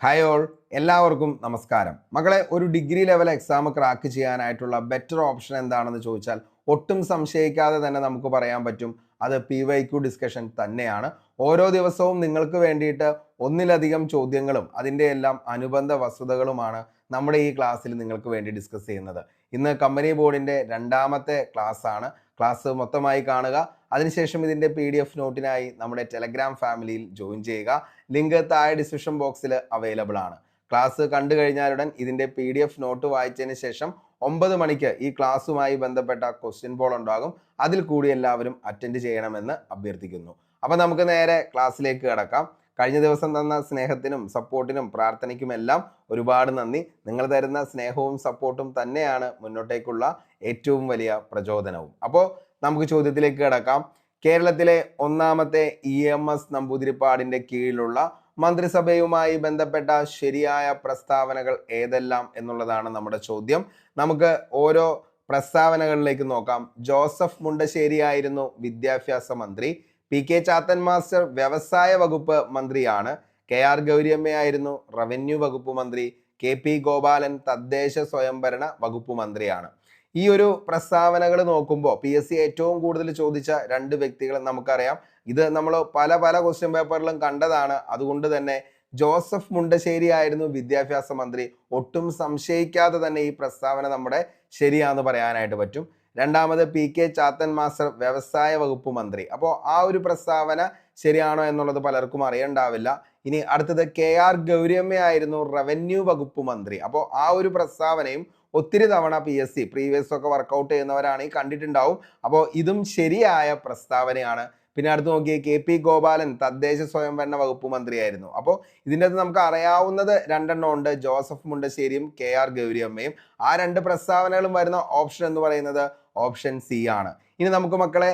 Hi all, എല്ലാവർക്കും നമസ്കാരം. മക്കളെ, ഒരു ഡിഗ്രി ലെവൽ എക്സാം ക്രാക്ക് ചെയ്യാനായിട്ടുള്ള ബെറ്റർ ഓപ്ഷൻ എന്താണെന്ന് ചോദിച്ചാൽ ഒട്ടും സംശയിക്കാതെ തന്നെ നമുക്ക് പറയാൻ പറ്റും, അത് PYQ ഡിസ്കഷൻ തന്നെയാണ്. ഓരോ ദിവസവും നിങ്ങൾക്ക് വേണ്ടിയിട്ട് ഒന്നിലധികം ചോദ്യങ്ങളും അതിൻ്റെ എല്ലാം അനുബന്ധ വസ്തുതകളുമാണ് നമ്മുടെ ഈ ക്ലാസ്സിൽ നിങ്ങൾക്ക് വേണ്ടി ഡിസ്കസ് ചെയ്യുന്നത്. ഇന്ന് കമ്പനി ബോർഡിൻ്റെ രണ്ടാമത്തെ ക്ലാസ് ആണ്. ക്ലാസ് മൊത്തമായി കാണുക. അതിനുശേഷം ഇതിൻ്റെ PDF നോട്ടിനായി നമ്മുടെ ടെലഗ്രാം ഫാമിലിയിൽ ജോയിൻ ചെയ്യുക. ലിങ്ക് താഴെ ഡിസ്ക്രിപ്ഷൻ ബോക്സിൽ അവൈലബിൾ ആണ്. ക്ലാസ് കണ്ടു കഴിഞ്ഞാലുടൻ ഇതിൻ്റെ PDF നോട്ട് വായിച്ചതിന് ശേഷം 9 മണിക്ക് ഈ ക്ലാസ്സുമായി ബന്ധപ്പെട്ട ക്വസ്റ്റ്യൻ പോൾ ഉണ്ടാകും. അതിൽ കൂടി എല്ലാവരും അറ്റൻഡ് ചെയ്യണമെന്ന് അഭ്യർത്ഥിക്കുന്നു. അപ്പം നമുക്ക് നേരെ ക്ലാസ്സിലേക്ക് കിടക്കാം. കഴിഞ്ഞ ദിവസം തന്ന സ്നേഹത്തിനും സപ്പോർട്ടിനും പ്രാർത്ഥനയ്ക്കുമെല്ലാം ഒരുപാട് നന്ദി. നിങ്ങൾ തരുന്ന സ്നേഹവും സപ്പോർട്ടും തന്നെയാണ് മുന്നോട്ടേക്കുള്ള ഏറ്റവും വലിയ പ്രചോദനവും. അപ്പോൾ നമുക്ക് ചോദ്യത്തിലേക്ക് കിടക്കാം. കേരളത്തിലെ ഒന്നാമത്തെ EMS നമ്പൂതിരിപ്പാടിന്റെ കീഴിലുള്ള മന്ത്രിസഭയുമായി ബന്ധപ്പെട്ട ശരിയായ പ്രസ്താവനകൾ ഏതെല്ലാം എന്നുള്ളതാണ് നമ്മുടെ ചോദ്യം. നമുക്ക് ഓരോ പ്രസ്താവനകളിലേക്ക് നോക്കാം. ജോസഫ് മുണ്ടശ്ശേരി ആയിരുന്നു വിദ്യാഭ്യാസ മന്ത്രി. PK ചാത്തൻ മാസ്റ്റർ വ്യവസായ വകുപ്പ് മന്ത്രിയാണ്. KR ഗൗരിയമ്മയായിരുന്നു റവന്യൂ വകുപ്പ് മന്ത്രി. KP ഗോപാലൻ തദ്ദേശ സ്വയംഭരണ വകുപ്പ് മന്ത്രിയാണ്. ഈ ഒരു പ്രസ്താവനകൾ നോക്കുമ്പോൾ PSC ഏറ്റവും കൂടുതൽ ചോദിച്ച രണ്ട് വ്യക്തികളെ നമുക്കറിയാം. ഇത് നമ്മൾ പല ക്വസ്റ്റ്യൻ പേപ്പറിലും കണ്ടതാണ്. അതുകൊണ്ട് തന്നെ ജോസഫ് മുണ്ടശ്ശേരി ആയിരുന്നു വിദ്യാഭ്യാസ മന്ത്രി. ഒട്ടും സംശയിക്കാതെ തന്നെ ഈ പ്രസ്താവന നമ്മുടെ ശരിയാന്ന് പറയാനായിട്ട് പറ്റും. രണ്ടാമത് PK ചാത്തൻ മാസ്റ്റർ വ്യവസായ വകുപ്പ് മന്ത്രി. അപ്പോൾ ആ ഒരു പ്രസ്താവന ശരിയാണോ എന്നുള്ളത് പലർക്കും അറിയണ്ടാവില്ല. ഇനി അടുത്തത് KR ഗൗരിയമ്മയായിരുന്നു റവന്യൂ വകുപ്പ് മന്ത്രി. അപ്പോൾ ആ ഒരു പ്രസ്താവനയും ഒത്തിരി തവണ PSC പ്രീവിയസ് ഒക്കെ വർക്കൗട്ട് ചെയ്യുന്നവരാണെങ്കിൽ കണ്ടിട്ടുണ്ടാവും. അപ്പോൾ ഇതും ശരിയായ പ്രസ്താവനയാണ്. പിന്നെ അടുത്ത് നോക്കിയേ, KP ഗോപാലൻ തദ്ദേശ സ്വയംഭരണ വകുപ്പ് മന്ത്രിയായിരുന്നു. അപ്പോൾ ഇതിൻ്റെ അകത്ത് നമുക്ക് അറിയാവുന്നത് രണ്ടെണ്ണം ഉണ്ട്, ജോസഫ് മുണ്ടശ്ശേരിയും KR ഗൗരിയമ്മയും. ആ രണ്ട് പ്രസ്താവനകളും വരുന്ന ഓപ്ഷൻ എന്ന് പറയുന്നത് ഓപ്ഷൻ C ആണ്. ഇനി നമുക്ക് മക്കളെ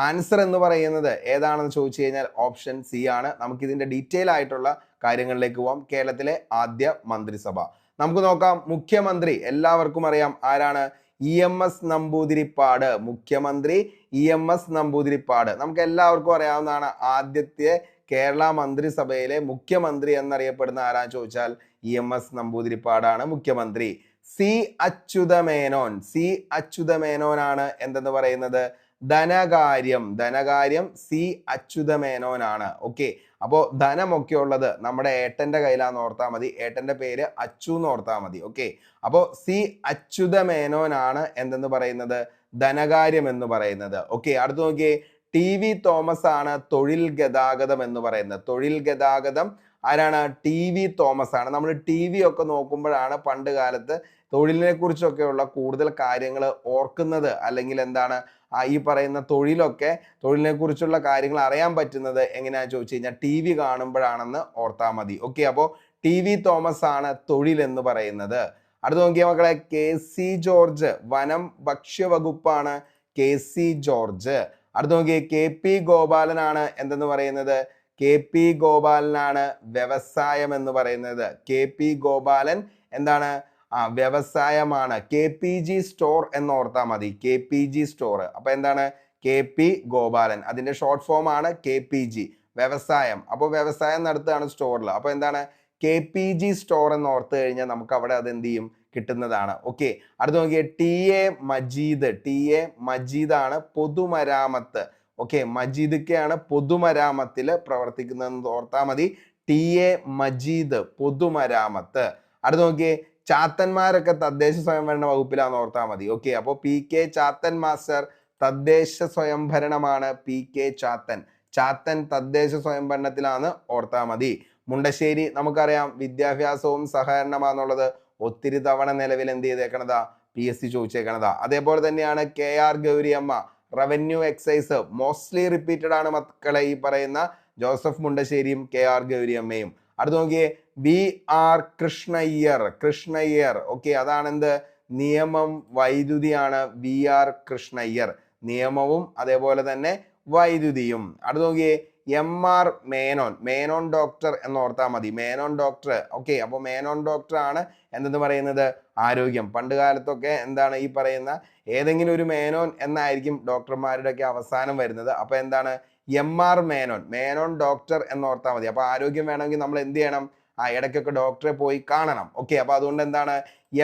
ആൻസർ എന്ന് പറയുന്നത് ഏതാണെന്ന് ചോദിച്ചു കഴിഞ്ഞാൽ ഓപ്ഷൻ C ആണ്. നമുക്കിതിൻ്റെ ഡീറ്റെയിൽ ആയിട്ടുള്ള കാര്യങ്ങളിലേക്ക് പോവാം. കേരളത്തിലെ ആദ്യ മന്ത്രിസഭ നമുക്ക് നോക്കാം. മുഖ്യമന്ത്രി എല്ലാവർക്കും അറിയാം ആരാണ്? EMS നമ്പൂതിരിപ്പാട്. മുഖ്യമന്ത്രി EMS നമ്പൂതിരിപ്പാട് നമുക്ക് എല്ലാവർക്കും അറിയാവുന്നതാണ്. ആദ്യത്തെ കേരള മന്ത്രിസഭയിലെ മുഖ്യമന്ത്രി എന്നറിയപ്പെടുന്ന ആരാന്ന് ചോദിച്ചാൽ EMS നമ്പൂതിരിപ്പാടാണ് മുഖ്യമന്ത്രി. C അച്യുതമേനോൻ. C അച്യുതമേനോനാണ് എന്തെന്ന് പറയുന്നത്? ധനകാര്യം. C അച്യുതമേനോനാണ്. ഓക്കെ, അപ്പോൾ ധനമൊക്കെ ഉള്ളത് നമ്മുടെ ഏട്ടന്റെ കയ്യിലാന്ന് ഓർത്താൽ മതി. ഏട്ടന്റെ പേര് അച്ചു എന്ന് ഓർത്താൽ മതി. ഓക്കെ, അപ്പോൾ C അച്യുതമേനോനാണ് എന്തെന്ന് പറയുന്നത്? ധനകാര്യം എന്ന് പറയുന്നത്. ഓക്കെ, അടുത്ത് നോക്കിയേ, TV തോമസ് ആണ് തൊഴിൽ ഗതാഗതം എന്ന് പറയുന്നത്. തൊഴിൽ ഗതാഗതം ആരാണ്? TV തോമസ് ആണ്. നമ്മൾ TV ഒക്കെ നോക്കുമ്പോഴാണ് പണ്ട് കാലത്ത് തൊഴിലിനെ കുറിച്ചൊക്കെയുള്ള കൂടുതൽ കാര്യങ്ങൾ ഓർക്കുന്നത്. അല്ലെങ്കിൽ എന്താണ് ഈ പറയുന്ന തൊഴിലിനെ കുറിച്ചുള്ള കാര്യങ്ങൾ അറിയാൻ പറ്റുന്നത് എങ്ങനെയാണെന്ന് ചോദിച്ചു കഴിഞ്ഞാൽ TV കാണുമ്പോഴാണെന്ന് ഓർത്താൽ മതി. ഓക്കെ, അപ്പോൾ TV തോമസ് ആണ് തൊഴിൽ എന്ന് പറയുന്നത്. അടുത്ത് നോക്കിയ മക്കളെ, KC ജോർജ് വനം ഭക്ഷ്യവകുപ്പാണ്. KC George. അടുത്ത് നോക്കിയേ, KP ഗോപാലനാണ് എന്തെന്ന് പറയുന്നത്? KP ഗോപാലനാണ് വ്യവസായം എന്ന് പറയുന്നത്. KP ഗോപാലൻ എന്താണ്? വ്യവസായമാണ്. KPG സ്റ്റോർ എന്ന് ഓർത്താൽ മതി. KPG store. അപ്പൊ എന്താണ്? KP ഗോപാലൻ. അതിന്റെ ഷോർട്ട് ഫോം ആണ് KPG, വ്യവസായം. അപ്പോൾ വ്യവസായം നടത്തുകയാണ് സ്റ്റോറിൽ. അപ്പൊ എന്താണ്? KPG സ്റ്റോർ എന്ന് ഓർത്ത് കഴിഞ്ഞാൽ നമുക്ക് അവിടെ അത് എന്ത് ചെയ്യും? കിട്ടുന്നതാണ്. ഓക്കെ, അടുത്ത് നോക്കിയേ, TA മജീദ്. TA മജീദ് ആണ് പൊതുമരാമത്ത്. ഓക്കെ, മജീദൊക്കെയാണ് പൊതുമരാമത്തിൽ പ്രവർത്തിക്കുന്നതെന്ന് ഓർത്താൽ മതി. TA മജീദ് പൊതുമരാമത്ത്. അടുത്ത് നോക്കിയേ, ചാത്തന്മാരൊക്കെ തദ്ദേശ സ്വയംഭരണ വകുപ്പിലാന്ന് ഓർത്താൽ മതി. ഓക്കെ, അപ്പോൾ PK ചാത്തൻ മാസ്റ്റർ തദ്ദേശ സ്വയംഭരണമാണ്. PK ചാത്തൻ തദ്ദേശ സ്വയംഭരണത്തിലാന്ന് ഓർത്താൽ മതി. മുണ്ടശ്ശേരി നമുക്കറിയാം വിദ്യാഭ്യാസവും സഹകരണമാന്നുള്ളത് ഒത്തിരി തവണ നിലവിൽ എന്ത് ചെയ്തേക്കണതാ? PSC ചോദിച്ചേക്കണതാ. അതേപോലെ തന്നെയാണ് KR Gauriamma, revenue excise. Mostly repeated ആണ് മക്കളെ ഈ പറയുന്ന ജോസഫ് മുണ്ടശ്ശേരിയും KR ഗൗരിയമ്മയും. അടുത്ത് നോക്കിയേ, VR കൃഷ്ണയ്യർ. ഓക്കെ, അതാണെന്ത്? നിയമം വൈദ്യുതിയാണ്. VR കൃഷ്ണയ്യർ. നിയമവും അതേപോലെ തന്നെ വൈദ്യുതിയും. അടുത്ത് നോക്കിയേ, MR മേനോൻ ഡോക്ടർ എന്ന് ഓർത്താൽ മതി. മേനോൻ ഡോക്ടർ. ഓക്കെ, അപ്പോൾ മേനോൻ ഡോക്ടർ ആണ് എന്തെന്ന് പറയുന്നത്? ആരോഗ്യം. പണ്ട് കാലത്തൊക്കെ എന്താണ് ഈ പറയുന്ന ഏതെങ്കിലും ഒരു മേനോൻ എന്നായിരിക്കും ഡോക്ടർമാരുടെ ഒക്കെ അവസാനം വരുന്നത്. അപ്പൊ എന്താണ്? MR മേനോൻ ഡോക്ടർ എന്ന് ഓർത്താൽ മതി. അപ്പൊ ആരോഗ്യം വേണമെങ്കിൽ നമ്മൾ എന്ത് ചെയ്യണം? ഇടയ്ക്കൊക്കെ ഡോക്ടറെ പോയി കാണണം. ഓക്കെ, അപ്പോൾ അതുകൊണ്ട് എന്താണ്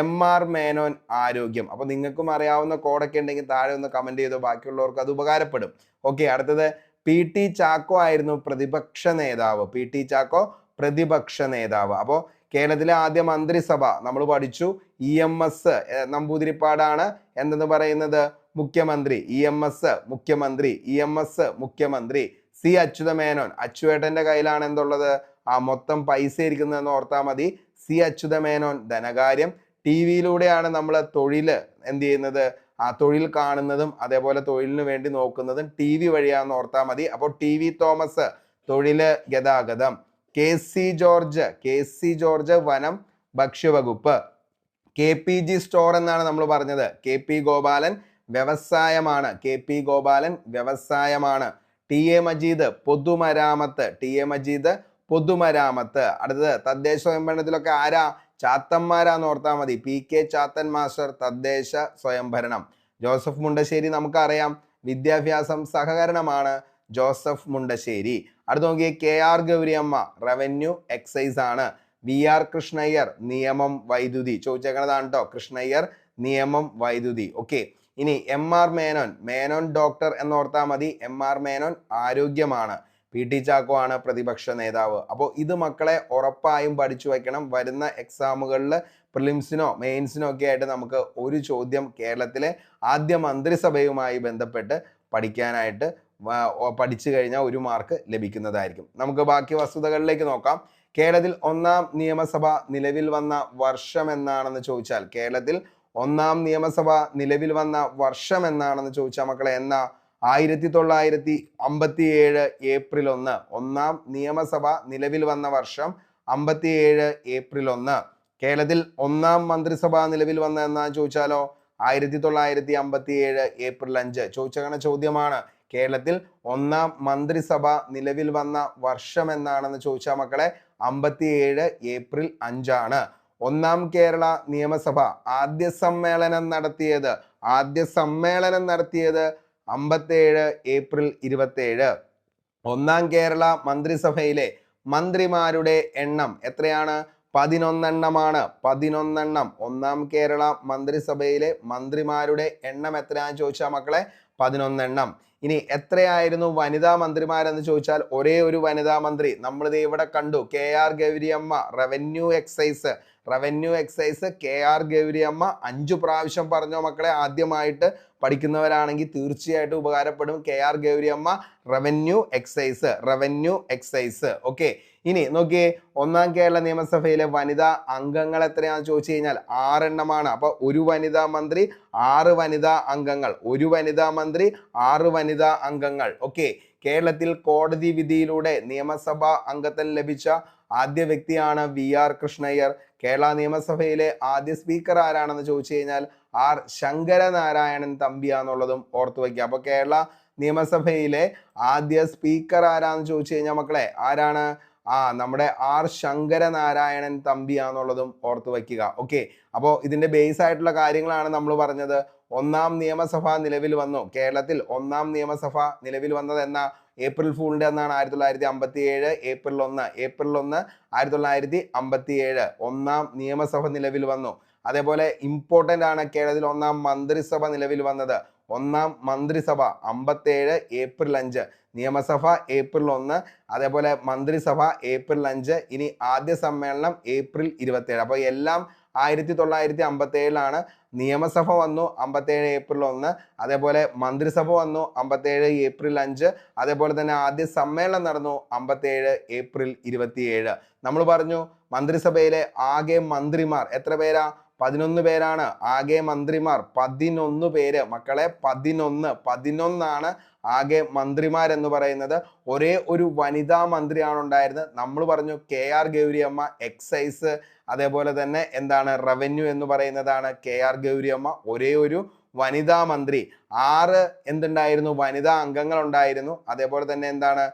MR മേനോൻ ആരോഗ്യം. അപ്പോൾ നിങ്ങൾക്കും അറിയാവുന്ന കോഡൊക്കെ ഉണ്ടെങ്കിൽ താഴെ ഒന്ന് കമന്റ് ചെയ്തോ, ബാക്കിയുള്ളവർക്ക് അത് ഉപകാരപ്പെടും. ഓക്കെ, അടുത്തത് PT ചാക്കോ ആയിരുന്നു പ്രതിപക്ഷ നേതാവ്. PT ചാക്കോ പ്രതിപക്ഷ നേതാവ്. അപ്പോൾ കേരളത്തിലെ ആദ്യ മന്ത്രിസഭ നമ്മൾ പഠിച്ചു. EMS നമ്പൂതിരിപ്പാടാണ് എന്തെന്ന് പറയുന്നത് മുഖ്യമന്ത്രി. EMS മുഖ്യമന്ത്രി, EMS മുഖ്യമന്ത്രി. C അച്യുതമേനോൻ, അച്ചുവേട്ടന്റെ കയ്യിലാണ് എന്തുള്ളത് മൊത്തം പൈസ ഇരിക്കുന്നതെന്ന് ഓർത്താൽ മതി. C അച്യുതമേനോൻ ധനകാര്യം. TV-യിലൂടെയാണ് നമ്മൾ തൊഴിൽ എന്ത് ചെയ്യുന്നത് തൊഴിൽ കാണുന്നതും അതേപോലെ തൊഴിലിന് വേണ്ടി നോക്കുന്നതും TV വഴിയാണെന്ന് ഓർത്താൽ മതി. അപ്പോൾ TV തോമസ് തൊഴില് ഗതാഗതം. KC ജോർജ് വനം ഭക്ഷ്യവകുപ്പ്. KPG സ്റ്റോർ എന്നാണ് നമ്മൾ പറഞ്ഞത്. KP ഗോപാലൻ വ്യവസായമാണ്. KP ഗോപാലൻ വ്യവസായമാണ്. TA മജീദ് പൊതുമരാമത്ത്. TA മജീദ് പൊതുമരാമത്ത്. അടുത്തത് തദ്ദേശ സ്വയംഭരണത്തിലൊക്കെ ആരാ ചാത്തന്മാരാന്ന് ഓർത്താൽ മതി. PK ചാത്തൻ മാസ്റ്റർ തദ്ദേശ സ്വയംഭരണം. ജോസഫ് മുണ്ടശ്ശേരി നമുക്കറിയാം വിദ്യാഭ്യാസം സഹകരണമാണ്. ജോസഫ് മുണ്ടശ്ശേരി. അടുത്ത് നോക്കിയേ KR ഗൗരിയമ്മ റവന്യൂ എക്സൈസ് ആണ്. VR കൃഷ്ണയ്യർ നിയമം വൈദ്യുതി. ചോദിച്ചേക്കണതാണ് കേട്ടോ, കൃഷ്ണയ്യർ നിയമം വൈദ്യുതി. ഓക്കെ, ഇനി MR മേനോൻ ഡോക്ടർ എന്നോർത്താൽ മതി. MR മേനോൻ ആരോഗ്യമാണ്. PT ചാക്കോ ആണ് പ്രതിപക്ഷ നേതാവ്. അപ്പോൾ ഇത് മക്കളെ ഉറപ്പായും പഠിച്ചു വയ്ക്കണം. വരുന്ന എക്സാമുകളിൽ പ്രിലിംസിനോ മെയിൻസിനോ ഒക്കെ ആയിട്ട് നമുക്ക് ഒരു ചോദ്യം കേരളത്തിലെ ആദ്യ മന്ത്രിസഭയുമായി ബന്ധപ്പെട്ട് പഠിക്കാനായിട്ട് പഠിച്ചു കഴിഞ്ഞാൽ 1 മാർക്ക് ലഭിക്കുന്നതായിരിക്കും. നമുക്ക് ബാക്കി വസ്തുതകളിലേക്ക് നോക്കാം. കേരളത്തിൽ 1ാം നിയമസഭ നിലവിൽ വന്ന വർഷം എന്നാണെന്ന് ചോദിച്ചാൽ, കേരളത്തിൽ 1ാം നിയമസഭ നിലവിൽ വന്ന വർഷം എന്നാണെന്ന് ചോദിച്ചാൽ മക്കളെ എന്നാ 1957 ഏപ്രിൽ 1. 1ാം നിയമസഭ നിലവിൽ വന്ന വർഷം 57 ഏപ്രിൽ 1. കേരളത്തിൽ 1ാം മന്ത്രിസഭ നിലവിൽ വന്ന എന്നാ ചോദിച്ചാലോ 1957 ഏപ്രിൽ 5. ചോദിച്ചങ്ങനെ ചോദ്യമാണ്. കേരളത്തിൽ 1ാം മന്ത്രിസഭ നിലവിൽ വന്ന വർഷം എന്നാണെന്ന് ചോദിച്ചാൽ മക്കളെ 57 ഏപ്രിൽ 5 ആണ്. 1ാം കേരള നിയമസഭ ആദ്യ സമ്മേളനം നടത്തിയത് 57 ഏപ്രിൽ 27. 1ാം കേരള മന്ത്രിസഭയിലെ മന്ത്രിമാരുടെ എണ്ണം എത്രയാണ്? 11 എണ്ണമാണ്. 11 എണ്ണം. 1ാം കേരള മന്ത്രിസഭയിലെ മന്ത്രിമാരുടെ എണ്ണം എത്രയാണെന്ന് ചോദിച്ചാൽ മക്കളെ 11 എണ്ണം. ഇനി എത്രയായിരുന്നു വനിതാ മന്ത്രിമാരെന്ന് ചോദിച്ചാൽ ഒരേ ഒരു വനിതാ മന്ത്രി നമ്മളിത് ഇവിടെ കണ്ടു. KR Gauriamma revenue excise. KR Gauriamma 5 പ്രാവശ്യം പറഞ്ഞോ മക്കളെ. ആദ്യമായിട്ട് പഠിക്കുന്നവരാണെങ്കിൽ തീർച്ചയായിട്ടും ഉപകാരപ്പെടും. KR Gauriamma revenue excise. Okay, ഇനി നോക്കിയേ 1ാം കേരള നിയമസഭയിലെ വനിതാ അംഗങ്ങൾ എത്രയാണെന്ന് ചോദിച്ചു കഴിഞ്ഞാൽ 6 എണ്ണമാണ്. അപ്പൊ ഒരു വനിതാ മന്ത്രി 6 വനിതാ അംഗങ്ങൾ. ഒരു വനിതാ മന്ത്രി 6 വനിതാ അംഗങ്ങൾ. ഓക്കെ, കേരളത്തിൽ കോടതി വിധിയിലൂടെ നിയമസഭാ അംഗത്വം ലഭിച്ച ആദ്യ വ്യക്തിയാണ് VR കൃഷ്ണയ്യർ. കേരള നിയമസഭയിലെ ആദ്യ സ്പീക്കർ ആരാണെന്ന് ചോദിച്ചു കഴിഞ്ഞാൽ R ശങ്കരനാരായണൻ തമ്പിയാന്നുള്ളതും ഓർത്തു വയ്ക്കുക. അപ്പൊ കേരള നിയമസഭയിലെ ആദ്യ സ്പീക്കർ ആരാന്ന് ചോദിച്ചു കഴിഞ്ഞാൽ മക്കളെ ആരാണ്? നമ്മുടെ R ശങ്കരനാരായണൻ തമ്പിയാന്നുള്ളതും ഓർത്തു വയ്ക്കുക. ഓക്കെ, അപ്പോൾ ഇതിന്റെ ബേസ് ആയിട്ടുള്ള കാര്യങ്ങളാണ് നമ്മൾ പറഞ്ഞത്. 1ാം നിയമസഭ നിലവിൽ വന്നു. കേരളത്തിൽ 1ാം നിയമസഭ നിലവിൽ വന്നത് എന്നാ? ഏപ്രിൽ ഫൂളിന്റെ എന്നാണ് 1957 ഏപ്രിൽ 1. ഏപ്രിൽ 1 1957 1ാം നിയമസഭ നിലവിൽ വന്നു. അതേപോലെ ഇമ്പോർട്ടന്റ് ആണ് കേരളത്തിൽ 1ാം മന്ത്രിസഭ നിലവിൽ വന്നത്. 1ാം മന്ത്രിസഭ 57 ഏപ്രിൽ 5. നിയമസഭ ഏപ്രിൽ 1. അതേപോലെ മന്ത്രിസഭ ഏപ്രിൽ 5. ഇനി ആദ്യ സമ്മേളനം ഏപ്രിൽ 27. അപ്പോൾ എല്ലാം 1957 നിയമസഭ വന്നു 57 ഏപ്രിൽ 1. അതേപോലെ മന്ത്രിസഭ വന്നു 57 ഏപ്രിൽ 5. അതേപോലെ തന്നെ ആദ്യ സമ്മേളനം നടന്നു 57 ഏപ്രിൽ 27. നമ്മൾ പറഞ്ഞു മന്ത്രിസഭയിലെ ആകെ മന്ത്രിമാർ എത്ര പേരാ? 11 പേരാണ്. ആകെ മന്ത്രിമാർ 11 പേര് മക്കളെ. 11 ആകെ മന്ത്രിമാരെന്ന് പറയുന്നത്. ഒരേ ഒരു വനിതാ മന്ത്രിയാണ് ഉണ്ടായിരുന്നത്. നമ്മൾ പറഞ്ഞു KR ഗൗരിയമ്മ എക്സൈസ്, അതേപോലെ തന്നെ എന്താണ് റവന്യൂ എന്ന് പറയുന്നതാണ് KR ഗൗരിയമ്മ. ഒരേ ഒരു വനിതാ മന്ത്രി. 6 എന്തുണ്ടായിരുന്നു? വനിതാ അംഗങ്ങൾ ഉണ്ടായിരുന്നു. അതേപോലെ തന്നെ എന്താണ്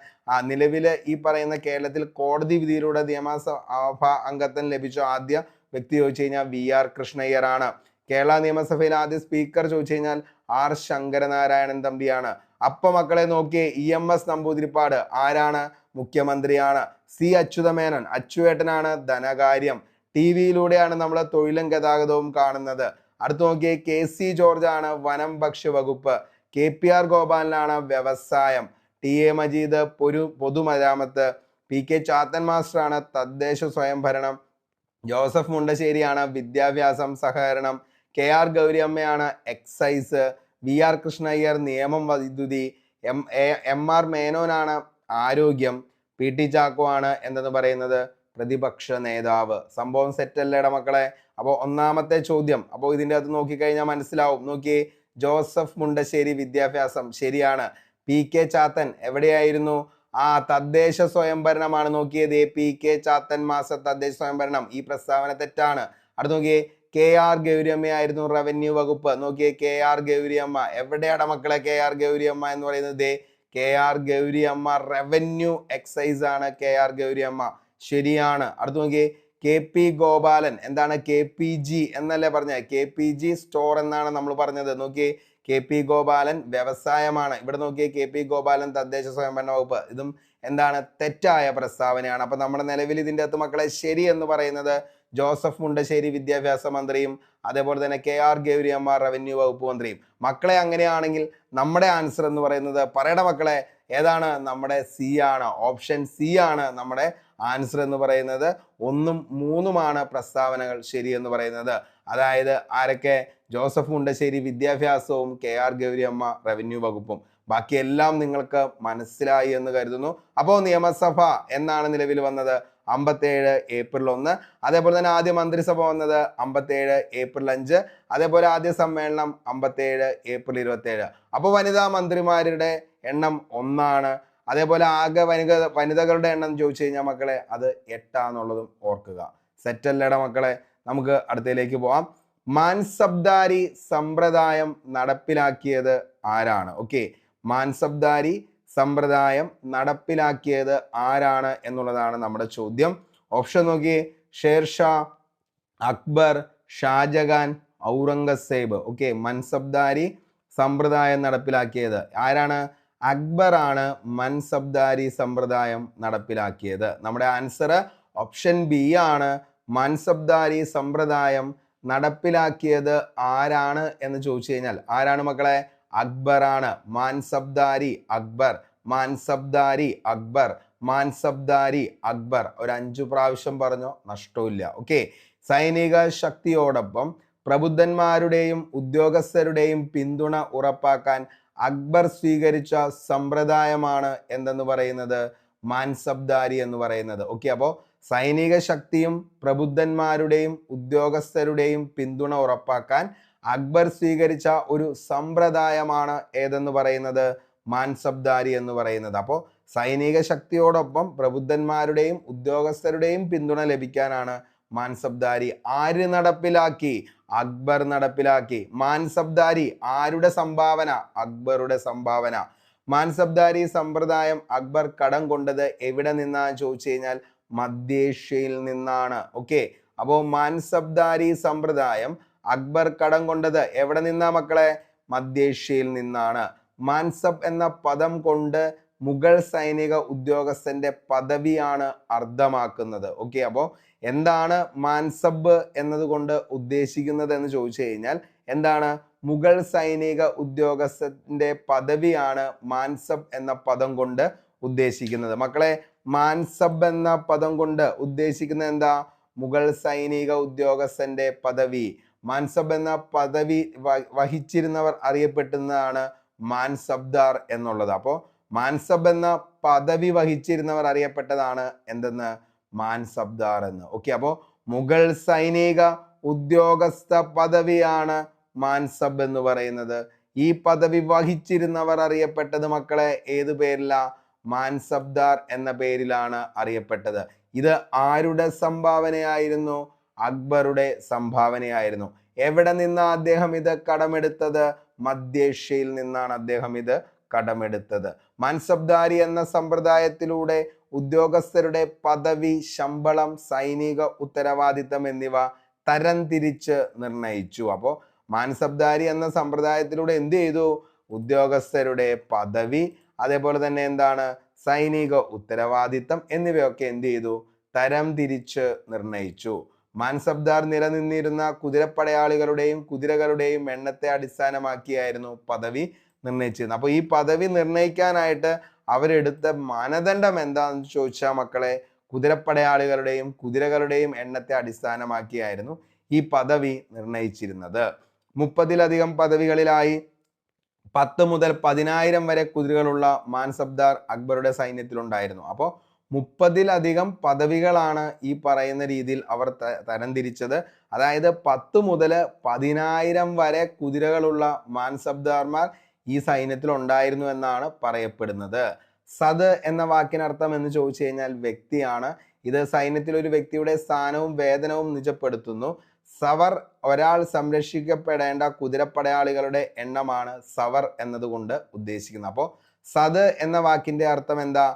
നിലവില് ഈ പറയുന്ന കേരളത്തിൽ കോടതി വിധിയിലൂടെ നിയമസഭ അംഗത്വം ലഭിച്ച ആദ്യ വ്യക്തി ചോദിച്ചു കഴിഞ്ഞാൽ VR കൃഷ്ണയ്യർ ആണ്. കേരള നിയമസഭയിൽ ആദ്യ സ്പീക്കർ ചോദിച്ചു കഴിഞ്ഞാൽ R ശങ്കരനാരായണൻ തമ്പിയാണ്. അപ്പൊ മക്കളെ നോക്കിയേ, EMS നമ്പൂതിരിപ്പാട് ആരാണ്? മുഖ്യമന്ത്രിയാണ്. സി അച്യുതമേനോൻ, അച്ചുവേട്ടനാണ് ധനകാര്യം. ടി വിയിലൂടെയാണ് നമ്മൾ തൊഴിലും ഗതാഗതവും കാണുന്നത്. അടുത്ത് നോക്കിയേ, കെ സി ജോർജ് ആണ് വനം ഭക്ഷ്യ വകുപ്പ്. കെ പി ആർ ഗോപാലനാണ് വ്യവസായം. ടി എ മജീദ് പൊതുമരാമത്ത്. പി കെ ചാത്തൻ മാസ്റ്ററാണ് തദ്ദേശ സ്വയംഭരണം. ജോസഫ് മുണ്ടശ്ശേരിയാണ് വിദ്യാഭ്യാസം സഹകരണം. കെ ആർ ഗൗരിയമ്മയാണ് എക്സൈസ്. വി ആർ കൃഷ്ണയ്യർ നിയമം വൈദ്യുതി. എം ആർ മേനോനാണ് ആരോഗ്യം. പി ടി ചാക്കോ ആണ് എന്തെന്ന് പറയുന്നത് പ്രതിപക്ഷ നേതാവ്. സംഭവം സെറ്റല്ലേട മക്കളെ. അപ്പോൾ ഒന്നാമത്തെ ചോദ്യം, അപ്പോൾ ഇതിൻ്റെ അകത്ത് നോക്കിക്കഴിഞ്ഞാൽ മനസ്സിലാവും. നോക്കിയേ, ജോസഫ് മുണ്ടശ്ശേരി വിദ്യാഭ്യാസം ശരിയാണ്. പി കെ ചാത്തൻ എവിടെയായിരുന്നു? തദ്ദേശ സ്വയംഭരണമാണ്. നോക്കിയത് പി കെ ചാത്തൻ തദ്ദേശ സ്വയംഭരണം. ഈ പ്രസ്താവന തെറ്റാണ്. അടുത്ത് നോക്കിയേ, കെ ആർ ഗൗരിയമ്മയായിരുന്നു റവന്യൂ വകുപ്പ്. നോക്കിയേ, കെ ആർ ഗൗരിയമ്മ എവിടെയാണ് മക്കളെ? കെ ആർ ഗൗരിയമ്മ എന്ന് പറയുന്നത് K R Gauriamma revenue excise ആണ് കെ ആർ ഗൗരിയമ്മ. ശരിയാണ്. അടുത്ത് നോക്കിയേ, കെ പി ഗോപാലൻ എന്താണ്? കെ പി ജി എന്നല്ലേ പറഞ്ഞത്? കെ പി ജി സ്റ്റോർ എന്നാണ് നമ്മൾ പറഞ്ഞത്. നോക്കിയേ, കെ പി ഗോപാലൻ വ്യവസായമാണ്. ഇവിടെ നോക്കിയേ, കെ പി ഗോപാലൻ തദ്ദേശ സ്വയംഭരണ വകുപ്പ്. ഇതും എന്താണ്? തെറ്റായ പ്രസ്താവനയാണ്. അപ്പൊ നമ്മുടെ നിലവിൽ ഇതിൻ്റെ അകത്ത് മക്കളെ ശരി എന്ന് പറയുന്നത് ജോസഫ് മുണ്ടശ്ശേരി വിദ്യാഭ്യാസ മന്ത്രിയും അതേപോലെ തന്നെ കെ ആർ ഗൗരിയമ്മ റവന്യൂ വകുപ്പ് മന്ത്രിയും. മക്കളെ അങ്ങനെയാണെങ്കിൽ നമ്മുടെ ആൻസർ എന്ന് പറയുന്നത് പറയണ മക്കളെ ഏതാണ്? നമ്മുടെ സി ആണ്. ഓപ്ഷൻ സി ആണ് നമ്മുടെ ആൻസർ എന്ന് പറയുന്നത്. 1ഉം 3ഉമാണ് പ്രസ്താവനകൾ ശരി എന്ന് പറയുന്നത്. അതായത് ആരൊക്കെ? ജോസഫ് മുണ്ടശ്ശേരി വിദ്യാഭ്യാസവും കെ ആർ ഗൗരിയമ്മ റവന്യൂ വകുപ്പും. ബാക്കിയെല്ലാം നിങ്ങൾക്ക് മനസ്സിലായി എന്ന് കരുതുന്നു. അപ്പോൾ നിയമസഭ എന്നാണ് നിലവിൽ വന്നത്? 57 ഏപ്രിൽ 1. അതേപോലെ തന്നെ ആദ്യ മന്ത്രിസഭ വന്നത് 57 ഏപ്രിൽ 5. അതേപോലെ ആദ്യ സമ്മേളനം 57 ഏപ്രിൽ 27. അപ്പോൾ വനിതാ മന്ത്രിമാരുടെ എണ്ണം 1 അതേപോലെ ആകെ വനിതകളുടെ എണ്ണം ചോദിച്ചു കഴിഞ്ഞാൽ മക്കളെ അത് 8 ഓർക്കുക. സെറ്റല്ലേട മക്കളെ. നമുക്ക് അടുത്തതിലേക്ക് പോവാം. മാൻസബ്ദാരി സമ്പ്രദായം നടപ്പിലാക്കിയത് ആരാണ്? ഓക്കെ, മാൻസബ്ദാരി സമ്പ്രദായം നടപ്പിലാക്കിയത് ആരാണ് എന്നുള്ളതാണ് നമ്മുടെ ചോദ്യം. ഓപ്ഷൻ നോക്കിയേ, ഷേർഷാ, അക്ബർ, ഷാജഹാൻ, ഔറംഗസേബ്. ഓക്കെ, മൻസബ്ദാരി സമ്പ്രദായം നടപ്പിലാക്കിയത് ആരാണ്? അക്ബർ ആണ് മൻസബ്ദാരി സമ്പ്രദായം നടപ്പിലാക്കിയത്. നമ്മുടെ ആൻസർ ഓപ്ഷൻ ബി ആണ്. മൻസബ്ദാരി സമ്പ്രദായം നടപ്പിലാക്കിയത് ആരാണ് എന്ന് ചോദിച്ചു കഴിഞ്ഞാൽ ആരാണ് മക്കളെ? അക്ബർ ആണ്. മാൻസബ്ദാരി അക്ബർ, മാൻസബ്ദാരി അക്ബർ, മാൻസബ്ദാരി അക്ബർ. ഒരു 5 പ്രാവശ്യം പറഞ്ഞോ, നഷ്ടമില്ല. ഓക്കെ, സൈനിക ശക്തിയോടൊപ്പം പ്രബുദ്ധന്മാരുടെയും ഉദ്യോഗസ്ഥരുടെയും പിന്തുണ ഉറപ്പാക്കാൻ അക്ബർ സ്വീകരിച്ച സമ്പ്രദായമാണ് എന്തെന്ന് പറയുന്നത്? മാൻസബ്ദാരി എന്ന് പറയുന്നത്. ഓക്കെ, അപ്പോൾ സൈനിക ശക്തിയും പ്രബുദ്ധന്മാരുടെയും ഉദ്യോഗസ്ഥരുടെയും പിന്തുണ ഉറപ്പാക്കാൻ അക്ബർ സ്വീകരിച്ച ഒരു സമ്പ്രദായമാണ് ഏതെന്ന് പറയുന്നത്? മാൻസബ്ദാരി എന്ന് പറയുന്നത്. അപ്പോൾ സൈനിക ശക്തിയോടൊപ്പം പ്രബുദ്ധന്മാരുടെയും ഉദ്യോഗസ്ഥരുടെയും പിന്തുണ ലഭിക്കാനാണ് മാൻസബ്ദാരി. ആര് നടപ്പിലാക്കി? അക്ബർ നടപ്പിലാക്കി. മാൻസബ്ദാരി ആരുടെ സംഭാവന? അക്ബറുടെ സംഭാവന. മാൻസബ്ദാരി സമ്പ്രദായം അക്ബർ കടം കൊണ്ടത് എവിടെ നിന്നാണ് ചോദിച്ചു കഴിഞ്ഞാൽ മധ്യേഷ്യയിൽ നിന്നാണ്. ഓക്കെ, അപ്പോൾ മാൻസബ്ദാരി സമ്പ്രദായം അക്ബർ കടം കൊണ്ടത് എവിടെ നിന്നാ മക്കളെ? മധ്യേഷ്യയിൽ നിന്നാണ്. മാൻസബ് എന്ന പദം കൊണ്ട് മുഗൾ സൈനിക ഉദ്യോഗസ്ഥന്റെ പദവിയാണ് അർത്ഥമാക്കുന്നത്. ഓക്കെ, അപ്പോൾ എന്താണ് മാൻസബ് എന്നതുകൊണ്ട് ഉദ്ദേശിക്കുന്നത് എന്ന് ചോദിച്ചു കഴിഞ്ഞാൽ എന്താണ്? മുഗൾ സൈനിക ഉദ്യോഗസ്ഥന്റെ പദവിയാണ് മാൻസബ് എന്ന പദം കൊണ്ട് ഉദ്ദേശിക്കുന്നത്. മക്കളെ, മാൻസബ് എന്ന പദം കൊണ്ട് ഉദ്ദേശിക്കുന്നത് എന്താ? മുഗൾ സൈനിക ഉദ്യോഗസ്ഥന്റെ പദവി. മാൻസബ് എന്ന പദവി വഹിച്ചിരുന്നവർ അറിയപ്പെടുന്നതാണ് മാൻസബ്ദാർ എന്നുള്ളത്. അപ്പോൾ മാൻസബ് എന്ന പദവി വഹിച്ചിരുന്നവർ അറിയപ്പെട്ടതാണ് എന്തെന്ന്? മാൻസബ്ദാർ എന്ന്. ഓക്കെ, അപ്പോൾ മുഗൾ സൈനിക ഉദ്യോഗസ്ഥ പദവിയാണ് മാൻസബ് എന്ന് പറയുന്നത്. ഈ പദവി വഹിച്ചിരുന്നവർ അറിയപ്പെട്ടത് മക്കളെ ഏത് പേരിലാ? മാൻസബ്ദാർ എന്ന പേരിലാണ് അറിയപ്പെട്ടത്. ഇത് ആരുടെ സംഭാവനയായിരുന്നു? അക്ബറുടെ സംഭാവനയായിരുന്നു. എവിടെ നിന്നാണ് അദ്ദേഹം ഇത് കടമെടുത്തത്? മധ്യേഷ്യയിൽ നിന്നാണ് അദ്ദേഹം ഇത് കടമെടുത്തത്. മാൻസബ്ദാരി എന്ന സമ്പ്രദായത്തിലൂടെ ഉദ്യോഗസ്ഥരുടെ പദവി, ശമ്പളം, സൈനിക ഉത്തരവാദിത്തം എന്നിവ തരംതിരിച്ച് നിർണയിച്ചു. അപ്പോൾ മാൻസബ്ദാരി എന്ന സമ്പ്രദായത്തിലൂടെ എന്ത് ചെയ്തു? ഉദ്യോഗസ്ഥരുടെ പദവി, അതേപോലെ തന്നെ എന്താണ്? സൈനിക ഉത്തരവാദിത്തം എന്നിവയൊക്കെ എന്ത് ചെയ്തു? തരം തിരിച്ച് നിർണയിച്ചു. മാൻസബ്ദാർ നിലനിന്നിരുന്ന കുതിരപ്പടയാളികളുടെയും കുതിരകളുടെയും എണ്ണത്തെ അടിസ്ഥാനമാക്കിയായിരുന്നു പദവി നിർണയിച്ചിരുന്നത്. അപ്പോൾ ഈ പദവി നിർണയിക്കാനായിട്ട് അവരെടുത്ത മാനദണ്ഡം എന്താണെന്ന് ചോദിച്ചാൽ മക്കളെ, കുതിരപ്പടയാളികളുടെയും കുതിരകളുടെയും എണ്ണത്തെ അടിസ്ഥാനമാക്കിയായിരുന്നു ഈ പദവി നിർണയിച്ചിരുന്നത്. 30-ലധികം പദവികളിലായി 10 മുതൽ 10,000 വരെ കുതിരകളുള്ള മാൻസബ്ദാർ അക്ബറുടെ സൈന്യത്തിലുണ്ടായിരുന്നു. അപ്പോൾ 30-ലധികം പദവികളാണ് ഈ പറയുന്ന രീതിയിൽ അവർ തരംതിരിച്ചത്. അതായത് 10 മുതൽ 10,000 വരെ കുതിരകളുള്ള മാൻസബ്ദാർമാർ ഈ സൈന്യത്തിൽ ഉണ്ടായിരുന്നു എന്നാണ് പറയപ്പെടുന്നത്. സദ് എന്ന വാക്കിനർത്ഥം എന്ന് ചോദിച്ചു കഴിഞ്ഞാൽ വ്യക്തിയാണ്. ഇത് സൈന്യത്തിൽ ഒരു വ്യക്തിയുടെ സ്ഥാനവും വേതനവും നിജപ്പെടുത്തുന്നു. സവർ ഒരാൾ സംരക്ഷിക്കപ്പെടേണ്ട കുതിരപ്പടയാളികളുടെ എണ്ണമാണ് സവർ എന്നതുകൊണ്ട് ഉദ്ദേശിക്കുന്നത്. അപ്പോൾ സദ് എന്ന വാക്കിന്റെ അർത്ഥം എന്താ?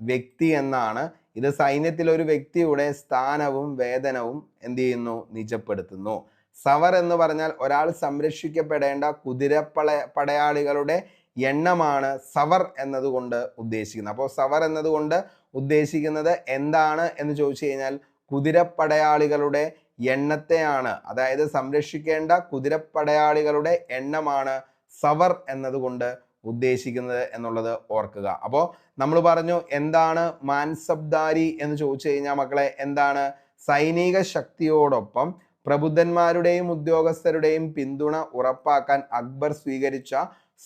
വ്യക്തി എന്നാണ്. ഇത് സൈന്യത്തിൽ ഒരു വ്യക്തിയുടെ സ്ഥാനവും വേതനവും എന്ത് ചെയ്യുന്നു? നിജപ്പെടുത്തുന്നു. സവർ എന്ന് പറഞ്ഞാൽ ഒരാൾ സംരക്ഷിക്കപ്പെടേണ്ട പടയാളികളുടെ എണ്ണമാണ് സവർ എന്നതുകൊണ്ട് ഉദ്ദേശിക്കുന്നത്. അപ്പോൾ സവർ എന്നതുകൊണ്ട് ഉദ്ദേശിക്കുന്നത് എന്താണ് എന്ന് ചോദിച്ചു കഴിഞ്ഞാൽ കുതിരപ്പടയാളികളുടെ എണ്ണത്തെയാണ്. അതായത് സംരക്ഷിക്കേണ്ട കുതിരപ്പടയാളികളുടെ എണ്ണമാണ് സവർ എന്നതുകൊണ്ട് ഉദ്ദേശിക്കുന്നത് എന്നുള്ളത് ഓർക്കുക. അപ്പോൾ നമ്മൾ പറഞ്ഞു എന്താണ് മാൻസബ്ദാരി എന്ന് ചോദിച്ചു കഴിഞ്ഞാൽ മക്കളെ എന്താണ്? സൈനിക ശക്തിയോടൊപ്പം പ്രബുദ്ധന്മാരുടെയും ഉദ്യോഗസ്ഥരുടെയും പിന്തുണ ഉറപ്പാക്കാൻ അക്ബർ സ്വീകരിച്ച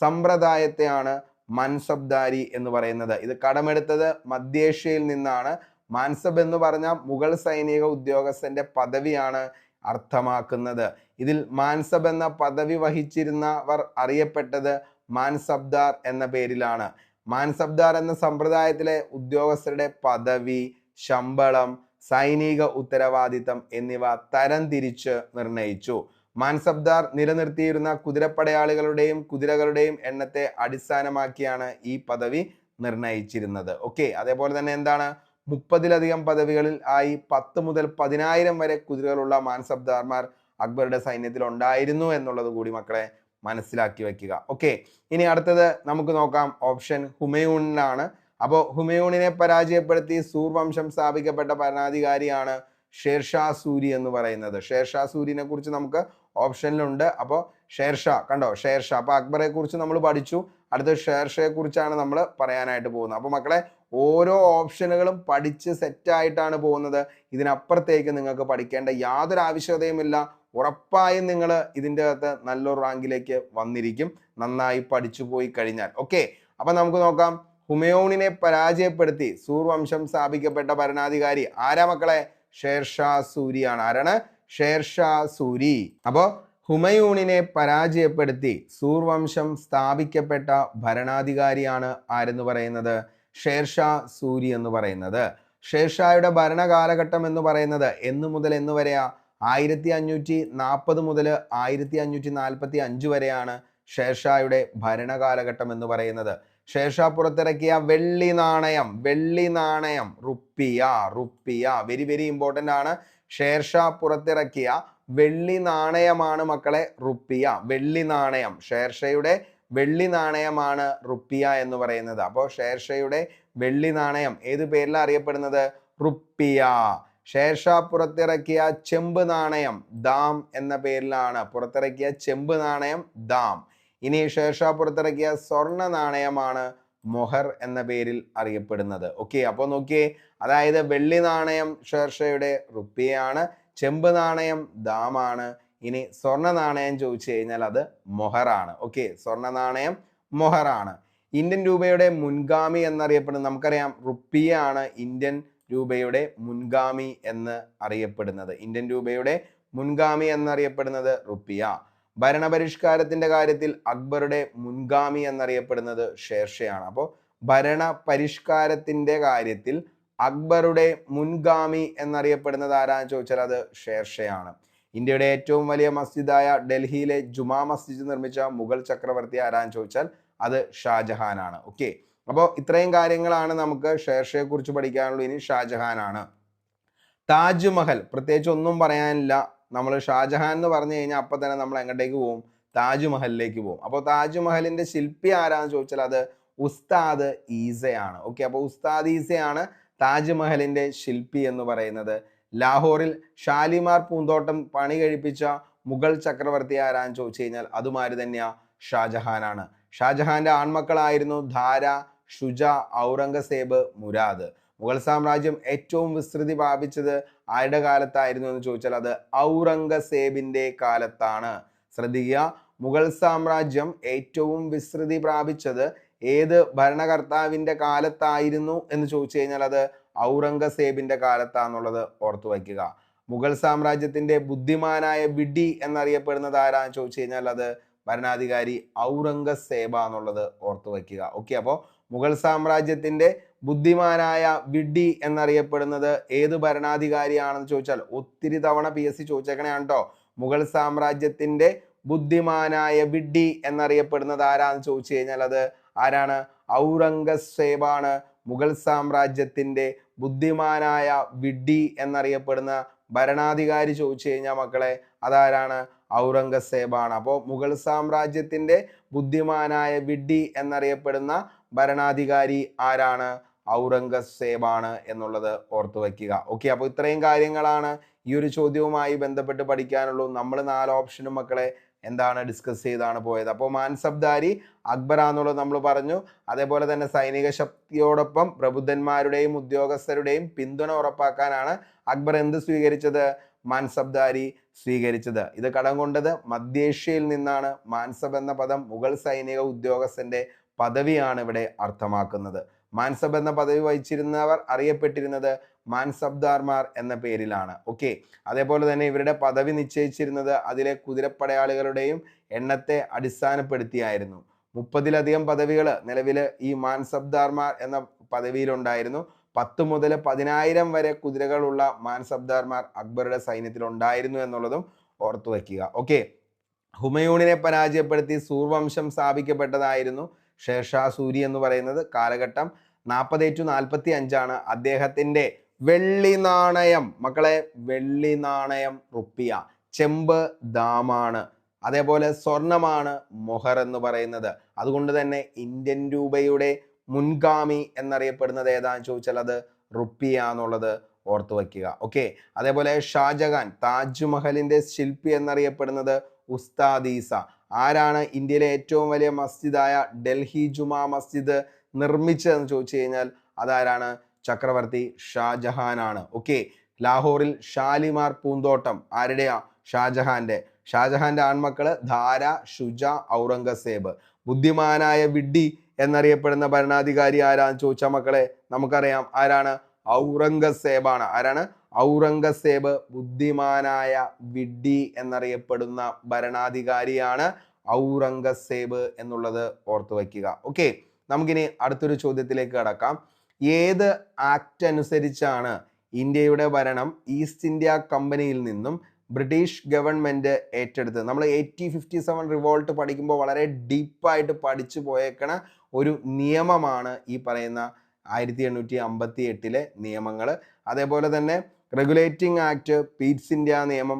സമ്പ്രദായത്തെയാണ് മാൻസബ്ദാരി എന്ന് പറയുന്നത്. ഇത് കടമെടുത്തത് മധ്യേഷ്യയിൽ നിന്നാണ്. മാൻസബ് എന്ന് പറഞ്ഞാൽ മുഗൾ സൈനിക ഉദ്യോഗസ്ഥന്റെ പദവിയാണ് അർത്ഥമാക്കുന്നത്. ഇതിൽ മാൻസബ് എന്ന പദവി വഹിച്ചിരുന്നവർ അറിയപ്പെട്ടത് മാൻസബ്ദാർ എന്ന പേരിലാണ്. മാൻസബ്ദാർ എന്ന സമ്പ്രദായത്തിലെ ഉദ്യോഗസ്ഥരുടെ പദവി, ശമ്പളം, സൈനിക ഉത്തരവാദിത്തം എന്നിവ തരം തിരിച്ച് നിർണയിച്ചു. മാൻസബ്ദാർ നിലനിർത്തിയിരുന്ന കുതിരപ്പടയാളികളുടെയും കുതിരകളുടെയും എണ്ണത്തെ അടിസ്ഥാനമാക്കിയാണ് ഈ പദവി നിർണയിച്ചിരുന്നത്. ഓക്കെ, അതേപോലെ തന്നെ എന്താണ്? 30-ലധികം പദവികളിൽ ആയി 10 മുതൽ 10,000 വരെ കുതിരകളുള്ള മാൻസബ്ദാർമാർ അക്ബറുടെ സൈന്യത്തിൽ ഉണ്ടായിരുന്നു എന്നുള്ളത് കൂടി മക്കളെ മനസ്സിലാക്കി വെക്കുക. ഓക്കെ, ഇനി അടുത്തത് നമുക്ക് നോക്കാം. ഓപ്ഷൻ ഹുമയൂണിനാണ്. അപ്പോൾ ഹുമയൂണിനെ പരാജയപ്പെടുത്തി സൂർവംശം സ്ഥാപിക്കപ്പെട്ട ഭരണാധികാരിയാണ് ഷേർഷാ സൂരി എന്ന് പറയുന്നത്. ഷേർഷാ സൂരിനെ കുറിച്ച് നമുക്ക് ഓപ്ഷനിലുണ്ട്. അപ്പോൾ ഷേർഷാ കണ്ടോ, ഷേർഷാ. അപ്പൊ അക്ബറെ കുറിച്ച് നമ്മൾ പഠിച്ചു. അടുത്ത ഷേർഷയെ കുറിച്ചാണ് നമ്മൾ പറയാനായിട്ട് പോകുന്നത്. അപ്പൊ മക്കളെ ഓരോ ഓപ്ഷനുകളും പഠിച്ച് സെറ്റായിട്ടാണ് പോകുന്നത്. ഇതിനപ്പുറത്തേക്ക് നിങ്ങൾക്ക് പഠിക്കേണ്ട യാതൊരു ആവശ്യകതയുമില്ല. ഉറപ്പായും നിങ്ങൾ ഇതിൻ്റെ അകത്ത് നല്ലൊരു റാങ്കിലേക്ക് വന്നിരിക്കും, നന്നായി പഠിച്ചു പോയി കഴിഞ്ഞാൽ. ഓക്കെ, അപ്പൊ നമുക്ക് നോക്കാം. ഹുമയൂണിനെ പരാജയപ്പെടുത്തി സൂർവംശം സ്ഥാപിക്കപ്പെട്ട ഭരണാധികാരി ആരാ മക്കളെ? ഷേർഷാ സൂരിയാണ്. ആരാണ്? ഷേർഷാ സൂരി. അപ്പോ ഹുമയൂണിനെ പരാജയപ്പെടുത്തി സൂർവംശം സ്ഥാപിക്കപ്പെട്ട ഭരണാധികാരിയാണ് ആരെന്ന് പറയുന്നത്? ഷേർഷാ സൂരി എന്ന് പറയുന്നത്. ഷേർഷായുടെ ഭരണകാലഘട്ടം എന്ന് പറയുന്നത് എന്ന് മുതൽ എന്ന് വരെയാ? 1540 മുതൽ 1545 വരെയാണ് ഷേർഷായുടെ ഭരണകാലഘട്ടം എന്ന് പറയുന്നത്. ഷേർഷാ പുറത്തിറക്കിയ വെള്ളി നാണയം റുപ്പിയ വെരി വെരി ഇമ്പോർട്ടൻ്റ് ആണ്. ഷേർഷാ പുറത്തിറക്കിയ വെള്ളി നാണയമാണ് മക്കളെ റുപ്പിയ. വെള്ളി നാണയം, ഷേർഷയുടെ വെള്ളി നാണയമാണ് റുപ്പിയ എന്ന് പറയുന്നത്. അപ്പോൾ ഷേർഷയുടെ വെള്ളി നാണയം ഏത് പേരിലാണ് അറിയപ്പെടുന്നത്? റുപ്പിയ. ഷേർഷാ പുറത്തിറക്കിയ ചെമ്പ് നാണയം ദാം എന്ന പേരിലാണ് പുറത്തിറക്കിയ ചെമ്പ് നാണയം ദാം. ഇനി ഷേർഷാ പുറത്തിറക്കിയ സ്വർണ്ണ നാണയമാണ് മൊഹർ എന്ന പേരിൽ അറിയപ്പെടുന്നത്. ഓക്കെ, അപ്പോൾ നോക്കിയേ, അതായത് വെള്ളി നാണയം ഷേർഷയുടെ റുപ്പിയാണ്, ചെമ്പ് നാണയം ദാമാണ്. ഇനി സ്വർണ്ണ നാണയം ചോദിച്ചു കഴിഞ്ഞാൽ അത് മൊഹറാണ്. ഓക്കെ, സ്വർണ്ണ നാണയം മൊഹറാണ്. ഇന്ത്യൻ രൂപയുടെ മുൻഗാമി എന്നറിയപ്പെടുന്നത് നമുക്കറിയാം റുപ്പിയാണ് ഇന്ത്യൻ രൂപയുടെ മുൻഗാമി എന്ന് അറിയപ്പെടുന്നത്. ഇന്ത്യൻ രൂപയുടെ മുൻഗാമി എന്നറിയപ്പെടുന്നത് റുപ്പിയ. ഭരണപരിഷ്കാരത്തിന്റെ കാര്യത്തിൽ അക്ബറുടെ മുൻഗാമി എന്നറിയപ്പെടുന്നത് ഷേർഷയാണ്. അപ്പോൾ ഭരണപരിഷ്കാരത്തിന്റെ കാര്യത്തിൽ അക്ബറുടെ മുൻഗാമി എന്നറിയപ്പെടുന്നത് ആരാന്ന് ചോദിച്ചാൽ അത് ഷേർഷയാണ്. ഇന്ത്യയുടെ ഏറ്റവും വലിയ മസ്ജിദായ ഡൽഹിയിലെ ജുമാ മസ്ജിദ് നിർമ്മിച്ച മുഗൾ ചക്രവർത്തി ആരാന്ന് ചോദിച്ചാൽ അത് ഷാജഹാനാണ്. ഓക്കെ, അപ്പോൾ ഇത്രയും കാര്യങ്ങളാണ് നമുക്ക് ഷേർഷയെ കുറിച്ച് പഠിക്കാനുള്ളൂ. ഇനി ഷാജഹാനാണ്. താജ്മഹൽ പ്രത്യേകിച്ച് ഒന്നും പറയാനില്ല. നമ്മൾ ഷാജഹാൻ എന്ന് പറഞ്ഞു കഴിഞ്ഞാൽ അപ്പം തന്നെ നമ്മൾ എങ്ങോട്ടേക്ക് പോകും? താജ്മഹലിലേക്ക് പോകും. അപ്പോൾ താജ്മഹലിന്റെ ശില്പി ആരാന്ന് ചോദിച്ചാൽ അത് ഉസ്താദ് ഈസയാണ്. ഓക്കെ, അപ്പോൾ ഉസ്താദ് ഈസയാണ് താജ്മഹലിന്റെ ശില്പി എന്ന് പറയുന്നത്. ലാഹോറിൽ ഷാലിമാർ പൂന്തോട്ടം പണി കഴിപ്പിച്ച മുഗൾ ചക്രവർത്തി ആരാന്ന് ചോദിച്ചു കഴിഞ്ഞാൽ അതുമാര് തന്നെയാ, ഷാജഹാനാണ്. ഷാജഹാന്റെ ആൺമക്കളായിരുന്നു ധാര, ഷുജ, ഔറംഗസേബ്, മുരാദ്. മുഗൾ സാമ്രാജ്യം ഏറ്റവും വിസ്തൃതി പ്രാപിച്ചത് ആരുടെ കാലത്തായിരുന്നു എന്ന് ചോദിച്ചാൽ അത് ഔറംഗസേബിന്റെ കാലത്താണ്. ശ്രദ്ധിക്കുക, മുഗൾ സാമ്രാജ്യം ഏറ്റവും വിസ്തൃതി പ്രാപിച്ചത് ഏത് ഭരണകർത്താവിന്റെ കാലത്തായിരുന്നു എന്ന് ചോദിച്ചു കഴിഞ്ഞാൽ അത് ഔറംഗസേബിന്റെ കാലത്താന്നുള്ളത് ഓർത്തു വയ്ക്കുക. മുഗൾ സാമ്രാജ്യത്തിന്റെ ബുദ്ധിമാനായ വിഡി എന്നറിയപ്പെടുന്നത് ആരാന്ന് ചോദിച്ചു കഴിഞ്ഞാൽ അത് ഭരണാധികാരി ഔറംഗസേബ എന്നുള്ളത് ഓർത്തു വയ്ക്കുക. ഓക്കെ, അപ്പോൾ മുഗൾ സാമ്രാജ്യത്തിന്റെ ബുദ്ധിമാനായ വിഡി എന്നറിയപ്പെടുന്നത് ഏത് ഭരണാധികാരിയാണെന്ന് ചോദിച്ചാൽ ഒത്തിരി തവണ PSC ചോദിച്ചേക്കണേ കേട്ടോ. മുഗൾ സാമ്രാജ്യത്തിന്റെ ബുദ്ധിമാനായ വിഡി എന്നറിയപ്പെടുന്നത് ആരാന്ന് ചോദിച്ചു കഴിഞ്ഞാൽ അത് ആരാണ്? ഔറംഗസേബാണ്. മുഗൾ സാമ്രാജ്യത്തിന്റെ ബുദ്ധിമാനായ വിഡി എന്നറിയപ്പെടുന്ന ഭരണാധികാരി ചോദിച്ചു കഴിഞ്ഞാൽ മക്കളെ അതാരാണ്? ഔറംഗസേബാണ്. അപ്പോൾ മുഗൾ സാമ്രാജ്യത്തിന്റെ ബുദ്ധിമാനായ വിഡി എന്നറിയപ്പെടുന്ന ഭരണാധികാരി ആരാണ്? ഔറംഗസേബാണ് എന്നുള്ളത് ഓർത്തു വയ്ക്കുക. ഓക്കെ, അപ്പോൾ ഇത്രയും കാര്യങ്ങളാണ് ഈ ഒരു ചോദ്യവുമായി ബന്ധപ്പെട്ട് പഠിക്കാനുള്ളൂ. നമ്മൾ 4 ഓപ്ഷനും മക്കളെ എന്താണ് ഡിസ്കസ് ചെയ്താണ് പോയത്. അപ്പോൾ മാൻസബ്ദാരി അക്ബറാന്നുള്ളത് നമ്മൾ പറഞ്ഞു. അതേപോലെ തന്നെ സൈനിക ശക്തിയോടൊപ്പം പ്രബുദ്ധന്മാരുടെയും ഉദ്യോഗസ്ഥരുടെയും പിന്തുണ ഉറപ്പാക്കാനാണ് അക്ബർ എന്ത് സ്വീകരിച്ചത്? മാൻസബ്ദാരി സ്വീകരിച്ചത്. ഇത് കടം കൊണ്ടത് മധ്യേഷ്യയിൽ നിന്നാണ്. മാൻസബ് എന്ന പദം മുഗൾ സൈനിക ഉദ്യോഗസ്ഥന്റെ പദവിയാണ് ഇവിടെ അർത്ഥമാക്കുന്നത്. മാൻസബ് എന്ന പദവി വഹിച്ചിരുന്നവർ അറിയപ്പെട്ടിരുന്നത് മാൻസബ്ദാർമാർ എന്ന പേരിലാണ്. ഓക്കെ, അതേപോലെ തന്നെ ഇവരുടെ പദവി നിശ്ചയിച്ചിരുന്നത് അതിലെ കുതിരപ്പടയാളികളുടെയും എണ്ണത്തെ അടിസ്ഥാനപ്പെടുത്തിയായിരുന്നു. 30-ലധികം പദവികൾ നിലവിൽ ഈ മാൻസബ്ദാർമാർ എന്ന പദവിയിലുണ്ടായിരുന്നു. 10 മുതൽ 10,000 വരെ കുതിരകളുള്ള മാൻസബ്ദാർമാർ അക്ബറുടെ സൈന്യത്തിൽ ഉണ്ടായിരുന്നു എന്നുള്ളതും ഓർത്തു വയ്ക്കുക. ഓക്കെ, ഹുമയൂണിനെ പരാജയപ്പെടുത്തി സൂർവംശം സ്ഥാപിക്കപ്പെട്ടതായിരുന്നു ഷേർഷാ സൂരി എന്ന് പറയുന്നത്. കാലഘട്ടം 40-45 അദ്ദേഹത്തിന്റെ വെള്ളി നാണയം മക്കളെ, വെള്ളി നാണയം റുപ്പിയ, ചെമ്പ് ദാമാണ്, അതേപോലെ സ്വർണമാണ് മൊഹർ എന്ന് പറയുന്നത്. അതുകൊണ്ട് തന്നെ ഇന്ത്യൻ രൂപയുടെ മുൻഗാമി എന്നറിയപ്പെടുന്നത് ഏതാന്ന് ചോദിച്ചാൽ അത് റുപ്പിയ എന്നുള്ളത് ഓർത്തു വയ്ക്കുക. ഓക്കെ, അതേപോലെ ഷാജഹാൻ താജ്മഹലിന്റെ ശില്പി എന്നറിയപ്പെടുന്നത് ഉസ്താദ് ഈസ. ആരാണ് ഇന്ത്യയിലെ ഏറ്റവും വലിയ മസ്ജിദായ ഡൽഹി ജുമാ മസ്ജിദ് നിർമ്മിച്ചതെന്ന് ചോദിച്ചു കഴിഞ്ഞാൽ അതാരാണ്? ചക്രവർത്തി ഷാജഹാൻ ആണ്. ഓക്കെ, ലാഹോറിൽ ഷാലിമാർ പൂന്തോട്ടം ആരുടെയാ? ഷാജഹാന്റെ ആൺമക്കള് ധാര, ഷുജ, ഔറംഗസേബ്. ബുദ്ധിമാനായ വിഡ്ഢി എന്നറിയപ്പെടുന്ന ഭരണാധികാരി ആരാന്ന് ചോദിച്ചാൽ മക്കളെ നമുക്കറിയാം ആരാണ്? ഔറംഗസേബാണ്. ആരാണ്? ഔറംഗസേബ് ബുദ്ധിമാനായ വിഡ്ഢി എന്നറിയപ്പെടുന്ന ഭരണാധികാരിയാണ് ഔറംഗസേബ് എന്നുള്ളത് ഓർത്തു വയ്ക്കുക. ഓക്കെ, നമുക്കിനി അടുത്തൊരു ചോദ്യത്തിലേക്ക് കടക്കാം. ഏത് ആക്ട് അനുസരിച്ചാണ് ഇന്ത്യയുടെ ഭരണം ഈസ്റ്റ് ഇന്ത്യ കമ്പനിയിൽ നിന്നും ബ്രിട്ടീഷ് ഗവൺമെന്റ് ഏറ്റെടുത്തത്? നമ്മൾ 1857 റിവോൾട്ട് പഠിക്കുമ്പോൾ വളരെ ഡീപ്പായിട്ട് പഠിച്ചു പോയേക്കണ ഒരു നിയമമാണ് ഈ പറയുന്ന 1858 നിയമങ്ങൾ. അതേപോലെ തന്നെ റെഗുലേറ്റിംഗ് ആക്ട്, പീറ്റ്സ് ഇന്ത്യ നിയമം,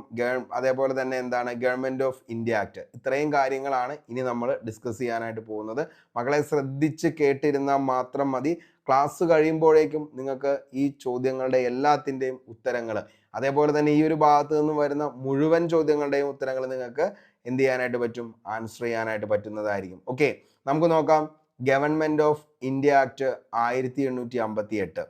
അതേപോലെ തന്നെ എന്താണ് ഗവൺമെന്റ് ഓഫ് ഇന്ത്യ ആക്ട്. ഇത്രയും കാര്യങ്ങളാണ് ഇനി നമ്മൾ ഡിസ്കസ് ചെയ്യാനായിട്ട് പോകുന്നത്. മക്കളെ ശ്രദ്ധിച്ച് കേട്ടിരുന്നാൽ മാത്രം മതി. ക്ലാസ് കഴിയുമ്പോഴേക്കും നിങ്ങൾക്ക് ഈ ചോദ്യങ്ങളുടെ എല്ലാത്തിൻ്റെയും ഉത്തരങ്ങൾ, അതേപോലെ തന്നെ ഈ ഒരു ഭാഗത്ത് നിന്ന് വരുന്ന മുഴുവൻ ചോദ്യങ്ങളുടെയും ഉത്തരങ്ങൾ നിങ്ങൾക്ക് എന്ത് ചെയ്യാനായിട്ട് പറ്റും? ആൻസർ ചെയ്യാനായിട്ട് പറ്റുന്നതായിരിക്കും. ഓക്കെ, നമുക്ക് നോക്കാം. Government of India act 1858.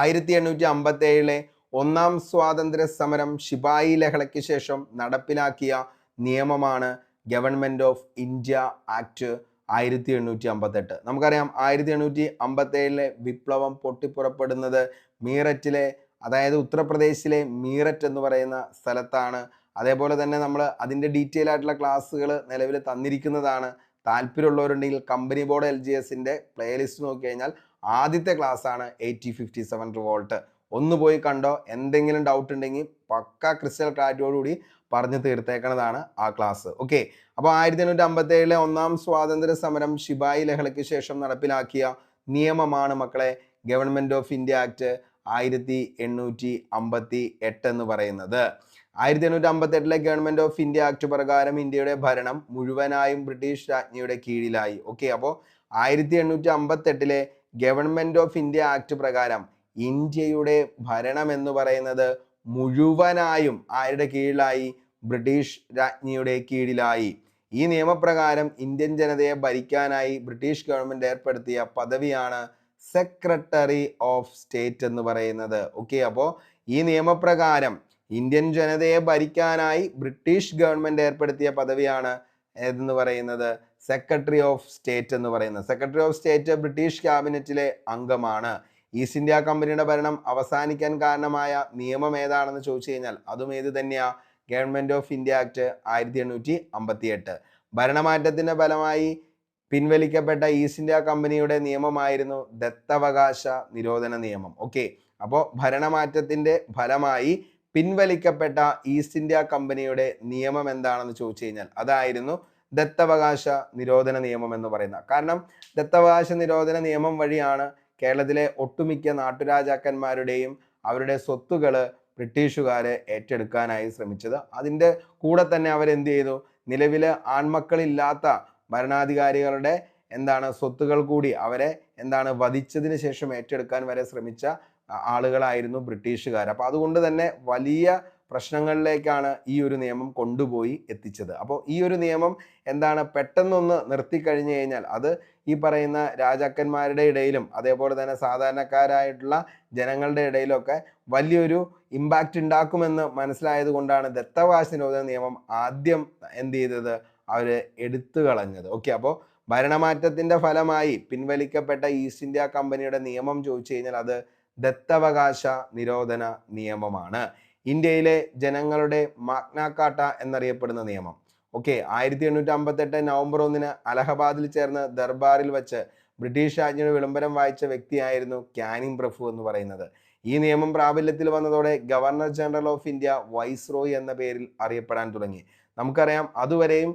1857 ഒന്നാം സ്വാതന്ത്ര്യ സമരം ശിപായി ലഹളയ്ക്ക് ശേഷം നടപ്പിലാക്കിയ നിയമമാണ് ഗവൺമെന്റ് ഓഫ് ഇന്ത്യ ആക്ട് 1858. നമുക്കറിയാം 1857 വിപ്ലവം പൊട്ടിപ്പുറപ്പെടുന്നത് മീററ്റിലെ, അതായത് ഉത്തർപ്രദേശിലെ മീററ്റ് എന്ന് പറയുന്ന സ്ഥലത്താണ്. അതേപോലെ തന്നെ നമ്മൾ അതിൻ്റെ ഡീറ്റെയിൽ ആയിട്ടുള്ള ക്ലാസ്സുകൾ നിലവിൽ തന്നിരിക്കുന്നതാണ്. താല്പര്യമുള്ളവരുണ്ടെങ്കിൽ കമ്പനി ബോർഡ് LGSന്റെ പ്ലേലിസ്റ്റ് നോക്കി കഴിഞ്ഞാൽ ആദ്യത്തെ ക്ലാസ് ആണ് 1857 റിവോൾട്ട്. ഒന്ന് പോയി കണ്ടോ. എന്തെങ്കിലും ഡൗട്ട് ഉണ്ടെങ്കിൽ പക്ക ക്രിസ്റ്റൽ ക്ലാരിറ്റിയോടുകൂടി പറഞ്ഞു തീർത്തേക്കുന്നതാണ് ആ ക്ലാസ്. ഓക്കെ, അപ്പോൾ 1857 ഒന്നാം സ്വാതന്ത്ര്യ സമരം ശിപായി ലഹളയ്ക്ക് ശേഷം നടപ്പിലാക്കിയ നിയമമാണ് മക്കളെ ഗവൺമെന്റ് ഓഫ് ഇന്ത്യ ആക്ട് 1858 എന്ന് പറയുന്നത്. 1858 ഗവൺമെന്റ് ഓഫ് ഇന്ത്യ ആക്ട് പ്രകാരം ഇന്ത്യയുടെ ഭരണം മുഴുവനായും ബ്രിട്ടീഷ് രാജ്ഞിയുടെ കീഴിലായി. ഓക്കെ, അപ്പോൾ 1858 ഗവൺമെന്റ് ഓഫ് ഇന്ത്യ ആക്ട് പ്രകാരം ഇന്ത്യയുടെ ഭരണം എന്ന് പറയുന്നത് മുഴുവനായും ആരുടെ കീഴിലായി? ബ്രിട്ടീഷ് രാജ്ഞിയുടെ കീഴിലായി. ഈ നിയമപ്രകാരം ഇന്ത്യൻ ജനതയെ ഭരിക്കാനായി ബ്രിട്ടീഷ് ഗവൺമെന്റ് ഏർപ്പെടുത്തിയ പദവിയാണ് സെക്രട്ടറി ഓഫ് സ്റ്റേറ്റ് എന്ന് പറയുന്നത്. ഓക്കെ, അപ്പോൾ ഈ നിയമപ്രകാരം ഇന്ത്യൻ ജനതയെ ഭരിക്കാനായി ബ്രിട്ടീഷ് ഗവൺമെന്റ് ഏർപ്പെടുത്തിയ പദവിയാണ് ഏതെന്ന് പറയുന്നത്? സെക്രട്ടറി ഓഫ് സ്റ്റേറ്റ് എന്ന് പറയുന്നത്. സെക്രട്ടറി ഓഫ് സ്റ്റേറ്റ് ബ്രിട്ടീഷ് ക്യാബിനറ്റിലെ അംഗമാണ്. ഈസ്റ്റ് ഇന്ത്യ കമ്പനിയുടെ ഭരണം അവസാനിക്കാൻ കാരണമായ നിയമം ഏതാണെന്ന് ചോദിച്ചു കഴിഞ്ഞാൽ അതും ഏത് തന്നെയാ? Government of India act 1858. ഭരണമാറ്റത്തിന്റെ ഫലമായി പിൻവലിക്കപ്പെട്ട ഈസ്റ്റ് ഇന്ത്യ കമ്പനിയുടെ നിയമമായിരുന്നു ദത്തവകാശ നിരോധന നിയമം. ഓക്കെ, അപ്പോൾ ഭരണമാറ്റത്തിന്റെ ഫലമായി പിൻവലിക്കപ്പെട്ട ഈസ്റ്റ് ഇന്ത്യ കമ്പനിയുടെ നിയമം എന്താണെന്ന് ചോദിച്ചു കഴിഞ്ഞാൽ അതായിരുന്നു ദത്തവകാശ നിരോധന നിയമം എന്ന് പറയുന്നത്. കാരണം ദത്തവകാശ നിരോധന നിയമം വഴിയാണ് കേരളത്തിലെ ഒട്ടുമിക്ക നാട്ടുരാജാക്കന്മാരുടെയും അവരുടെ സ്വത്തുകൾ ബ്രിട്ടീഷുകാരെ ഏറ്റെടുക്കാനായി ശ്രമിച്ചത്. അതിൻ്റെ കൂടെ തന്നെ അവരെന്ത് ചെയ്തു? നിലവിലെ ആൺമക്കളില്ലാത്ത ഭരണാധികാരികളുടെ സ്വത്തുകൾ കൂടി അവരെ വധിച്ചതിന് ശേഷം ഏറ്റെടുക്കാൻ വരെ ശ്രമിച്ച ആളുകളായിരുന്നു ബ്രിട്ടീഷുകാർ. അപ്പോൾ അതുകൊണ്ട് തന്നെ വലിയ പ്രശ്നങ്ങളിലേക്കാണ് ഈ ഒരു നിയമം കൊണ്ടുപോയി എത്തിച്ചത്. അപ്പോൾ ഈ ഒരു നിയമം പെട്ടെന്നൊന്ന് നിർത്തിക്കഴിഞ്ഞു കഴിഞ്ഞാൽ അത് ഈ പറയുന്ന രാജാക്കന്മാരുടെ ഇടയിലും അതേപോലെ തന്നെ സാധാരണക്കാരായിട്ടുള്ള ജനങ്ങളുടെ ഇടയിലൊക്കെ വലിയൊരു ഇമ്പാക്റ്റ് ഉണ്ടാക്കുമെന്ന് മനസ്സിലായത് കൊണ്ടാണ് ദത്തവകാശ നിരോധന നിയമം ആദ്യം ചെയ്തത്? അവർ എടുത്തു കളഞ്ഞത്. ഓക്കെ, അപ്പോൾ ഭരണമാറ്റത്തിന്റെ ഫലമായി പിൻവലിക്കപ്പെട്ട ഈസ്റ്റ് ഇന്ത്യ കമ്പനിയുടെ നിയമം ചോദിച്ചു കഴിഞ്ഞാൽ അത് ദത്തവകാശ നിരോധന നിയമമാണ്. ഇന്ത്യയിലെ ജനങ്ങളുടെ മാഗ്ന കാർട്ട എന്നറിയപ്പെടുന്ന നിയമം. ഓക്കെ, 1858 നവംബർ 1 അലഹബാദിൽ ചേർന്ന് ദർബാറിൽ വെച്ച് ബ്രിട്ടീഷ് രാജ്ഞിയുടെ വിളംബരം വായിച്ച വ്യക്തിയായിരുന്നു കാനിങ് പ്രഭു എന്ന് പറയുന്നത്. ഈ നിയമം പ്രാബല്യത്തിൽ വന്നതോടെ governor general of India viceroy എന്ന പേരിൽ അറിയപ്പെടാൻ തുടങ്ങി. നമുക്കറിയാം അതുവരെയും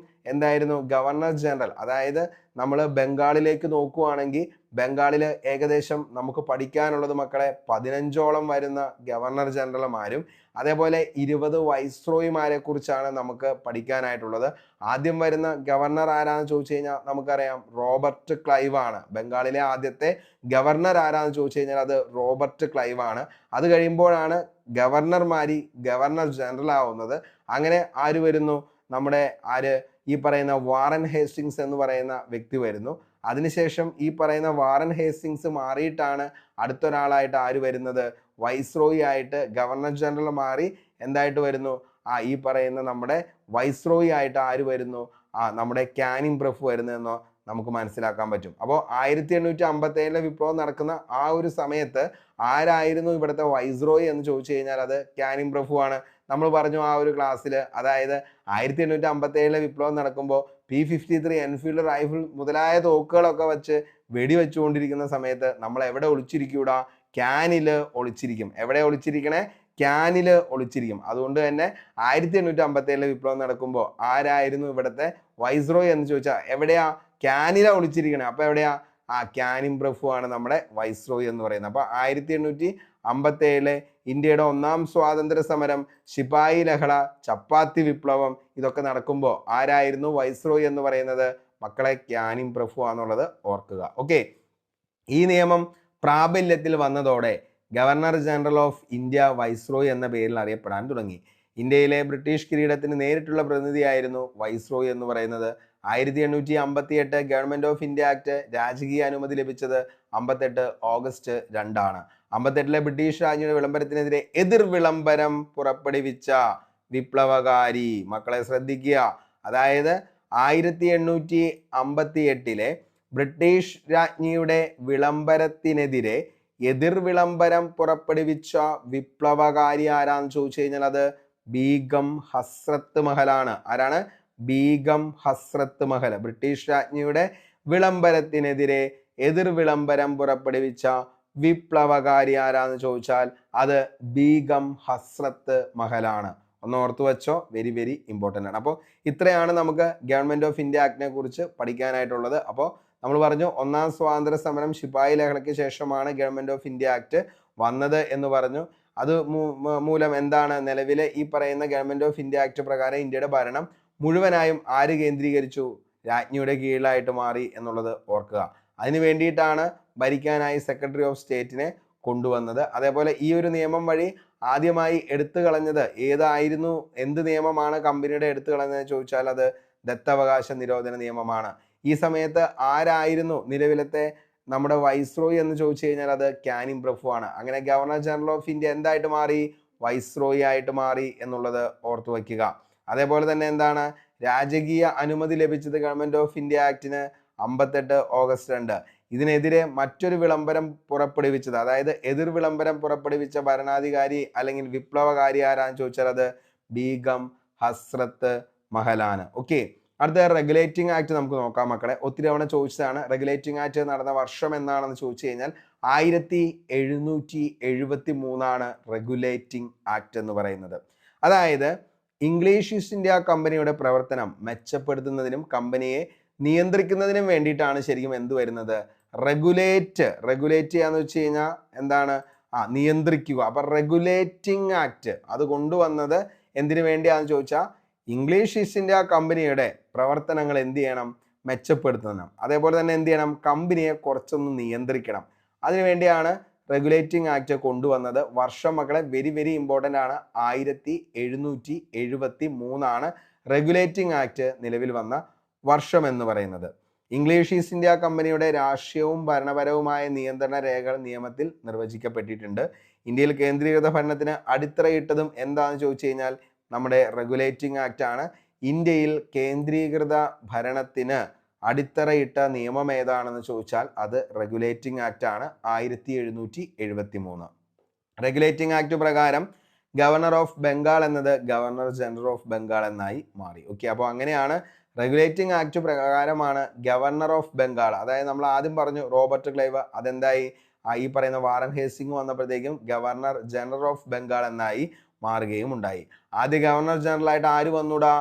ഗവർണർ ജനറൽ. അതായത് നമ്മൾ ബംഗാളിലേക്ക് നോക്കുകയാണെങ്കിൽ ബംഗാളിൽ ഏകദേശം നമുക്ക് പഠിക്കാനുള്ളത് മക്കളെ 15ഓളം വരുന്ന ഗവർണർ ജനറൽമാരും അതേപോലെ 20 വൈസ്രോയിമാരെ കുറിച്ചാണ് നമുക്ക് പഠിക്കാനായിട്ടുള്ളത്. ആദ്യം വരുന്ന ഗവർണർ ആരാന്ന് ചോദിച്ചു കഴിഞ്ഞാൽ നമുക്കറിയാം റോബർട്ട് ക്ലൈവ് ആണ്. ബംഗാളിലെ ആദ്യത്തെ ഗവർണർ ആരാന്ന് ചോദിച്ചു കഴിഞ്ഞാൽ അത് റോബർട്ട് ക്ലൈവ് ആണ്. അത് കഴിയുമ്പോഴാണ് ഗവർണർമാരി ഗവർണർ ജനറൽ ആവുന്നത്. അങ്ങനെ ആര് വരുന്നു? നമ്മുടെ ഈ പറയുന്ന വാറൻ ഹേസ്റ്റിങ്സ് എന്ന് പറയുന്ന വ്യക്തി വരുന്നു. അതിനുശേഷം ഈ പറയുന്ന വാറൻ ഹേസ്റ്റിങ്സ് മാറിയിട്ടാണ് അടുത്തൊരാളായിട്ട് ആര് വരുന്നത്? വൈസ്രോയി ആയിട്ട് ഗവർണർ ജനറൽ മാറി എന്തായിട്ട് വരുന്നു? ഈ പറയുന്ന നമ്മുടെ വൈസ്രോയി ആയിട്ട് ആര് വരുന്നു? നമ്മുടെ കാനിങ് പ്രഭു വരുന്നതെന്നോ നമുക്ക് മനസ്സിലാക്കാൻ പറ്റും. അപ്പോൾ 1857 വിപ്ലവം നടക്കുന്ന ആ ഒരു സമയത്ത് ആരായിരുന്നു ഇവിടുത്തെ വൈസ്രോയി എന്ന് ചോദിച്ചു കഴിഞ്ഞാൽ അത് കാനിങ് പ്രഭു ആണ്. നമ്മൾ പറഞ്ഞു ആ ഒരു ക്ലാസ്സിൽ, അതായത് 1857 വിപ്ലവം നടക്കുമ്പോൾ P53 എൻഫീൽഡ് റൈഫിൾ മുതലായ തോക്കുകളൊക്കെ വെച്ച് വെടിവെച്ചുകൊണ്ടിരിക്കുന്ന സമയത്ത് നമ്മൾ എവിടെ ഒളിച്ചിരിക്കൂടാ? ക്യാനില് ഒളിച്ചിരിക്കും. എവിടെ ഒളിച്ചിരിക്കണേ? ക്യാനില് ഒളിച്ചിരിക്കും. അതുകൊണ്ട് തന്നെ 1857 വിപ്ലവം നടക്കുമ്പോൾ ആരായിരുന്നു ഇവിടുത്തെ വൈസ്രോയി എന്ന് ചോദിച്ചാൽ എവിടെയാ? ക്യാനില ഒളിച്ചിരിക്കണേ. അപ്പൊ എവിടെയാ? കാനിങ് പ്രഭു ആണ് നമ്മുടെ വൈസ്രോയി എന്ന് പറയുന്നത്. അപ്പൊ 1857 ഇന്ത്യയുടെ ഒന്നാം സ്വാതന്ത്ര്യ സമരം, ശിപായി ലഹള, ചപ്പാത്തി വിപ്ലവം ഇതൊക്കെ നടക്കുമ്പോൾ ആരായിരുന്നു വൈസ്രോയി എന്ന് പറയുന്നത്? മക്കളെ കാനിങ് പ്രഭു ആണെന്നുള്ളത് ഓർക്കുക. ഓക്കെ, ഈ നിയമം പ്രാബല്യത്തിൽ വന്നതോടെ governor general of India viceroy എന്ന പേരിൽ അറിയപ്പെടാൻ തുടങ്ങി. ഇന്ത്യയിലെ ബ്രിട്ടീഷ് കിരീടത്തിന് നേരിട്ടുള്ള പ്രതിനിധിയായിരുന്നു വൈസ്രോയി എന്ന് പറയുന്നത്. 1858 ഗവൺമെന്റ് ഓഫ് ഇന്ത്യ ആക്ട് രാജകീയ അനുമതി ലഭിച്ചത് 58 ഓഗസ്റ്റ് 2 ആണ്. 58 ബ്രിട്ടീഷ് രാജ്ഞിയുടെ വിളംബരത്തിനെതിരെ എതിർ വിളംബരം പുറപ്പെടുവിച്ച വിപ്ലവകാരി, മക്കളെ ശ്രദ്ധിക്കുക, അതായത് 1858 ബ്രിട്ടീഷ് രാജ്ഞിയുടെ വിളംബരത്തിനെതിരെ എതിർ വിളംബരം പുറപ്പെടുവിച്ച വിപ്ലവകാരി ആരാന്ന് ചോദിച്ചു കഴിഞ്ഞാൽ അത് ബീഗം ഹസ്രത്ത് മഹലാണ്. ആരാണ്? ബീഗം ഹസ്രത്ത് മഹൽ. ബ്രിട്ടീഷ് രാജ്ഞിയുടെ വിളംബരത്തിനെതിരെ എതിർ വിളംബരം പുറപ്പെടുവിച്ച വിപ്ലവകാരി ആരാന്ന് ചോദിച്ചാൽ അത് ബീഗം ഹസ്രത്ത് മഹലാണ്. ഒന്ന് ഓർത്തു വെച്ചോ, വെരി വെരി ഇമ്പോർട്ടൻ്റ് ആണ്. അപ്പോൾ ഇത്രയാണ് നമുക്ക് ഗവൺമെന്റ് ഓഫ് ഇന്ത്യ ആക്ടിനെ കുറിച്ച് പഠിക്കാനായിട്ടുള്ളത്. അപ്പോൾ നമ്മൾ പറഞ്ഞു ഒന്നാം സ്വാതന്ത്ര്യ സമരം ശിപായി ലഹളയ്ക്ക് ശേഷമാണ് ഗവൺമെന്റ് ഓഫ് ഇന്ത്യ ആക്ട് വന്നത് എന്ന് പറഞ്ഞു. അത് മൂലം എന്താണ് നിലവിലെ ഈ പറയുന്ന ഗവൺമെന്റ് ഓഫ് ഇന്ത്യ ആക്ട് പ്രകാരം ഇന്ത്യയുടെ ഭരണം മുഴുവനായും ആര് കേന്ദ്രീകരിച്ചു? രാജ്ഞിയുടെ കീഴിലായിട്ട് മാറി എന്നുള്ളത് ഓർക്കുക. അതിന് വേണ്ടിയിട്ടാണ് ഭരിക്കാനായി സെക്രട്ടറി ഓഫ് സ്റ്റേറ്റിനെ കൊണ്ടുവന്നത്. അതേപോലെ ഈ ഒരു നിയമം വഴി ആദ്യമായി എടുത്തു കളഞ്ഞത് ഏതായിരുന്നു, എന്ത് നിയമമാണ് കമ്പനിയുടെ എടുത്തു കളഞ്ഞതെന്ന് ചോദിച്ചാൽ അത് ദത്തവകാശ നിരോധന നിയമമാണ്. ഈ സമയത്ത് ആരായിരുന്നു നിലവിലത്തെ നമ്മുടെ വൈസ്രോയി എന്ന് ചോദിച്ചു കഴിഞ്ഞാൽ അത് കാനിങ് പ്രഭു ആണ്. അങ്ങനെ ഗവർണർ ജനറൽ ഓഫ് ഇന്ത്യ എന്തായിട്ട് മാറി? വൈസ്രോയി ആയിട്ട് മാറി എന്നുള്ളത് ഓർത്തു വയ്ക്കുക. അതേപോലെ തന്നെ എന്താണ്, രാജകീയ അനുമതി ലഭിച്ചത് ഗവൺമെന്റ് ഓഫ് ഇന്ത്യ ആക്ടിന് 58 ഓഗസ്റ്റ് 2. ഇതിനെതിരെ മറ്റൊരു വിളംബരം പുറപ്പെടുവിച്ചത്, അതായത് എതിർ വിളംബരം പുറപ്പെടുവിച്ച ഭരണാധികാരി അല്ലെങ്കിൽ വിപ്ലവകാരി ആരാന്ന് ചോദിച്ചാൽ അത് ബീഗം ഹസ്രത്ത് മഹലാണ്. ഓക്കെ, അടുത്ത റെഗുലേറ്റിംഗ് ആക്ട് നമുക്ക് നോക്കാം മക്കളെ. ഒത്തിരി തവണ ചോദിച്ചതാണ്. റെഗുലേറ്റിംഗ് ആക്ട് നടന്ന വർഷം എന്നാണെന്ന് ചോദിച്ചു കഴിഞ്ഞാൽ 1773 റെഗുലേറ്റിംഗ് ആക്ട് എന്ന് പറയുന്നത്. അതായത് ഇംഗ്ലീഷ് ഈസ്റ്റ് ഇന്ത്യ കമ്പനിയുടെ പ്രവർത്തനം മെച്ചപ്പെടുത്തുന്നതിനും കമ്പനിയെ നിയന്ത്രിക്കുന്നതിനും വേണ്ടിയിട്ടാണ് ശരിക്കും എന്ത് വരുന്നത്? റെഗുലേറ്റ് ചെയ്യാന്ന് വെച്ച് കഴിഞ്ഞാൽ എന്താണ്? നിയന്ത്രിക്കുക. അപ്പൊ റെഗുലേറ്റിംഗ് ആക്ട് അത് കൊണ്ടുവന്നത് എന്തിനു വേണ്ടിയാന്ന് ചോദിച്ചാൽ ഇംഗ്ലീഷ് ഈസ്റ്റ് ഇന്ത്യ കമ്പനിയുടെ പ്രവർത്തനങ്ങൾ എന്ത് ചെയ്യണം? മെച്ചപ്പെടുത്തണം. അതേപോലെ തന്നെ എന്ത് ചെയ്യണം? കമ്പനിയെ കുറച്ചൊന്ന് നിയന്ത്രിക്കണം. അതിനുവേണ്ടിയാണ് റെഗുലേറ്റിംഗ് ആക്ട് കൊണ്ടുവന്നത്. വർഷം മക്കളെ വെരി വെരി ഇമ്പോർട്ടൻ്റ് ആണ്. 1773 റെഗുലേറ്റിംഗ് ആക്ട് നിലവിൽ വന്ന വർഷം എന്ന് പറയുന്നത്. ഇംഗ്ലീഷ് ഈസ്റ്റ് ഇന്ത്യ കമ്പനിയുടെ രാഷ്ട്രീയവും ഭരണപരവുമായ നിയന്ത്രണ രേഖകൾ നിയമത്തിൽ നിർവചിക്കപ്പെട്ടിട്ടുണ്ട്. ഇന്ത്യയിൽ കേന്ദ്രീകൃത ഭരണത്തിന് അടിത്തറയിട്ടതും എന്താണെന്ന് ചോദിച്ചു കഴിഞ്ഞാൽ നമ്മുടെ റെഗുലേറ്റിംഗ് ആക്ട് ആണ്. ഇന്ത്യയിൽ കേന്ദ്രീകൃത ഭരണത്തിന് അടിത്തറയിട്ട നിയമം ഏതാണെന്ന് ചോദിച്ചാൽ അത് റെഗുലേറ്റിംഗ് ആക്ട് ആണ്. 1773 റെഗുലേറ്റിംഗ് ആക്ട് പ്രകാരം ഗവർണർ ഓഫ് ബംഗാൾ എന്നത് ഗവർണർ ജനറൽ ഓഫ് ബംഗാൾ എന്നായി മാറി. ഓക്കെ, അപ്പോൾ അങ്ങനെയാണ് റെഗുലേറ്റിംഗ് ആക്ട് പ്രകാരമാണ് ഗവർണർ ഓഫ് ബംഗാൾ, അതായത് നമ്മൾ ആദ്യം പറഞ്ഞു റോബർട്ട് ക്ലൈവ്, അതെന്തായി ഈ പറയുന്ന വാറൻ ഹേസ്റ്റിംഗ് വന്നപ്പോഴത്തേക്കും ഗവർണർ ജനറൽ ഓഫ് ബംഗാൾ എന്നായി മാറുകയും ഉണ്ടായി. ആദ്യ ഗവർണർ ജനറൽ ആയിട്ട് ആര് വന്നൂടാ?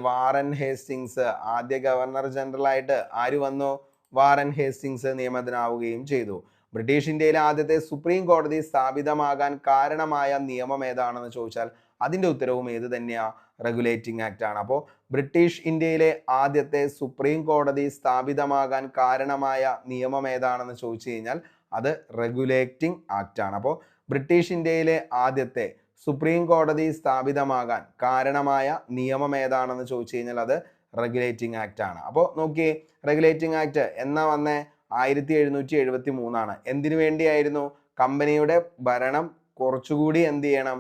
Warren Hastings. ആദ്യ ഗവർണർ ജനറൽ ആയിട്ട് ആര് വന്നു? വാറൻ ഹേസ്റ്റിങ്സ് നിയമിതനാവുകയും ചെയ്തു. ബ്രിട്ടീഷ് ഇന്ത്യയിലെ ആദ്യത്തെ സുപ്രീം കോടതി സ്ഥാപിതമാകാൻ കാരണമായ നിയമം ഏതാണെന്ന് ചോദിച്ചാൽ അതിന്റെ ഉത്തരവും ഏത് തന്നെയാ? റെഗുലേറ്റിംഗ് ആക്ട് ആണ്. അപ്പോൾ ബ്രിട്ടീഷ് ഇന്ത്യയിലെ ആദ്യത്തെ സുപ്രീം കോടതി സ്ഥാപിതമാകാൻ കാരണമായ നിയമം ഏതാണെന്ന് ചോദിച്ചു കഴിഞ്ഞാൽ അത് റെഗുലേറ്റിംഗ് ആക്ട് ആണ്. അപ്പോൾ ബ്രിട്ടീഷ് ഇന്ത്യയിലെ ആദ്യത്തെ സുപ്രീം കോടതി സ്ഥാപിതമാകാൻ കാരണമായ നിയമം ഏതാണെന്ന് ചോദിച്ചു കഴിഞ്ഞാൽ അത് റെഗുലേറ്റിംഗ് ആക്ട് ആണ്. അപ്പോൾ നോക്കിയേ, റെഗുലേറ്റിംഗ് ആക്ട് എന്നാ വന്നേ? 1773 എന്തിനു വേണ്ടിയായിരുന്നു? കമ്പനിയുടെ ഭരണം കുറച്ചുകൂടി എന്ത് ചെയ്യണം?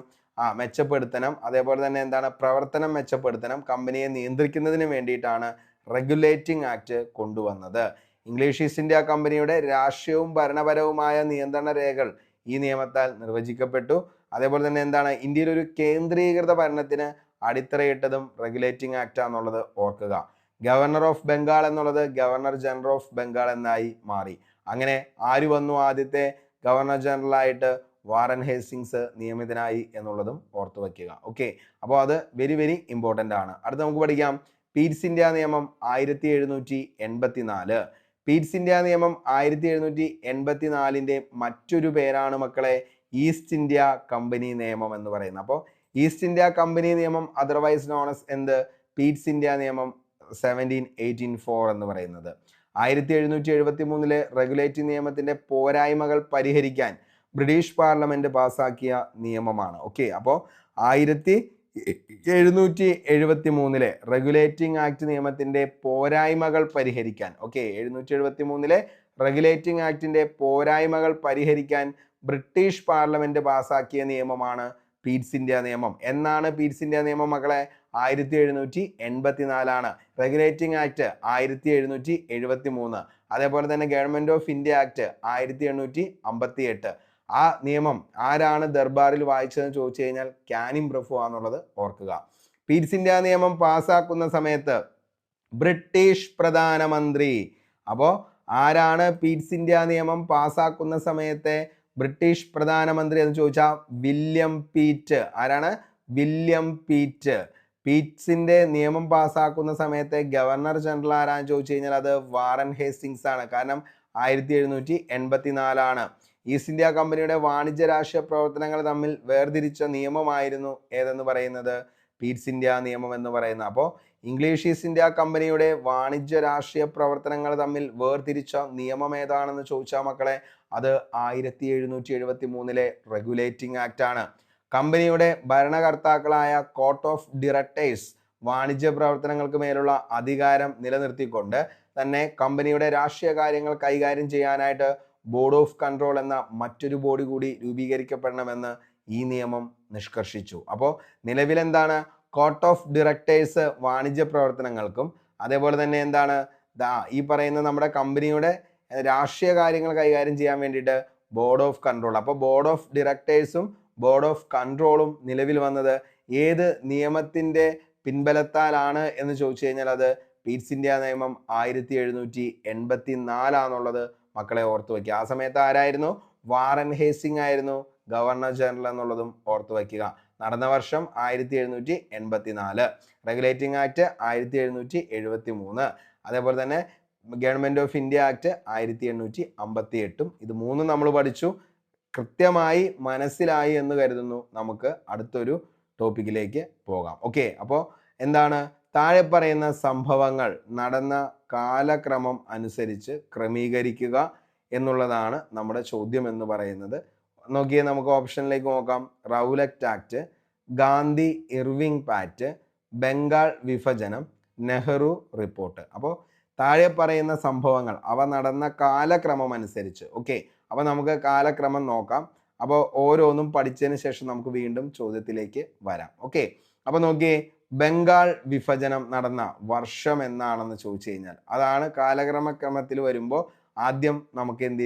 മെച്ചപ്പെടുത്തണം. അതേപോലെ തന്നെ എന്താണ്? പ്രവർത്തനം മെച്ചപ്പെടുത്തണം. കമ്പനിയെ നിയന്ത്രിക്കുന്നതിന് വേണ്ടിയിട്ടാണ് റെഗുലേറ്റിംഗ് ആക്ട് കൊണ്ടുവന്നത്. ഇംഗ്ലീഷ് ഈസ്റ്റ് ഇന്ത്യ കമ്പനിയുടെ രാഷ്ട്രീയവും ഭരണപരവുമായ നിയന്ത്രണ രേഖകൾ ഈ നിയമത്താൽ നിർവചിക്കപ്പെട്ടു. അതേപോലെ തന്നെ എന്താണ്? ഇന്ത്യയിൽ ഒരു കേന്ദ്രീകൃത ഭരണത്തിന് അടിത്തറയിട്ടതും റെഗുലേറ്റിംഗ് ആക്ട് ആണെന്നുള്ളത് ഓർക്കുക. ഗവർണർ ഓഫ് ബംഗാൾ എന്നുള്ളത് ഗവർണർ ജനറൽ ഓഫ് ബംഗാൾ എന്നായി മാറി. അങ്ങനെ ആര് വന്നു ആദ്യത്തെ ഗവർണർ ജനറൽ ആയിട്ട്? വാറൻ ഹേസ്റ്റിങ്സ് നിയമിതനായി എന്നുള്ളതും ഓർത്തു വയ്ക്കുക. ഓക്കെ, അപ്പോൾ അത് വെരി വെരി ഇമ്പോർട്ടൻ്റ് ആണ്. അടുത്ത നമുക്ക് പഠിക്കാം പീറ്റ്സ് ഇന്ത്യ നിയമം 1784. പീറ്റ്സ് ഇന്ത്യ നിയമം 1784 മറ്റൊരു പേരാണ് മക്കളെ ഈസ്റ്റ് ഇന്ത്യ കമ്പനി നിയമം എന്ന് പറയുന്നത്. അപ്പോൾ ഈസ്റ്റ് ഇന്ത്യ കമ്പനി നിയമം അതർവൈസ് നോൺ as എന്ത്? പീറ്റ്സ് ഇന്ത്യ നിയമം 1784 എന്ന് പറയുന്നത്. 1773 റെഗുലേറ്റിംഗ് നിയമത്തിന്റെ പോരായ്മകൾ പരിഹരിക്കാൻ ബ്രിട്ടീഷ് പാർലമെന്റ് പാസാക്കിയ നിയമമാണ്. ഓക്കെ, അപ്പോൾ 1773 റെഗുലേറ്റിംഗ് ആക്ട് നിയമത്തിന്റെ പോരായ്മകൾ പരിഹരിക്കാൻ, ഓക്കെ, 1773 റെഗുലേറ്റിംഗ് ആക്ടിന്റെ പോരായ്മകൾ പരിഹരിക്കാൻ ബ്രിട്ടീഷ് പാർലമെന്റ് പാസാക്കിയ നിയമമാണ് പീറ്റ്സ് ഇന്ത്യ നിയമം. എന്നാണ് പീറ്റ്സ് ഇന്ത്യ നിയമം മക്കളെ? 1784 റെഗുലേറ്റിംഗ് ആക്ട് 1773. അതേപോലെ തന്നെ ഗവൺമെന്റ് ഓഫ് ഇന്ത്യ ആക്ട് 1858. ആ നിയമം ആരാണ് ദർബാറിൽ വായിച്ചതെന്ന് ചോദിച്ചു കഴിഞ്ഞാൽ കാനിങ് പ്രഭു ആണെന്നുള്ളത് ഓർക്കുക. പീറ്റ്സ് ഇന്ത്യ നിയമം പാസ്സാക്കുന്ന സമയത്ത് ബ്രിട്ടീഷ് പ്രധാനമന്ത്രി, അപ്പോൾ ആരാണ് പീറ്റ്സ് ഇന്ത്യ നിയമം പാസ്സാക്കുന്ന സമയത്തെ ബ്രിട്ടീഷ് പ്രധാനമന്ത്രി എന്ന് ചോദിച്ചാൽ വില്യം പീറ്റ്. ആരാണ്? William Pitt. പീറ്റ്സിന്റെ നിയമം പാസ്സാക്കുന്ന സമയത്തെ ഗവർണർ ജനറൽ ആരാന്ന് ചോദിച്ചു കഴിഞ്ഞാൽ അത് വാറൻ ഹേസ്റ്റിങ്സ് ആണ്. കാരണം 1784 ഈസ്റ്റ് ഇന്ത്യ കമ്പനിയുടെ വാണിജ്യ രാഷ്ട്രീയ പ്രവർത്തനങ്ങൾ തമ്മിൽ വേർതിരിച്ച നിയമമായിരുന്നു ഏതെന്ന് പറയുന്നത്? പീറ്റ്സ് ഇന്ത്യ നിയമം എന്ന് പറയുന്നത്. അപ്പോൾ ഇംഗ്ലീഷ് ഈസ്റ്റ് ഇന്ത്യ കമ്പനിയുടെ വാണിജ്യ രാഷ്ട്രീയ പ്രവർത്തനങ്ങൾ തമ്മിൽ വേർതിരിച്ച നിയമം ഏതാണെന്ന് ചോദിച്ചാൽ മക്കളെ, അത് 1773 റെഗുലേറ്റിംഗ് ആക്ട് ആണ്. കമ്പനിയുടെ ഭരണകർത്താക്കളായ കോർട്ട് ഓഫ് ഡയറക്ടേഴ്സ് വാണിജ്യ പ്രവർത്തനങ്ങൾക്ക് മേലുള്ള അധികാരം നിലനിർത്തിക്കൊണ്ട് തന്നെ കമ്പനിയുടെ രാഷ്ട്രീയ കാര്യങ്ങൾ കൈകാര്യം ചെയ്യാനായിട്ട് ബോർഡ് ഓഫ് കൺട്രോൾ എന്ന മറ്റൊരു ബോഡി കൂടി രൂപീകരിക്കപ്പെടണമെന്ന് ഈ നിയമം നിഷ്കർഷിച്ചു. അപ്പോൾ നിലവിലെന്താണ്, കോർട്ട് ഓഫ് ഡയറക്ടേഴ്സ് വാണിജ്യ പ്രവർത്തനങ്ങൾക്കും അതേപോലെ തന്നെ എന്താണ് ഈ പറയുന്ന നമ്മുടെ കമ്പനിയുടെ രാഷ്ട്രീയ കാര്യങ്ങൾ കൈകാര്യം ചെയ്യാൻ വേണ്ടിയിട്ട് ബോർഡ് ഓഫ് കൺട്രോൾ. അപ്പോൾ ബോർഡ് ഓഫ് ഡയറക്ടേഴ്സും ബോർഡ് ഓഫ് കൺട്രോളും നിലവിൽ വന്നത് ഏത് നിയമത്തിന്റെ പിൻബലത്താലാണ് എന്ന് ചോദിച്ചു കഴിഞ്ഞാൽ അത് പീറ്റ്സ് ഇന്ത്യ നിയമം 1784 മക്കളെ ഓർത്തു വയ്ക്കുക. ആ സമയത്ത് ആരായിരുന്നു? വാറൻ ഹേസിംഗ് ആയിരുന്നു ഗവർണർ ജനറൽ എന്നുള്ളതും ഓർത്തു വയ്ക്കുക. നടന്ന വർഷം 1784, റെഗുലേറ്റിംഗ് ആക്ട് 1773, അതേപോലെ തന്നെ ഗവൺമെന്റ് ഓഫ് ഇന്ത്യ ആക്ട് 1858. ഇത് മൂന്നും നമ്മൾ പഠിച്ചു. കൃത്യമായി മനസ്സിലായി എന്ന് കരുതുന്നു. നമുക്ക് അടുത്തൊരു ടോപ്പിക്കിലേക്ക് പോകാം. ഓക്കെ, അപ്പോൾ എന്താണ് താഴെ പറയുന്ന സംഭവങ്ങൾ നടന്ന കാലക്രമം അനുസരിച്ച് ക്രമീകരിക്കുക എന്നുള്ളതാണ് നമ്മുടെ ചോദ്യം എന്ന് പറയുന്നത്. നോക്കിയേ, നമുക്ക് ഓപ്ഷനിലേക്ക് നോക്കാം. Rowlatt act, Gandhi Irwin pact, Bengal വിഭജനം, നെഹ്റു റിപ്പോർട്ട്. അപ്പോൾ താഴെ പറയുന്ന സംഭവങ്ങൾ അവ നടന്ന കാലക്രമം അനുസരിച്ച്. ഓക്കെ, അപ്പോൾ നമുക്ക് കാലക്രമം നോക്കാം. അപ്പോൾ ഓരോന്നും പഠിച്ചതിന് ശേഷം നമുക്ക് വീണ്ടും ചോദ്യത്തിലേക്ക് വരാം. ഓക്കെ, അപ്പോൾ നോക്കിയേ, ബംഗാൾ വിഭജനം നടന്ന വർഷം എന്നാണെന്ന് ചോദിച്ചു കഴിഞ്ഞാൽ അതാണ് കാലക്രമത്തിൽ വരുമ്പോൾ ആദ്യം നമുക്ക് എന്ത്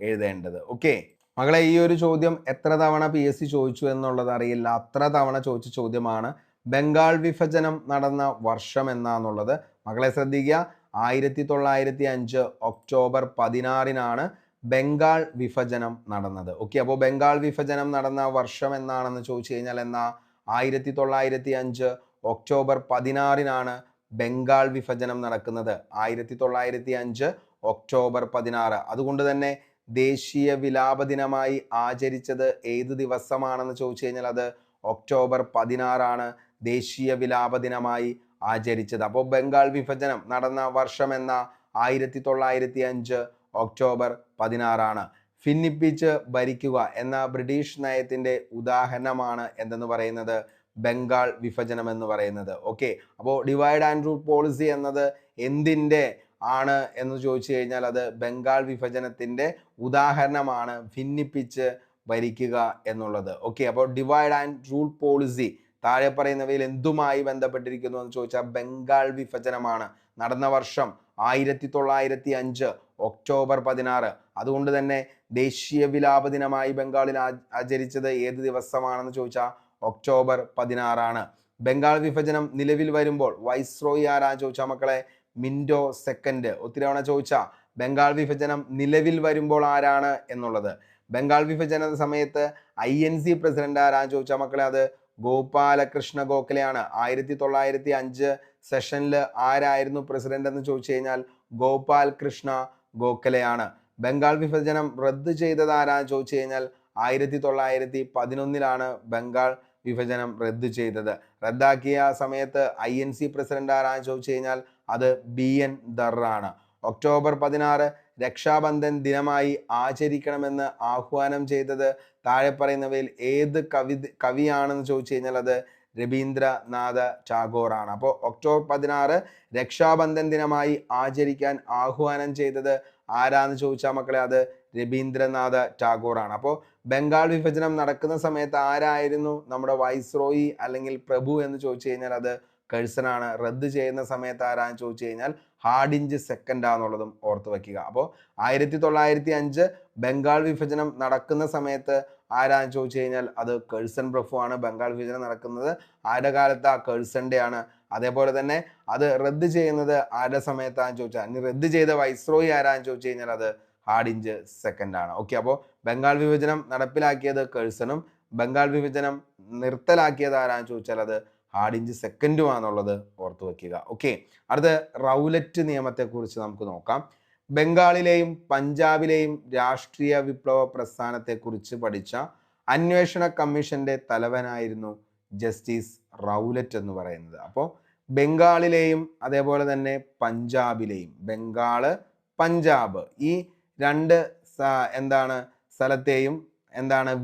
എഴുതേണ്ടത്. ഓക്കെ മകളെ, ഈ ഒരു ചോദ്യം എത്ര തവണ PSC ചോദിച്ചു എന്നുള്ളത് അറിയില്ല. അത്ര തവണ ചോദിച്ച ചോദ്യമാണ്. ബംഗാൾ വിഭജനം നടന്ന വർഷം എന്നാന്നുള്ളത് മകളെ ശ്രദ്ധിക്കുക. 1905 ഒക്ടോബർ 16 ബംഗാൾ വിഭജനം നടന്നത്. ഓക്കെ, അപ്പോൾ ബംഗാൾ വിഭജനം നടന്ന വർഷം എന്നാണെന്ന് ചോദിച്ചു കഴിഞ്ഞാൽ 1905 ഒക്ടോബർ 16 ബംഗാൾ വിഭജനം നടക്കുന്നത്. 1905 ഒക്ടോബർ 16. അതുകൊണ്ട് തന്നെ ദേശീയ വിലാപ ദിനമായി ആചരിച്ചത് ഏത് ദിവസമാണെന്ന് ചോദിച്ചു കഴിഞ്ഞാൽ അത് ഒക്ടോബർ 16 ദേശീയ വിലാപ ദിനമായി ആചരിച്ചത്. അപ്പോൾ ബംഗാൾ വിഭജനം നടന്ന വർഷം എന്ന 1905 ഒക്ടോബർ 16. ഭിന്നിപ്പിച്ച് ഭരിക്കുക എന്ന ബ്രിട്ടീഷ് നയത്തിന്റെ ഉദാഹരണമാണ് എന്തെന്ന് പറയുന്നത് ബംഗാൾ വിഭജനം എന്ന് പറയുന്നത്. ഓക്കെ, അപ്പോൾ ഡിവൈഡ് ആൻഡ് റൂൾ പോളിസി എന്നത് എന്തിൻ്റെ ആണ് എന്ന് ചോദിച്ചു കഴിഞ്ഞാൽ അത് ബംഗാൾ വിഭജനത്തിന്റെ ഉദാഹരണമാണ്, ഭിന്നിപ്പിച്ച് ഭരിക്കുക എന്നുള്ളത്. ഓക്കെ, അപ്പോൾ ഡിവൈഡ് ആൻഡ് റൂൾ പോളിസി താഴെ പറയുന്നവയിൽ എന്തുമായി ബന്ധപ്പെട്ടിരിക്കുന്നു എന്ന് ചോദിച്ചാൽ ബംഗാൾ വിഭജനമാണ്. നടന്ന വർഷം 1905 ഒക്ടോബർ 16. അതുകൊണ്ട് തന്നെ ദേശീയ വിലാപ ദിനമായി ബംഗാളിൽ ആചരിച്ചത് ഏത് ദിവസമാണെന്ന് ചോദിച്ചാൽ ഒക്ടോബർ 16. ബംഗാൾ വിഭജനം നിലവിൽ വരുമ്പോൾ വൈസ്രോയി ആരാന്ന് ചോദിച്ചാൽ മക്കളെ മിന്റോ സെക്കൻഡ്. ഒത്തിരി തവണ ചോദിച്ച ബംഗാൾ വിഭജനം നിലവിൽ വരുമ്പോൾ ആരാണ് എന്നുള്ളത്. ബംഗാൾ വിഭജന സമയത്ത് INC പ്രസിഡന്റ് ആരാന്ന് ചോദിച്ചാൽ മക്കളെ അത് ഗോപാലകൃഷ്ണ ഗോഖലെയാണ്. 1905 സെഷനിൽ ആരായിരുന്നു പ്രസിഡന്റ് എന്ന് ചോദിച്ചു കഴിഞ്ഞാൽ ഗോപാൽ കൃഷ്ണ ഗോഖലെയാണ്. ബംഗാൾ വിഭജനം റദ്ദ് ചെയ്തത് ആരാന്ന് ചോദിച്ചു കഴിഞ്ഞാൽ 1911 ബംഗാൾ വിഭജനം റദ്ദ് ചെയ്തത്. റദ്ദാക്കിയ സമയത്ത് INC പ്രസിഡന്റ് ആരാന്ന് ചോദിച്ചു കഴിഞ്ഞാൽ അത് BN ദർ ആണ്. ഒക്ടോബർ 16 രക്ഷാബന്ധൻ ദിനമായി ആചരിക്കണമെന്ന് ആഹ്വാനം ചെയ്തത് താഴെ പറയുന്നവയിൽ ഏത് കവിയാണെന്ന് ചോദിച്ചു കഴിഞ്ഞാൽ അത് രവീന്ദ്രനാഥ ടാഗോർ ആണ്. അപ്പോൾ ഒക്ടോബർ 16 രക്ഷാബന്ധൻ ദിനമായി ആചരിക്കാൻ ആഹ്വാനം ചെയ്തത് ആരാന്ന് ചോദിച്ചാൽ മക്കളെ അത് രവീന്ദ്രനാഥ ടാഗോർ ആണ്. അപ്പോൾ ബംഗാൾ വിഭജനം നടക്കുന്ന സമയത്ത് ആരായിരുന്നു നമ്മുടെ വൈസ്രോയി അല്ലെങ്കിൽ പ്രഭു എന്ന് ചോദിച്ചു കഴിഞ്ഞാൽ അത് കഴ്സൺ ആണ്. റദ്ദ് ചെയ്യുന്ന സമയത്ത് ആരാന്ന് ചോദിച്ചു കഴിഞ്ഞാൽ ഹാർഡിഞ്ച് സെക്കൻഡ് ആണെന്നുള്ളതും ഓർത്ത് വയ്ക്കുക. അപ്പോൾ 1905 ബംഗാൾ വിഭജനം നടക്കുന്ന സമയത്ത് ആരാന്ന് ചോദിച്ചു കഴിഞ്ഞാൽ അത് കഴ്സൺ പ്രഭു ആണ്. ബംഗാൾ വിഭജനം നടക്കുന്നത് ആരുടെ കാലത്ത്? കഴ്സന്റെ ആണ്. അതേപോലെ തന്നെ അത് റദ്ദ് ചെയ്യുന്നത് ആരുടെ സമയത്താന്ന് ചോദിച്ചാൽ ഇനി റദ്ദ് ചെയ്ത വൈസ്രോയി ആരാന്ന് ചോദിച്ചു കഴിഞ്ഞാൽ അത് ഹാർഡിഞ്ച് സെക്കൻഡ് ആണ്. ഓക്കെ, അപ്പോൾ ബംഗാൾ വിഭജനം നടപ്പിലാക്കിയത് കഴ്സണും ബംഗാൾ വിഭജനം നിർത്തലാക്കിയത് ആരാന്ന് ചോദിച്ചാൽ അത് ഹാർഡിഞ്ച് സെക്കൻഡുമാണെന്നുള്ളത് ഓർത്തു വയ്ക്കുക. ഓക്കെ, അടുത്ത റൗലറ്റ് നിയമത്തെക്കുറിച്ച് നമുക്ക് നോക്കാം. ബംഗാളിലെയും പഞ്ചാബിലെയും രാഷ്ട്രീയ വിപ്ലവ പ്രസ്ഥാനത്തെക്കുറിച്ച് പഠിച്ച അന്വേഷണ കമ്മീഷന്റെ തലവനായിരുന്നു ജസ്റ്റിസ് റൗലറ്റ് എന്ന് പറയുന്നത്. അപ്പോൾ ബംഗാളിലെയും അതേപോലെ തന്നെ പഞ്ചാബിലെയും, ബംഗാള് പഞ്ചാബ് ഈ രണ്ട് സ്ഥലത്തെയും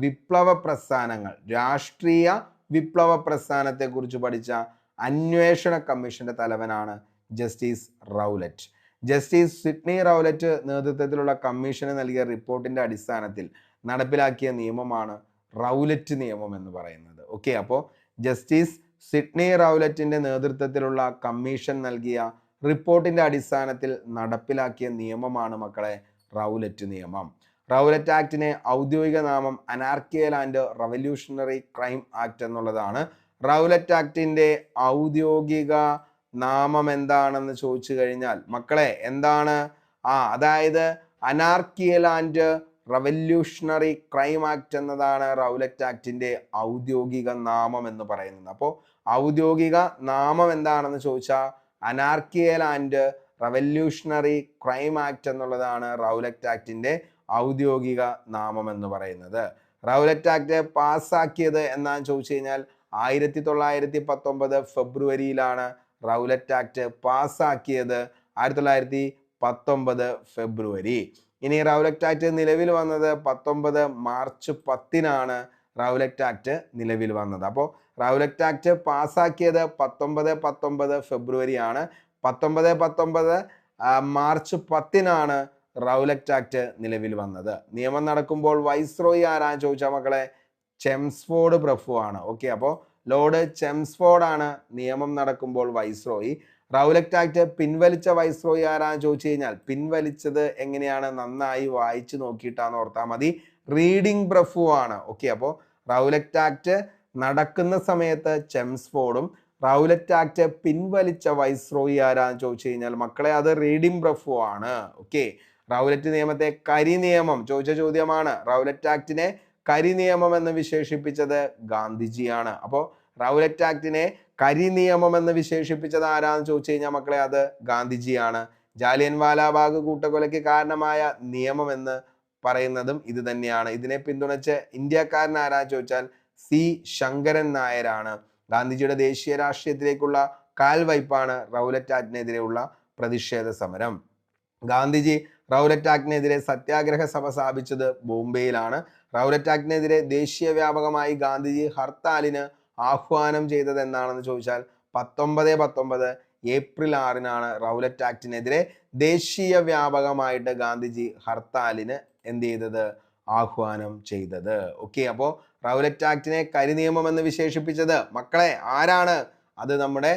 വിപ്ലവ പ്രസ്ഥാനങ്ങൾ, രാഷ്ട്രീയ വിപ്ലവ പ്രസ്ഥാനത്തെ കുറിച്ച് പഠിച്ച അന്വേഷണ കമ്മീഷന്റെ തലവനാണ് justice Rowlatt. Justice Sidney Rowlatt നേതൃത്വത്തിലുള്ള കമ്മീഷന് നൽകിയ റിപ്പോർട്ടിന്റെ അടിസ്ഥാനത്തിൽ നടപ്പിലാക്കിയ നിയമമാണ് റൗലറ്റ് നിയമം എന്ന് പറയുന്നത്. ഓക്കെ, അപ്പോൾ ജസ്റ്റിസ് സിഡ്നി റൗലറ്റിന്റെ നേതൃത്വത്തിലുള്ള കമ്മീഷൻ നൽകിയ റിപ്പോർട്ടിന്റെ അടിസ്ഥാനത്തിൽ നടപ്പിലാക്കിയ നിയമമാണ് മക്കളെ റൗലറ്റ് നിയമം. റൗലറ്റ് ആക്ടിന് ഔദ്യോഗിക നാമം അനാർക്കിയൽ ആൻഡ് റവല്യൂഷണറി ക്രൈം ആക്ട് എന്നുള്ളതാണ്. റൗലറ്റ് ആക്ടിന്റെ ഔദ്യോഗിക നാമം എന്താണെന്ന് ചോദിച്ചു കഴിഞ്ഞാൽ മക്കളെ എന്താണ്? അതായത് അനാർക്കിയൽ ആൻഡ് റവല്യൂഷണറി ക്രൈം ആക്ട് എന്നതാണ് റൗലറ്റ് ആക്ടിന്റെ ഔദ്യോഗിക നാമം എന്ന് പറയുന്നത്. അപ്പോൾ ഔദ്യോഗിക നാമം എന്താണെന്ന് ചോദിച്ചാൽ അനാർക്കിയൽ ആൻഡ് റവല്യൂഷണറി ക്രൈം ആക്ട് എന്നുള്ളതാണ് റൗലറ്റ് ആക്ടിന്റെ ഔദ്യോഗിക നാമം എന്ന് പറയുന്നത്. റൗലറ്റ് ആക്ട് പാസ്സാക്കിയത് എന്നാന്ന് ചോദിച്ചു കഴിഞ്ഞാൽ 1919 ഫെബ്രുവരിയിലാണ് റൗലറ്റ് ആക്ട് പാസ്സാക്കിയത്. 1919 ഫെബ്രുവരി. ഇനി റൗലറ്റ് ആക്ട് നിലവിൽ വന്നത് 19 മാർച്ച് 10 റൗലറ്റ് ആക്ട് നിലവിൽ വന്നത്. അപ്പോൾ റൗലറ്റ് ആക്ട് പാസ്സാക്കിയത് 1919 ഫെബ്രുവരിയാണ്. 1919 മാർച്ച് 10 റൗലറ്റ് ആക്ട് നിലവിൽ വന്നത്. നിയമം നടക്കുമ്പോൾ വൈസ്രോയി ആരാന്ന് ചോദിച്ചാൽ മക്കളെ ചെംസ്ഫോർഡ് പ്രഭു ആണ്. ഓക്കെ, അപ്പോൾ ലോർഡ് ചെംസ്ഫോർഡ് ആണ് നിയമം നടക്കുമ്പോൾ വൈസ്രോയി. റൗലറ്റ് ആക്ട് പിൻവലിച്ച വൈസ്രോയി ആരാന്ന് ചോദിച്ചു കഴിഞ്ഞാൽ പിൻവലിച്ചത് എങ്ങനെയാണ്? നന്നായി വായിച്ചു നോക്കിയിട്ടാന്ന് ഓർത്താൽ മതി. റീഡിംഗ് പ്രഭു ആണ്. ഓക്കെ, അപ്പോൾ റൗലറ്റ് ആക്ട് നടക്കുന്ന സമയത്ത് ചെംസ്ഫോർഡും റൗലറ്റ് ആക്ട് പിൻവലിച്ച വൈസ്രോയി ആരാന്ന് ചോദിച്ചു കഴിഞ്ഞാൽ മക്കളെ അത് റീഡിംഗ് പ്രഭു ആണ്. ഓക്കെ, റൗലറ്റ് നിയമത്തെ കരി നിയമം ചോദിച്ച ചോദ്യമാണ്. റൗലറ്റ് ആക്ടിനെ കരി നിയമം എന്ന് വിശേഷിപ്പിച്ചത് ഗാന്ധിജിയാണ്. അപ്പോൾ റൗലറ്റ് ആക്ടിനെ കരി നിയമം എന്ന് വിശേഷിപ്പിച്ചത് ആരാന്ന് ചോദിച്ചു കഴിഞ്ഞാൽ മക്കളെ അത് ഗാന്ധിജിയാണ്. ജാലിയൻ വാലാബാഗ് കൂട്ടക്കൊലയ്ക്ക് കാരണമായ നിയമം എന്ന് പറയുന്നതും ഇത് തന്നെയാണ്. ഇതിനെ പിന്തുണച്ച് ഇന്ത്യക്കാരൻ ആരാന്ന് ചോദിച്ചാൽ സി ശങ്കരൻ നായരാണ്. ഗാന്ധിജിയുടെ ദേശീയ രാഷ്ട്രീയത്തിലേക്കുള്ള കാൽവയ്പാണ് റൗലറ്റ് ആക്ടിനെതിരെയുള്ള പ്രതിഷേധ സമരം. ഗാന്ധിജി റൗലറ്റ് ആക്ടിനെതിരെ സത്യാഗ്രഹ സഭ സ്ഥാപിച്ചത് ബോംബെയിലാണ്. റൗലറ്റ് ആക്ടിനെതിരെ ദേശീയ വ്യാപകമായി ഗാന്ധിജി ഹർത്താലിന് ആഹ്വാനം ചെയ്തത് എന്നാണെന്ന് ചോദിച്ചാൽ 1919 ഏപ്രിൽ 6 റൗലറ്റ് ആക്ടിനെതിരെ ദേശീയ വ്യാപകമായിട്ട് ഗാന്ധിജി ഹർത്താലിന് എന്ത് ചെയ്തത്? ആഹ്വാനം ചെയ്തത്. ഓക്കെ, അപ്പോൾ റൗലറ്റ് ആക്ടിനെ കരി നിയമം എന്ന് വിശേഷിപ്പിച്ചത് മക്കളെ ആരാണ്? അത് നമ്മുടെ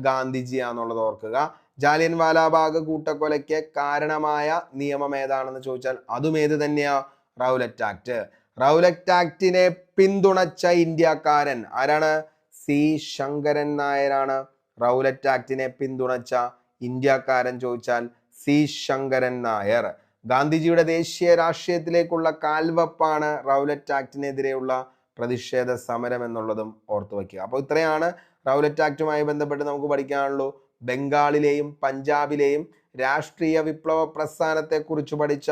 ഗാന്ധിജിയാന്നുള്ളത് ഓർക്കുക. ജാലിയൻ വാലാബാഗ് കൂട്ടക്കൊലയ്ക്ക് കാരണമായ നിയമം ഏതാണെന്ന് ചോദിച്ചാൽ അതും ഏത് തന്നെയാ? Rowlatt act. റൗലറ്റ് ആക്ടിനെ പിന്തുണച്ച ഇന്ത്യക്കാരൻ ആരാണ്? സി ശങ്കരൻ നായരാണ്. റൗലറ്റ് ആക്ടിനെ പിന്തുണച്ച ഇന്ത്യക്കാരൻ ചോദിച്ചാൽ സി ശങ്കരൻ നായർ. ഗാന്ധിജിയുടെ ദേശീയ രാഷ്ട്രീയത്തിലേക്കുള്ള കാൽവപ്പാണ് റൗലറ്റ് ആക്ടിനെതിരെയുള്ള പ്രതിഷേധ സമരം എന്നുള്ളതും ഓർത്തു വയ്ക്കുക. അപ്പോൾ ഇത്രയാണ് റൗലറ്റ് ആക്ടുമായി ബന്ധപ്പെട്ട് നമുക്ക് പഠിക്കാനുള്ളൂ. ബംഗാളിലെയും പഞ്ചാബിലെയും രാഷ്ട്രീയ വിപ്ലവ പ്രസ്ഥാനത്തെ കുറിച്ച് പഠിച്ച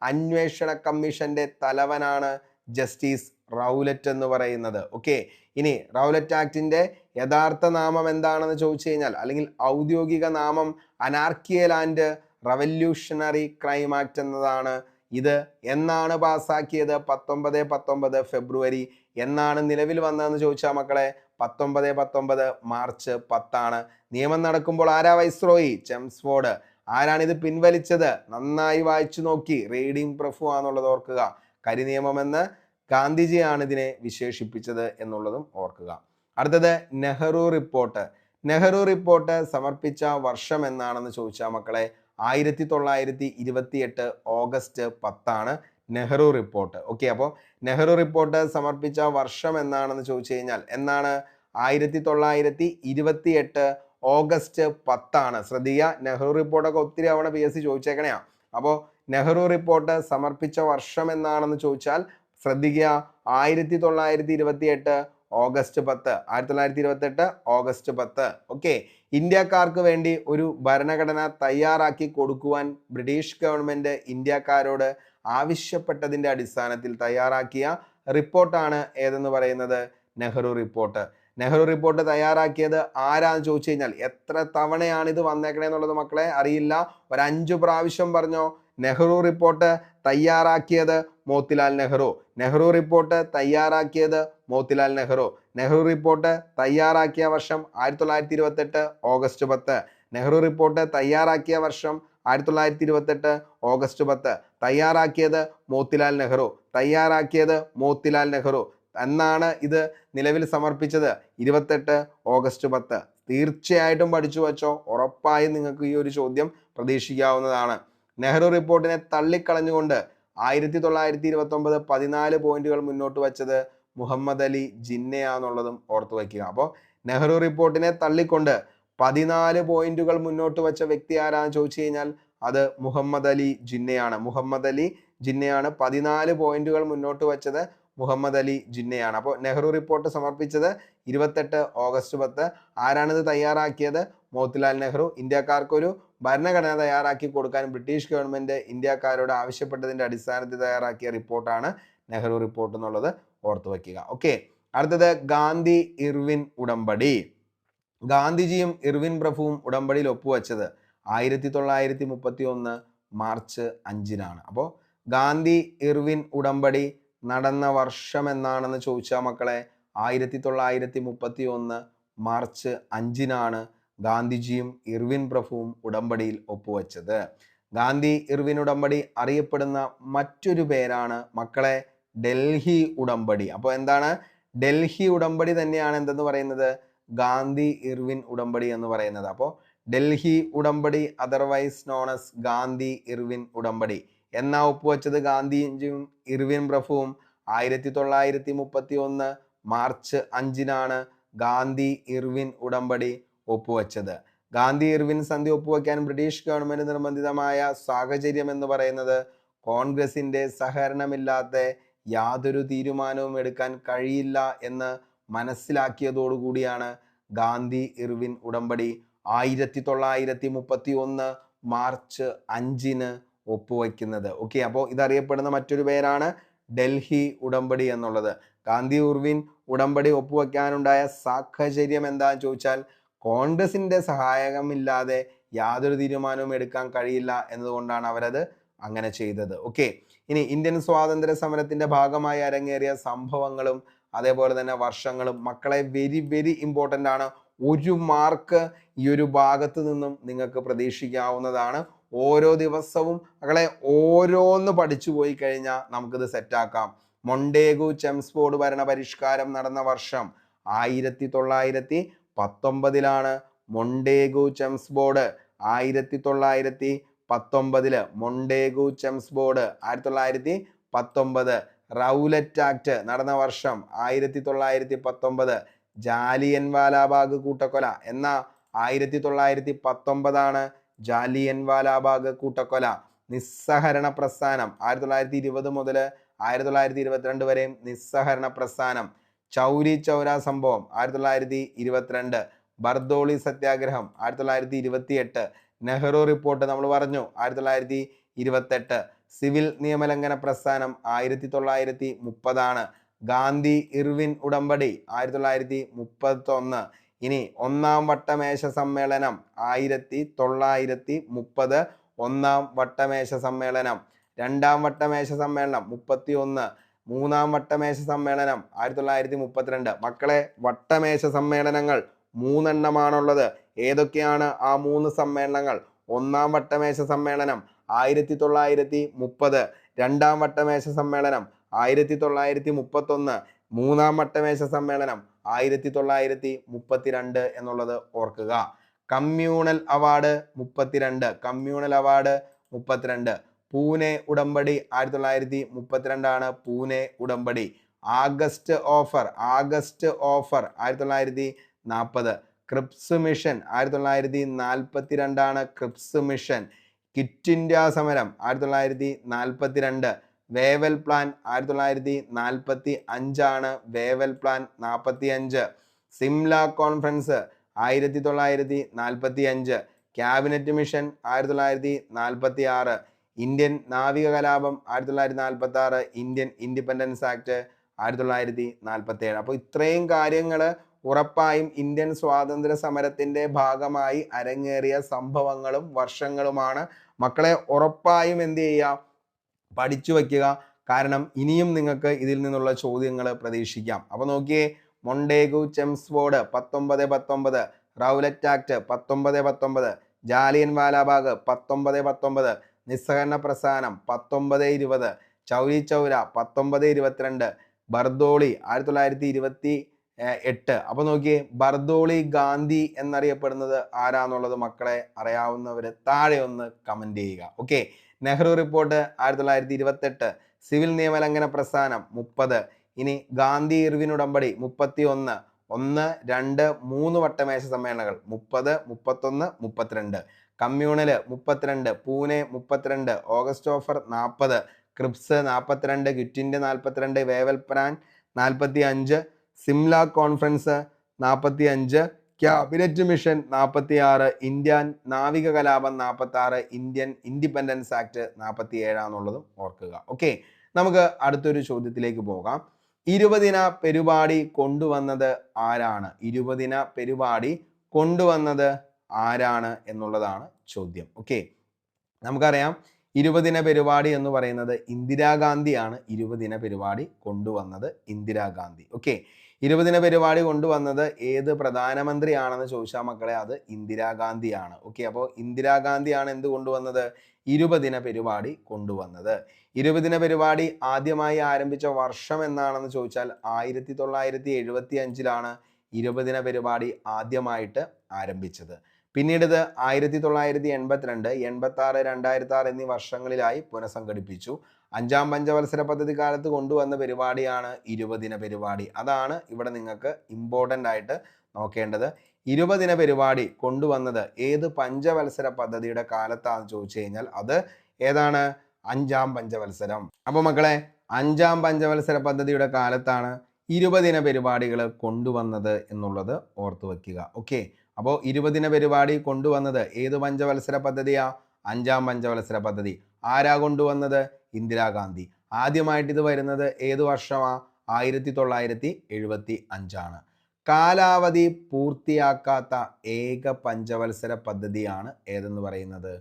അന്വേഷണ കമ്മീഷന്റെ തലവനാണ് ജസ്റ്റിസ് റൗലറ്റ് എന്ന് പറയുന്നത്. ഓക്കെ, ഇനി റൗലറ്റ് ആക്ടിന്റെ യഥാർത്ഥ നാമം എന്താണെന്ന് ചോദിച്ചു കഴിഞ്ഞാൽ, അല്ലെങ്കിൽ ഔദ്യോഗിക നാമം അനാർക്കിയൽ ആൻഡ് റവല്യൂഷണറി ക്രൈം ആക്ട് എന്നതാണ്. ഇത് എന്നാണ് പാസ്സാക്കിയത്? 1919 ഫെബ്രുവരി. എന്നാണ് നിലവിൽ വന്നതെന്ന് ചോദിച്ചാൽ മക്കളെ 1919 മാർച്ച് 10. നിയമം നടക്കുമ്പോൾ ആരാ വൈസ്രോയി? ചെംസ്ഫോർഡ്. ആരാണിത് പിൻവലിച്ചത്? നന്നായി വായിച്ചു നോക്കി, റീഡിംഗ് പ്രഭു ആണെന്നുള്ളത് ഓർക്കുക. കരി നിയമം എന്ന് ഗാന്ധിജിയാണ് ഇതിനെ വിശേഷിപ്പിച്ചത് എന്നുള്ളതും ഓർക്കുക. അടുത്തത് നെഹ്റു റിപ്പോർട്ട്. നെഹ്റു റിപ്പോർട്ട് സമർപ്പിച്ച വർഷം എന്നാണെന്ന് ചോദിച്ചാൽ മക്കളെ 1928 ഓഗസ്റ്റ് 10 നെഹ്റു റിപ്പോർട്ട്. ഓക്കെ, അപ്പോൾ നെഹ്റു റിപ്പോർട്ട് സമർപ്പിച്ച വർഷം എന്നാണെന്ന് ചോദിച്ചു കഴിഞ്ഞാൽ എന്നാണ്? 1928 ഓഗസ്റ്റ് 10. ശ്രദ്ധിക്കുക, നെഹ്റു റിപ്പോർട്ടൊക്കെ ഒത്തിരി തവണ PSC ചോദിച്ചേക്കണയാ. അപ്പോൾ നെഹ്റു റിപ്പോർട്ട് സമർപ്പിച്ച വർഷം എന്നാണെന്ന് ചോദിച്ചാൽ ശ്രദ്ധിക്കുക, 1928 ഓഗസ്റ്റ് 10. 1928 ഓഗസ്റ്റ് 10. ഓക്കെ, ഇന്ത്യക്കാർക്ക് വേണ്ടി ഒരു ഭരണഘടന തയ്യാറാക്കി കൊടുക്കുവാൻ ബ്രിട്ടീഷ് ഗവൺമെന്റ് ഇന്ത്യക്കാരോട് ആവശ്യപ്പെട്ടതിന്റെ അടിസ്ഥാനത്തിൽ തയ്യാറാക്കിയ റിപ്പോർട്ടാണ് ഏതെന്ന് പറയുന്നത്? നെഹ്റു റിപ്പോർട്ട്. നെഹ്റു റിപ്പോർട്ട് തയ്യാറാക്കിയത് ആരാന്ന് ചോദിച്ചു കഴിഞ്ഞാൽ എത്ര തവണയാണ് ഇത് വന്നേക്കണേ എന്നുള്ളത് മക്കളെ അറിയില്ല. ഒരു 5 പ്രാവശ്യം പറഞ്ഞോ. നെഹ്റു റിപ്പോർട്ട് തയ്യാറാക്കിയത് മോത്തിലാൽ നെഹ്റു. നെഹ്റു റിപ്പോർട്ട് തയ്യാറാക്കിയത് മോത്തിലാൽ നെഹ്റു. നെഹ്റു റിപ്പോർട്ട് തയ്യാറാക്കിയ വർഷം 1928 ഓഗസ്റ്റ് 10. നെഹ്റു റിപ്പോർട്ട് തയ്യാറാക്കിയ വർഷം 1928 ഓഗസ്റ്റ് 10. തയ്യാറാക്കിയത് മോത്തിലാൽ നെഹ്റു. തയ്യാറാക്കിയത് മോത്തിലാൽ നെഹ്റു എന്നാണ് ഇത് നിലവിൽ സമർപ്പിച്ചത് 28 ഓഗസ്റ്റ് 10. തീർച്ചയായിട്ടും പഠിച്ചു വച്ചോ. ഉറപ്പായും നിങ്ങൾക്ക് ഈ ഒരു ചോദ്യം പ്രതീക്ഷിക്കാവുന്നതാണ്. നെഹ്റു റിപ്പോർട്ടിനെ തള്ളിക്കളഞ്ഞുകൊണ്ട് 1929 14 പോയിന്റുകൾ മുന്നോട്ട് വച്ചത് മുഹമ്മദ് അലി ജിന്നയാന്നുള്ളതും ഓർത്തു വയ്ക്കുക. അപ്പോൾ നെഹ്റു റിപ്പോർട്ടിനെ തള്ളിക്കൊണ്ട് 14 പോയിന്റുകൾ മുന്നോട്ട് വെച്ച വ്യക്തി ആരാന്ന് ചോദിച്ചു കഴിഞ്ഞാൽ അത് മുഹമ്മദ് അലി ജിന്നയാണ്. മുഹമ്മദ് അലി ജിന്നയാണ് 14 പോയിന്റുകൾ മുന്നോട്ട് വെച്ചത് മുഹമ്മദ് അലി ജിന്നയാണ്. അപ്പോൾ നെഹ്റു റിപ്പോർട്ട് സമർപ്പിച്ചത് 28 ഓഗസ്റ്റ് 10. ആരാണിത് തയ്യാറാക്കിയത്? മോത്തിലാൽ നെഹ്റു. ഇന്ത്യക്കാർക്കൊരു ഭരണഘടന തയ്യാറാക്കി കൊടുക്കാൻ ബ്രിട്ടീഷ് ഗവൺമെന്റ് ഇന്ത്യക്കാരോട് ആവശ്യപ്പെട്ടതിന്റെ അടിസ്ഥാനത്തിൽ തയ്യാറാക്കിയ റിപ്പോർട്ടാണ് നെഹ്റു റിപ്പോർട്ട് എന്നുള്ളത് ഓർത്തു വയ്ക്കുക. ഓക്കെ, അടുത്തത് ഗാന്ധി ഇർവിൻ ഉടമ്പടി. ഗാന്ധിജിയും ഇർവിൻ പ്രഭുവും ഉടമ്പടിയിൽ ഒപ്പുവെച്ചത് 1931 മാർച്ച് 5-നാണ്. അപ്പോൾ ഗാന്ധി ഇർവിൻ ഉടമ്പടി നടന്ന വർഷം എന്നാണെന്ന് ചോദിച്ചാൽ മക്കളെ 1931 മാർച്ച് 5-നാണ് ഗാന്ധിജിയും ഇർവിൻ പ്രഭുവും ഉടമ്പടിയിൽ ഒപ്പുവെച്ചത്. ഗാന്ധി ഇർവിൻ ഉടമ്പടി അറിയപ്പെടുന്ന മറ്റൊരു പേരാണ് മക്കളെ ഡൽഹി ഉടമ്പടി. അപ്പോൾ എന്താണ്? ഡൽഹി ഉടമ്പടി തന്നെയാണ് എന്തെന്ന് പറയുന്നത്? ഗാന്ധി ഇർവിൻ ഉടമ്പടി എന്ന് പറയുന്നത്. അപ്പോൾ ഡൽഹി ഉടമ്പടി otherwise known as Gandhi Irwin ഉടമ്പടി എന്നാ ഒപ്പുവെച്ചത് ഗാന്ധിജിയും ഇർവിൻ പ്രഭുവും 1931 മാർച്ച് 5-നാണ് ഗാന്ധി ഇർവിൻ ഉടമ്പടി ഒപ്പുവെച്ചത്. ഗാന്ധി ഇർവിൻ സന്ധി ഒപ്പുവെക്കാൻ ബ്രിട്ടീഷ് ഗവൺമെന്റ് നിർബന്ധിതമായ സാഹചര്യം എന്ന് പറയുന്നത് കോൺഗ്രസിന്റെ സഹകരണമില്ലാത്ത യാതൊരു തീരുമാനവും എടുക്കാൻ കഴിയില്ല എന്ന് മനസ്സിലാക്കിയതോടുകൂടിയാണ് ഗാന്ധി ഇർവിൻ ഉടമ്പടി 1931 മാർച്ച് 5-ന് ഒപ്പുവയ്ക്കുന്നത്. ഓക്കെ, അപ്പോൾ ഇതറിയപ്പെടുന്ന മറ്റൊരു പേരാണ് ഡൽഹി ഉടമ്പടി എന്നുള്ളത്. ഗാന്ധി ഇർവിൻ ഉടമ്പടി ഒപ്പുവെക്കാനുണ്ടായ സാഹചര്യം എന്താണെന്ന് ചോദിച്ചാൽ കോൺഗ്രസിന്റെ സഹായമില്ലാതെ യാതൊരു തീരുമാനവും എടുക്കാൻ കഴിയില്ല എന്നതുകൊണ്ടാണ് അവരത് അങ്ങനെ ചെയ്തത്. ഓക്കെ, ഇനി ഇന്ത്യൻ സ്വാതന്ത്ര്യ സമരത്തിന്റെ ഭാഗമായി അരങ്ങേറിയ സംഭവങ്ങളും അതേപോലെ തന്നെ വർഷങ്ങളും മക്കളെ വെരി വെരി ഇമ്പോർട്ടൻ്റ് ആണ്. 1 മാർക്ക് ഈ ഒരു ഭാഗത്ത് നിന്നും നിങ്ങൾക്ക് പ്രതീക്ഷിക്കാവുന്നതാണ്. ഓരോ ദിവസവും മക്കളെ ഓരോന്ന് പഠിച്ചു പോയി കഴിഞ്ഞാൽ നമുക്കിത് സെറ്റാക്കാം. മൊണ്ടേഗു ചെംസ്ഫോർഡ് ഭരണ പരിഷ്കാരം നടന്ന വർഷം 1919-ലാണ്. Montagu Chelmsford 1919 Montagu Chelmsford 1919. Rowlatt act നടന്ന വർഷം 1919. ജാലിയൻ വാലാബാഗ് കൂട്ടക്കൊല എന്ന 1919 ജാലിയൻ വാലാബാഗ് കൂട്ടക്കൊല. നിസ്സഹരണ പ്രസ്ഥാനം 1920 മുതൽ 1922 വരെയും നിസ്സഹരണ പ്രസ്ഥാനം. ചൗരി ചൗര സംഭവം 1922. ബർദോളി സത്യാഗ്രഹം 1928. നെഹ്റു റിപ്പോർട്ട് നമ്മൾ പറഞ്ഞു 1928. സിവിൽ നിയമലംഘന പ്രസ്ഥാനം 1930. ഗാന്ധി ഇർവിൻ ഉടമ്പടി 1931. ഇനി ഒന്നാം വട്ടമേശ സമ്മേളനം 1930 ഒന്നാം വട്ടമേശ സമ്മേളനം. രണ്ടാം വട്ടമേശ സമ്മേളനം 31. മൂന്നാം വട്ടമേശ സമ്മേളനം 1932. മക്കളെ വട്ടമേശ സമ്മേളനങ്ങൾ 3 എണ്ണമാണുള്ളത്. ഏതൊക്കെയാണ് ആ 3 സമ്മേളനങ്ങൾ? ഒന്നാം വട്ടമേശ സമ്മേളനം 1930. രണ്ടാം വട്ടമേശ സമ്മേളനം 1931. മൂന്നാം വട്ടമേശ സമ്മേളനം 1932 എന്നുള്ളത് ഓർക്കുക. Communal award 32. Communal award 32. Pune ഉടമ്പടി 1932 പൂനെ ഉടമ്പടി. August offer 1940. Cripps mission 1942 Cripps mission. Quit India സമരം 1942. Wavell plan 1945 Wavell plan 45. Simla conference 1945. Cabinet mission 1946. Indian നാവിക കലാപം 1946. Indian independence act 1947. അപ്പോൾ ഇത്രയും കാര്യങ്ങൾ ഉറപ്പായും ഇന്ത്യൻ സ്വാതന്ത്ര്യ സമരത്തിന്റെ ഭാഗമായി അരങ്ങേറിയ സംഭവങ്ങളും വർഷങ്ങളുമാണ്. മക്കളെ ഉറപ്പായും എന്ത് ചെയ്യുക, പഠിച്ചു വയ്ക്കുക. കാരണം ഇനിയും നിങ്ങൾക്ക് ഇതിൽ നിന്നുള്ള ചോദ്യങ്ങൾ പ്രതീക്ഷിക്കാം. അപ്പോൾ നോക്കിയേ, Montagu Chelmsford 1919, Rowlatt act 1919, Jallian Walabagh 1919, നിസ്സഹകരണ പ്രസ്ഥാനം 1920, ചൗരി ചൗര 1922, ബർദോളി 1928. അപ്പൊ നോക്കിയേ, ബർദോളി ഗാന്ധി എന്നറിയപ്പെടുന്നത് ആരാന്നുള്ളത് മക്കളെ അറിയാവുന്നവര് താഴെ ഒന്ന് കമന്റ് ചെയ്യുക. ഓക്കെ. നെഹ്റു റിപ്പോർട്ട് 1928, സിവിൽ നിയമലംഘന പ്രസ്ഥാനം 30, ഇനി ഗാന്ധി ഇർവിൻ ഉടമ്പടി 31, 1, 2, 3 വട്ടമേശ സമ്മേളനങ്ങൾ 30, 31, 32, communal 32, Pune 32, August offer 40, Cripps 42, quit India 42, Wavell plan 45, Simla conference 45, cabinet mission 46, Indian നാവിക കലാപം 46, ഇന്ത്യൻ ഇൻഡിപെൻഡൻസ് ആക്ട് 47 എന്നുള്ളതും ഓർക്കുക. ഓക്കെ, നമുക്ക് അടുത്തൊരു ചോദ്യത്തിലേക്ക് പോകാം. 20 പരിപാടി കൊണ്ടുവന്നത് ആരാണ്? 20 പരിപാടി കൊണ്ടുവന്നത് ആരാണ് എന്നുള്ളതാണ് ചോദ്യം. ഓക്കെ, നമുക്കറിയാം 20 പരിപാടി എന്ന് പറയുന്നത് ഇന്ദിരാഗാന്ധിയാണ്. 20 പരിപാടി കൊണ്ടുവന്നത് ഇന്ദിരാഗാന്ധി. ഓക്കെ, 20 പരിപാടി കൊണ്ടുവന്നത് ഏത് പ്രധാനമന്ത്രിയാണെന്ന് ചോദിച്ചാൽ മക്കളെ അത് ഇന്ദിരാഗാന്ധിയാണ്. ഓക്കെ, അപ്പോൾ ഇന്ദിരാഗാന്ധിയാണ് എന്ത് കൊണ്ടുവന്നത്? 20 പരിപാടി കൊണ്ടുവന്നത്. 20 പരിപാടി ആദ്യമായി ആരംഭിച്ച വർഷം എന്നാണെന്ന് ചോദിച്ചാൽ 1975 20 പരിപാടി ആദ്യമായിട്ട് ആരംഭിച്ചത്. പിന്നീട് ഇത് 1982, 86, 2006 എന്നീ വർഷങ്ങളിലായി പുനഃസംഘടിപ്പിച്ചു. 5ാം പഞ്ചവത്സര പദ്ധതി കാലത്ത് കൊണ്ടുവന്ന പരിപാടിയാണ് 20 പരിപാടി. അതാണ് ഇവിടെ നിങ്ങൾക്ക് ഇമ്പോർട്ടൻ്റ് ആയിട്ട് നോക്കേണ്ടത്. 20 പരിപാടി കൊണ്ടുവന്നത് ഏത് പഞ്ചവത്സര പദ്ധതിയുടെ കാലത്താണെന്ന് ചോദിച്ചു കഴിഞ്ഞാൽ അത് ഏതാണ്? 5ാം പഞ്ചവത്സരം. അപ്പോൾ മക്കളെ 5ാം പഞ്ചവത്സര പദ്ധതിയുടെ കാലത്താണ് 20 പരിപാടികൾ കൊണ്ടുവന്നത് എന്നുള്ളത് ഓർത്തു വയ്ക്കുക. ഓക്കെ, അപ്പോൾ 20 പരിപാടി കൊണ്ടുവന്നത് ഏത് പഞ്ചവത്സര പദ്ധതിയാ? 5ാം പഞ്ചവത്സര പദ്ധതി. ആരാ കൊണ്ടുവന്നത്? ഇന്ദിരാഗാന്ധി. ആദ്യമായിട്ട് ഇത് വരുന്നത് ഏത് വർഷമാ? 1975. കാലാവധി പൂർത്തിയാക്കാത്ത ഏക പഞ്ചവത്സര പദ്ധതിയാണ് ഏതെന്ന് പറയുന്നത്?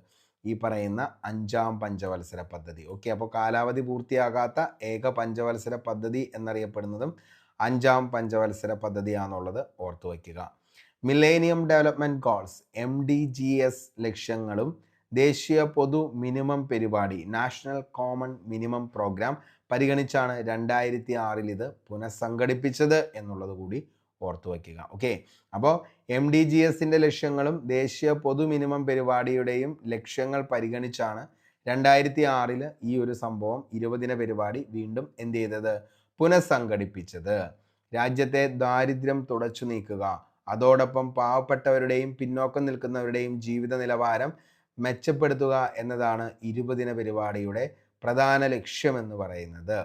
ഈ പറയുന്ന 5ാം പഞ്ചവത്സര പദ്ധതി. ഓക്കെ, അപ്പോൾ കാലാവധി പൂർത്തിയാകാത്ത ഏക പഞ്ചവത്സര പദ്ധതി എന്നറിയപ്പെടുന്നതും 5ാം പഞ്ചവത്സര പദ്ധതിയാണെന്നുള്ളത് ഓർത്തു വയ്ക്കുക. മില്ലേനിയം ഡെവലപ്മെന്റ് ഗോൾസ് MDGs ലക്ഷ്യങ്ങളും ദേശീയ പൊതു മിനിമം പരിപാടി നാഷണൽ കോമൺ മിനിമം പ്രോഗ്രാം പരിഗണിച്ചാണ് 2006 ഇത് പുനഃസംഘടിപ്പിച്ചത് എന്നുള്ളത് കൂടി ഓർത്തു വയ്ക്കുക. ഓക്കെ, അപ്പോൾ MDGsന്റെ ലക്ഷ്യങ്ങളും ദേശീയ പൊതു മിനിമം പരിപാടിയുടെയും ലക്ഷ്യങ്ങൾ പരിഗണിച്ചാണ് 2006 ഈ ഒരു സംഭവം 20 പരിപാടി വീണ്ടും എന്ത് ചെയ്തത്? പുനഃസംഘടിപ്പിച്ചത്. രാജ്യത്തെ ദാരിദ്ര്യം തുടച്ചു നീക്കുക, അതോടൊപ്പം പാവപ്പെട്ടവരുടെയും പിന്നോക്കം നിൽക്കുന്നവരുടെയും ജീവിത നിലവാരം മെച്ചപ്പെടുത്തുക എന്നതാണ് 20 പരിപാടിയുടെ പ്രധാന ലക്ഷ്യമെന്ന് പറയുന്നത്.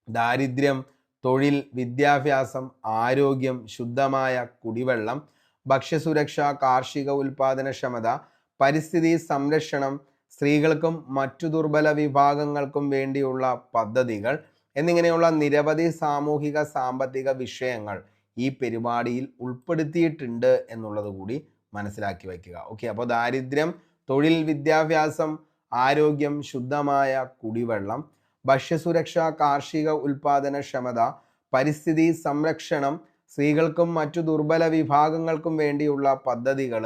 ദാരിദ്ര്യം, തൊഴിൽ, വിദ്യാഭ്യാസം, ആരോഗ്യം, ശുദ്ധമായ കുടിവെള്ളം, ഭക്ഷ്യസുരക്ഷ, കാർഷിക ഉൽപാദനക്ഷമത, പരിസ്ഥിതി സംരക്ഷണം, സ്ത്രീകൾക്കും മറ്റു ദുർബല വിഭാഗങ്ങൾക്കും വേണ്ടിയുള്ള പദ്ധതികൾ എന്നിങ്ങനെയുള്ള നിരവധി സാമൂഹിക സാമ്പത്തിക വിഷയങ്ങൾ ഈ പരിപാടിയിൽ ഉൾപ്പെടുത്തിയിട്ടുണ്ട് എന്നുള്ളത് കൂടി മനസ്സിലാക്കി വയ്ക്കുക. ഓക്കെ, അപ്പോൾ ദാരിദ്ര്യം, തൊഴിൽ, വിദ്യാഭ്യാസം, ആരോഗ്യം, ശുദ്ധമായ കുടിവെള്ളം, ഭക്ഷ്യസുരക്ഷ, കാർഷിക ഉൽപാദനക്ഷമത, പരിസ്ഥിതി സംരക്ഷണം, സ്ത്രീകൾക്കും മറ്റു ദുർബല വിഭാഗങ്ങൾക്കും വേണ്ടിയുള്ള പദ്ധതികൾ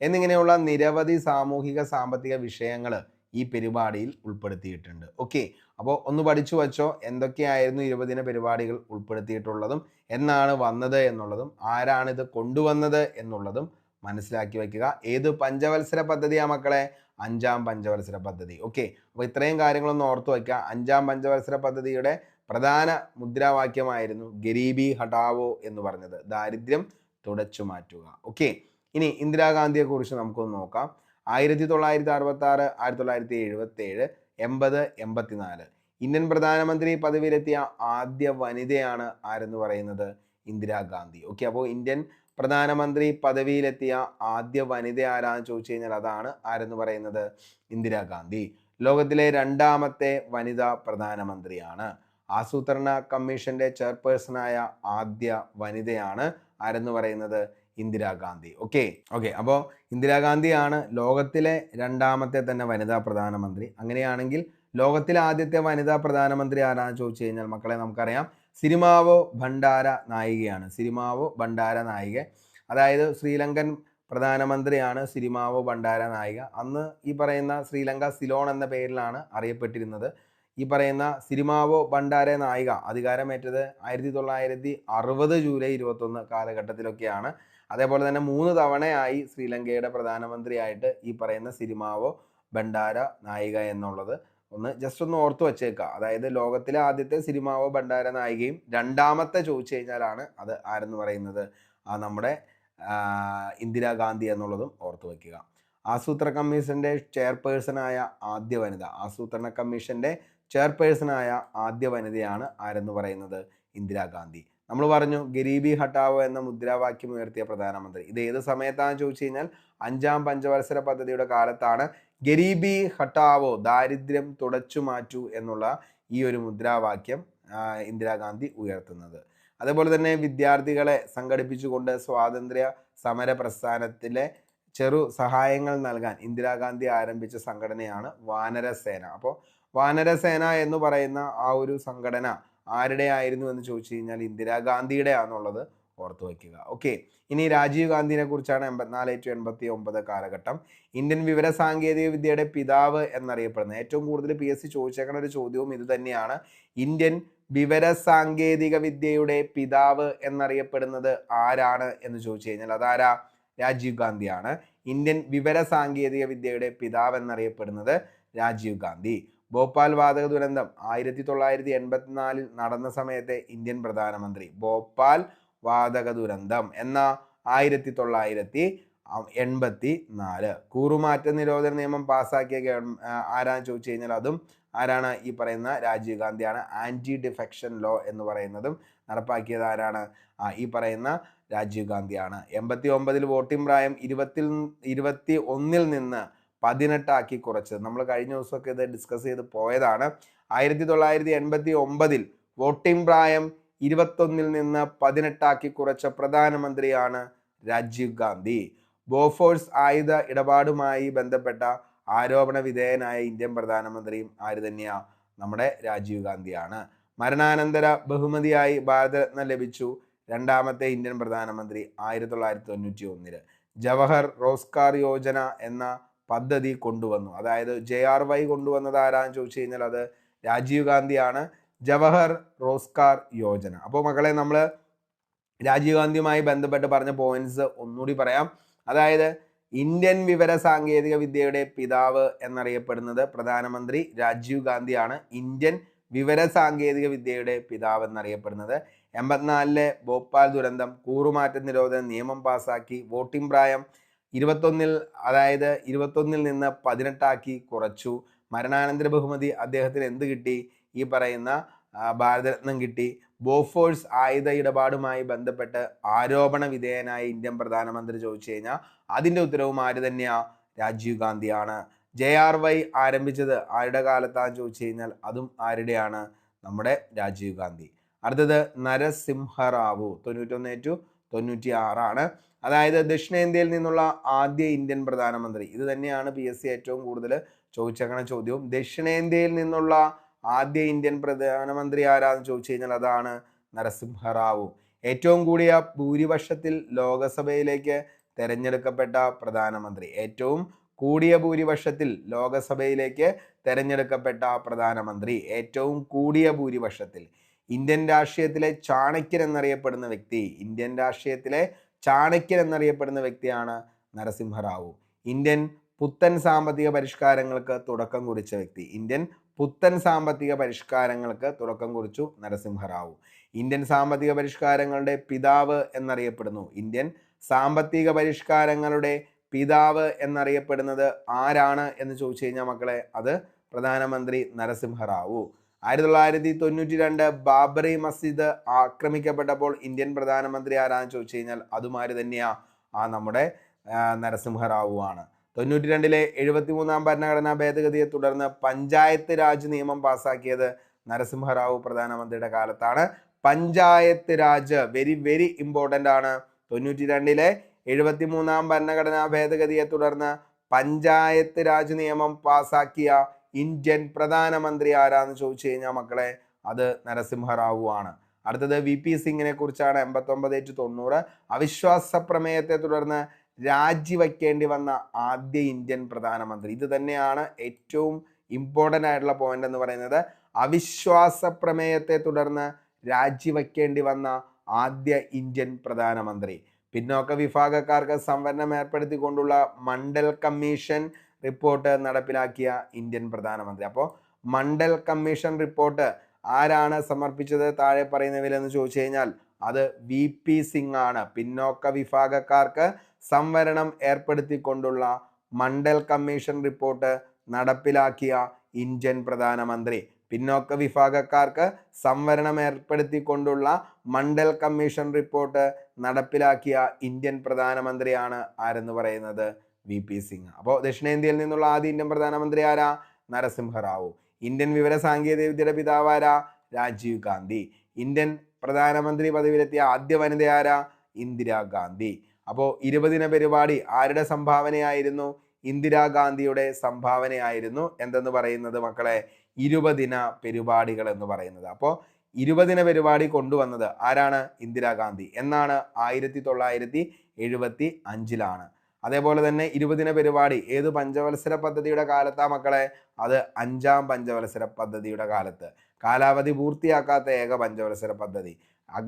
എന്നിങ്ങനെയുള്ള നിരവധി സാമൂഹിക സാമ്പത്തിക വിഷയങ്ങൾ ഈ പരിപാടിയിൽ ഉൾപ്പെടുത്തിയിട്ടുണ്ട്. ഓക്കെ, അപ്പോൾ ഒന്ന് പഠിച്ചു വച്ചോ എന്തൊക്കെയായിരുന്നു 20 പരിപാടികൾ ഉൾപ്പെടുത്തിയിട്ടുള്ളതും എന്നാണ് വന്നത് എന്നുള്ളതും ആരാണിത് കൊണ്ടുവന്നത് എന്നുള്ളതും മനസ്സിലാക്കി വയ്ക്കുക. ഏത് പഞ്ചവത്സര പദ്ധതിയാ മക്കളെ? 5ാം പഞ്ചവത്സര പദ്ധതി. ഓക്കെ, അപ്പോൾ ഇത്രയും കാര്യങ്ങളൊന്ന് ഓർത്തു വയ്ക്കുക. 5ാം പഞ്ചവത്സര പദ്ധതിയുടെ പ്രധാന മുദ്രാവാക്യമായിരുന്നു ഗരീബി ഹഠാവോ എന്ന് പറഞ്ഞത്, ദാരിദ്ര്യം തുടച്ചു മാറ്റുക. ഓക്കെ, ഇനി ഇന്ദിരാഗാന്ധിയെ കുറിച്ച് നമുക്കൊന്ന് നോക്കാം. 1966, 1977, 80, 84 ഇന്ത്യൻ പ്രധാനമന്ത്രി പദവിയിലെത്തിയ ആദ്യ വനിതയാണ് ആരെന്ന് പറയുന്നത്? ഇന്ദിരാഗാന്ധി. ഓക്കെ, അപ്പോൾ ഇന്ത്യൻ പ്രധാനമന്ത്രി പദവിയിലെത്തിയ ആദ്യ വനിത ആരാന്ന് ചോദിച്ചു കഴിഞ്ഞാൽ അതാണ് ആരെന്ന് പറയുന്നത്? ഇന്ദിരാഗാന്ധി. ലോകത്തിലെ 2ാമത്തെ വനിതാ പ്രധാനമന്ത്രിയാണ്. ആസൂത്രണ കമ്മീഷന്റെ ചെയർപേഴ്സണായ ആദ്യ വനിതയാണ് ആരെന്ന് പറയുന്നത് ഇന്ദിരാഗാന്ധി. ഓക്കെ, അപ്പോൾ ഇന്ദിരാഗാന്ധിയാണ് ലോകത്തിലെ രണ്ടാമത്തെ തന്നെ വനിതാ പ്രധാനമന്ത്രി. അങ്ങനെയാണെങ്കിൽ ലോകത്തിലെ ആദ്യത്തെ വനിതാ പ്രധാനമന്ത്രി ആരാന്ന് ചോദിച്ചു കഴിഞ്ഞാൽ മക്കളെ നമുക്കറിയാം, സിരിമാവോ ഭണ്ഡാര നായികയാണ്. സിരിമാവോ ഭണ്ഡാര നായിക, അതായത് ശ്രീലങ്കൻ പ്രധാനമന്ത്രിയാണ് സിരിമാവോ ഭണ്ഡാര നായിക. അന്ന് ഈ പറയുന്ന ശ്രീലങ്ക സിലോൺ എന്ന പേരിലാണ് അറിയപ്പെട്ടിരുന്നത്. ഈ പറയുന്ന സിരിമാവോ ഭണ്ഡാര നായിക അധികാരമേറ്റത് 1960 ജൂലൈ 21 കാലഘട്ടത്തിലൊക്കെയാണ്. അതേപോലെ തന്നെ 3 തവണയായി ശ്രീലങ്കയുടെ പ്രധാനമന്ത്രിയായിട്ട് ഈ പറയുന്ന സിരിമാവോ ഭണ്ഡാര നായിക എന്നുള്ളത് ജസ്റ്റ് ഒന്ന് ഓർത്തു വച്ചേക്കുക. അതായത് ലോകത്തിലെ ആദ്യത്തെ സിരിമാവോ ഭണ്ഡാര നായികയും രണ്ടാമത്തെ ചോദിച്ചു കഴിഞ്ഞാലാണ് അത് ആരെന്ന് പറയുന്നത് നമ്മുടെ ഇന്ദിരാഗാന്ധി എന്നുള്ളതും ഓർത്തു വയ്ക്കുക. ആസൂത്രണ കമ്മീഷന്റെ ചെയർപേഴ്സണായ ആദ്യ വനിത, ആസൂത്രണ കമ്മീഷന്റെ ചെയർപേഴ്സണായ ആദ്യ വനിതയാണ് ആരെന്ന് പറയുന്നത് ഇന്ദിരാഗാന്ധി. നമ്മൾ പറഞ്ഞു ഗരീബി ഹട്ടാവോ എന്ന മുദ്രാവാക്യം ഉയർത്തിയ പ്രധാനമന്ത്രി. ഇത് ഏത് സമയത്താണെന്ന് ചോദിച്ചു കഴിഞ്ഞാൽ 5ാം പഞ്ചവത്സര പദ്ധതിയുടെ കാലത്താണ് ഗരീബി ഹട്ടാവോ, ദാരിദ്ര്യം തുടച്ചു മാറ്റൂ എന്നുള്ള ഈ ഒരു മുദ്രാവാക്യം ഇന്ദിരാഗാന്ധി ഉയർത്തുന്നത്. അതേപോലെ തന്നെ വിദ്യാർത്ഥികളെ സംഘടിപ്പിച്ചുകൊണ്ട് സ്വാതന്ത്ര്യ സമര പ്രസ്ഥാനത്തിലെ ചെറു സഹായങ്ങൾ നൽകാൻ ഇന്ദിരാഗാന്ധി ആരംഭിച്ച സംഘടനയാണ് വാനരസേന. അപ്പോൾ വാനരസേന എന്ന് പറയുന്ന ആ ഒരു സംഘടന ആരുടെ ആയിരുന്നു എന്ന് ചോദിച്ചു കഴിഞ്ഞാൽ ഇന്ദിരാഗാന്ധിയുടെ ആണെന്നുള്ളത് ഓർത്തു വയ്ക്കുക. ഓക്കെ, ഇനി രാജീവ് ഗാന്ധിനെ കുറിച്ചാണ് 84 to 89 കാലഘട്ടം. ഇന്ത്യൻ വിവര സാങ്കേതിക വിദ്യയുടെ പിതാവ് എന്നറിയപ്പെടുന്നത്, ഏറ്റവും കൂടുതൽ PSC ചോദിച്ചേക്കുന്ന ഒരു ചോദ്യവും ഇത് തന്നെയാണ്. ഇന്ത്യൻ വിവര സാങ്കേതിക വിദ്യയുടെ പിതാവ് എന്നറിയപ്പെടുന്നത് ആരാണ് എന്ന് ചോദിച്ചു കഴിഞ്ഞാൽ അതാരാ? രാജീവ് ഗാന്ധിയാണ്. ഇന്ത്യൻ വിവര സാങ്കേതിക വിദ്യയുടെ പിതാവ് എന്നറിയപ്പെടുന്നത് രാജീവ് ഗാന്ധി. ഭോപ്പാൽ വാതക ദുരന്തം 1984 നടന്ന സമയത്തെ ഇന്ത്യൻ പ്രധാനമന്ത്രി. ഭോപ്പാൽ വാതക ദുരന്തം എന്ന 1984. കൂറുമാറ്റ നിരോധന നിയമം പാസ്സാക്കിയ ആരാന്ന് ചോദിച്ചു കഴിഞ്ഞാൽ അതും ആരാണ്? ഈ പറയുന്ന രാജീവ് ഗാന്ധിയാണ്. ആന്റി ഡിഫെക്ഷൻ ലോ എന്ന് പറയുന്നതും നടപ്പാക്കിയത് ആരാണ്? ഈ പറയുന്ന രാജീവ് ഗാന്ധിയാണ്. 89 വോട്ടിംഗ് പ്രായം 21 നിന്ന് 18 കുറച്ചത് നമ്മൾ കഴിഞ്ഞ ദിവസമൊക്കെ ഇത് ഡിസ്കസ് ചെയ്ത് പോയതാണ്. 1989 വോട്ടിംഗ് പ്രായം 21 നിന്ന് 18 കുറച്ച പ്രധാനമന്ത്രിയാണ് രാജീവ് ഗാന്ധി. ബോഫോഴ്സ് ആയുധ ഇടപാടുമായി ബന്ധപ്പെട്ട ആരോപണ വിധേയനായ ഇന്ത്യൻ പ്രധാനമന്ത്രിയും ആര് തന്നെയാ? നമ്മുടെ രാജീവ് ഗാന്ധിയാണ്. മരണാനന്തര ബഹുമതിയായി ഭാരതരത്ന ലഭിച്ചു രണ്ടാമത്തെ ഇന്ത്യൻ പ്രധാനമന്ത്രി 1991. ജവഹർ റോസ്ഗാർ യോജന എന്ന പദ്ധതി കൊണ്ടുവന്നു, അതായത് JRY കൊണ്ടുവന്നത് ആരാന്ന് ചോദിച്ചു കഴിഞ്ഞാൽ അത് രാജീവ് ഗാന്ധിയാണ്. ജവഹർ റോസ്ഗാർ യോജന. അപ്പോൾ മക്കളെ നമ്മൾ രാജീവ് ഗാന്ധിയുമായി ബന്ധപ്പെട്ട് പറഞ്ഞ പോയിന്റ്സ് ഒന്നുകൂടി പറയാം. അതായത് ഇന്ത്യൻ വിവര സാങ്കേതിക വിദ്യയുടെ പിതാവ് എന്നറിയപ്പെടുന്നത് പ്രധാനമന്ത്രി രാജീവ് ഗാന്ധിയാണ്. ഇന്ത്യൻ വിവര സാങ്കേതിക വിദ്യയുടെ പിതാവ് എന്നറിയപ്പെടുന്നത്. 84 ഭോപ്പാൽ ദുരന്തം, കൂറുമാറ്റ നിരോധന നിയമം പാസാക്കി, വോട്ടിംഗ് പ്രായം 21 നിന്ന് 18 കുറച്ചു. മരണാനന്തര ബഹുമതി അദ്ദേഹത്തിന് എന്ത് കിട്ടി? ഈ പറയുന്ന ഭാരതരത്നം കിട്ടി. ബോഫോഴ്സ് ആയുധ ഇടപാടുമായി ബന്ധപ്പെട്ട് ആരോപണ വിധേയനായ ഇന്ത്യൻ പ്രധാനമന്ത്രി ചോദിച്ചു കഴിഞ്ഞാൽ അതിൻ്റെ ഉത്തരവും ആര് തന്നെയാ? രാജീവ് ഗാന്ധിയാണ്. JRY ആരംഭിച്ചത് ആരുടെ കാലത്താന്ന് ചോദിച്ചു കഴിഞ്ഞാൽ അതും ആരുടെയാണ്? നമ്മുടെ രാജീവ് ഗാന്ധി. അടുത്തത് നരസിംഹറാവു 91 to 96. അതായത് ദക്ഷിണേന്ത്യയിൽ നിന്നുള്ള ആദ്യ ഇന്ത്യൻ പ്രധാനമന്ത്രി. ഇത് തന്നെയാണ് PSC ഏറ്റവും കൂടുതൽ ചോദിച്ചേക്കണ ചോദ്യവും. ദക്ഷിണേന്ത്യയിൽ നിന്നുള്ള ആദ്യ ഇന്ത്യൻ പ്രധാനമന്ത്രി ആരാന്ന് ചോദിച്ചു കഴിഞ്ഞാൽ അതാണ് നരസിംഹറാവു. ഏറ്റവും കൂടിയ ഭൂരിപക്ഷത്തിൽ ലോകസഭയിലേക്ക് തെരഞ്ഞെടുക്കപ്പെട്ട പ്രധാനമന്ത്രി. ഏറ്റവും കൂടിയ ഭൂരിപക്ഷത്തിൽ ലോകസഭയിലേക്ക് തെരഞ്ഞെടുക്കപ്പെട്ട പ്രധാനമന്ത്രി. ഏറ്റവും കൂടിയ ഭൂരിപക്ഷത്തിൽ. ഇന്ത്യൻ രാഷ്ട്രീയത്തിലെ ചാണക്യൻ എന്നറിയപ്പെടുന്ന വ്യക്തി. ഇന്ത്യൻ രാഷ്ട്രീയത്തിലെ ചാണക്യൻ എന്നറിയപ്പെടുന്ന വ്യക്തിയാണ് നരസിംഹറാവു. ഇന്ത്യൻ പുത്തൻ സാമ്പത്തിക പരിഷ്കാരങ്ങൾക്ക് തുടക്കം കുറിച്ച വ്യക്തി. ഇന്ത്യൻ പുത്തൻ സാമ്പത്തിക പരിഷ്കാരങ്ങൾക്ക് തുടക്കം കുറിച്ചു നരസിംഹറാവു. ഇന്ത്യൻ സാമ്പത്തിക പരിഷ്കാരങ്ങളുടെ പിതാവ് എന്നറിയപ്പെടുന്നു. ഇന്ത്യൻ സാമ്പത്തിക പരിഷ്കാരങ്ങളുടെ പിതാവ് എന്നറിയപ്പെടുന്നത് ആരാണ് എന്ന് ചോദിച്ചു കഴിഞ്ഞാൽ മക്കളെ അത് പ്രധാനമന്ത്രി നരസിംഹറാവു. 1992 ബാബറി മസ്ജിദ് ആക്രമിക്കപ്പെട്ടപ്പോൾ ഇന്ത്യൻ പ്രധാനമന്ത്രി ആരാന്ന് ചോദിച്ചു കഴിഞ്ഞാൽ അതുമാര് തന്നെയാ? നമ്മുടെ നരസിംഹറാവു ആണ്. 92 73 ഭരണഘടനാ ഭേദഗതിയെ തുടർന്ന് പഞ്ചായത്ത് രാജ് നിയമം പാസാക്കിയത് നരസിംഹറാവു പ്രധാനമന്ത്രിയുടെ കാലത്താണ്. Panchayat Raj very very important ആണ്. 92-ലെ 73-ാം ഭരണഘടനാ ഭേദഗതിയെ തുടർന്ന് പഞ്ചായത്ത് രാജ് നിയമം പാസാക്കിയ ഇന്ത്യൻ പ്രധാനമന്ത്രി ആരാന്ന് ചോദിച്ചു കഴിഞ്ഞാൽ മക്കളെ അത് നരസിംഹറാവു ആണ്. അടുത്തത് VP സിംഗിനെ കുറിച്ചാണ്. 89-90 അവിശ്വാസ പ്രമേയത്തെ തുടർന്ന് രാജിവെക്കേണ്ടി വന്ന ആദ്യ ഇന്ത്യൻ പ്രധാനമന്ത്രി. ഇത് തന്നെയാണ് ഏറ്റവും ഇമ്പോർട്ടൻ്റ് ആയിട്ടുള്ള പോയിന്റ് എന്ന് പറയുന്നത്. അവിശ്വാസ പ്രമേയത്തെ തുടർന്ന് രാജിവെക്കേണ്ടി വന്ന ആദ്യ ഇന്ത്യൻ പ്രധാനമന്ത്രി. പിന്നോക്ക വിഭാഗക്കാർക്ക് സംവരണം ഏർപ്പെടുത്തിക്കൊണ്ടുള്ള മണ്ഡൽ കമ്മീഷൻ റിപ്പോർട്ട് നടപ്പിലാക്കിയ ഇന്ത്യൻ പ്രധാനമന്ത്രി. അപ്പോൾ മണ്ഡൽ കമ്മീഷൻ റിപ്പോർട്ട് ആരാണ് സമർപ്പിച്ചത് താഴെ പറയുന്നവരെന്ന് ചോദിച്ചു കഴിഞ്ഞാൽ അത് VP സിംഗ് ആണ്. പിന്നോക്ക വിഭാഗക്കാർക്ക് സംവരണം ഏർപ്പെടുത്തിക്കൊണ്ടുള്ള മണ്ഡൽ കമ്മീഷൻ റിപ്പോർട്ട് നടപ്പിലാക്കിയ ഇന്ത്യൻ പ്രധാനമന്ത്രി. പിന്നോക്ക വിഭാഗക്കാർക്ക് സംവരണം ഏർപ്പെടുത്തിക്കൊണ്ടുള്ള മണ്ഡൽ കമ്മീഷൻ റിപ്പോർട്ട് നടപ്പിലാക്കിയ ഇന്ത്യൻ പ്രധാനമന്ത്രിയാണ് ആരെന്ന് പറയുന്നത് VP സിംഗ്. അപ്പോൾ ദക്ഷിണേന്ത്യയിൽ നിന്നുള്ള ആദ്യ ഇന്ത്യൻ പ്രധാനമന്ത്രി ആരാ? നരസിംഹറാവു. ഇന്ത്യൻ വിവര സാങ്കേതിക വിദ്യയുടെ പിതാവാരാ? രാജീവ് ഗാന്ധി. ഇന്ത്യൻ പ്രധാനമന്ത്രി പദവിയിലെത്തിയ ആദ്യ വനിത ആരാ? ഇന്ദിരാഗാന്ധി. അപ്പോൾ 20 പരിപാടി ആരുടെ സംഭാവനയായിരുന്നു? ഇന്ദിരാഗാന്ധിയുടെ സംഭാവനയായിരുന്നു എന്തെന്ന് പറയുന്നത് മക്കളെ 20 പരിപാടികൾ എന്ന് പറയുന്നത്. അപ്പോൾ 20 പരിപാടി കൊണ്ടുവന്നത് ആരാണ്? ഇന്ദിരാഗാന്ധി. എന്നാണ്? 1975-ലാണ്. അതേപോലെ തന്നെ 20 പരിപാടി ഏത് പഞ്ചവത്സര പദ്ധതിയുടെ കാലത്താ മക്കളെ? അത് 5ാം പഞ്ചവത്സര പദ്ധതിയുടെ കാലത്ത്. കാലാവധി പൂർത്തിയാക്കാത്ത ഏക പഞ്ചവത്സര പദ്ധതി.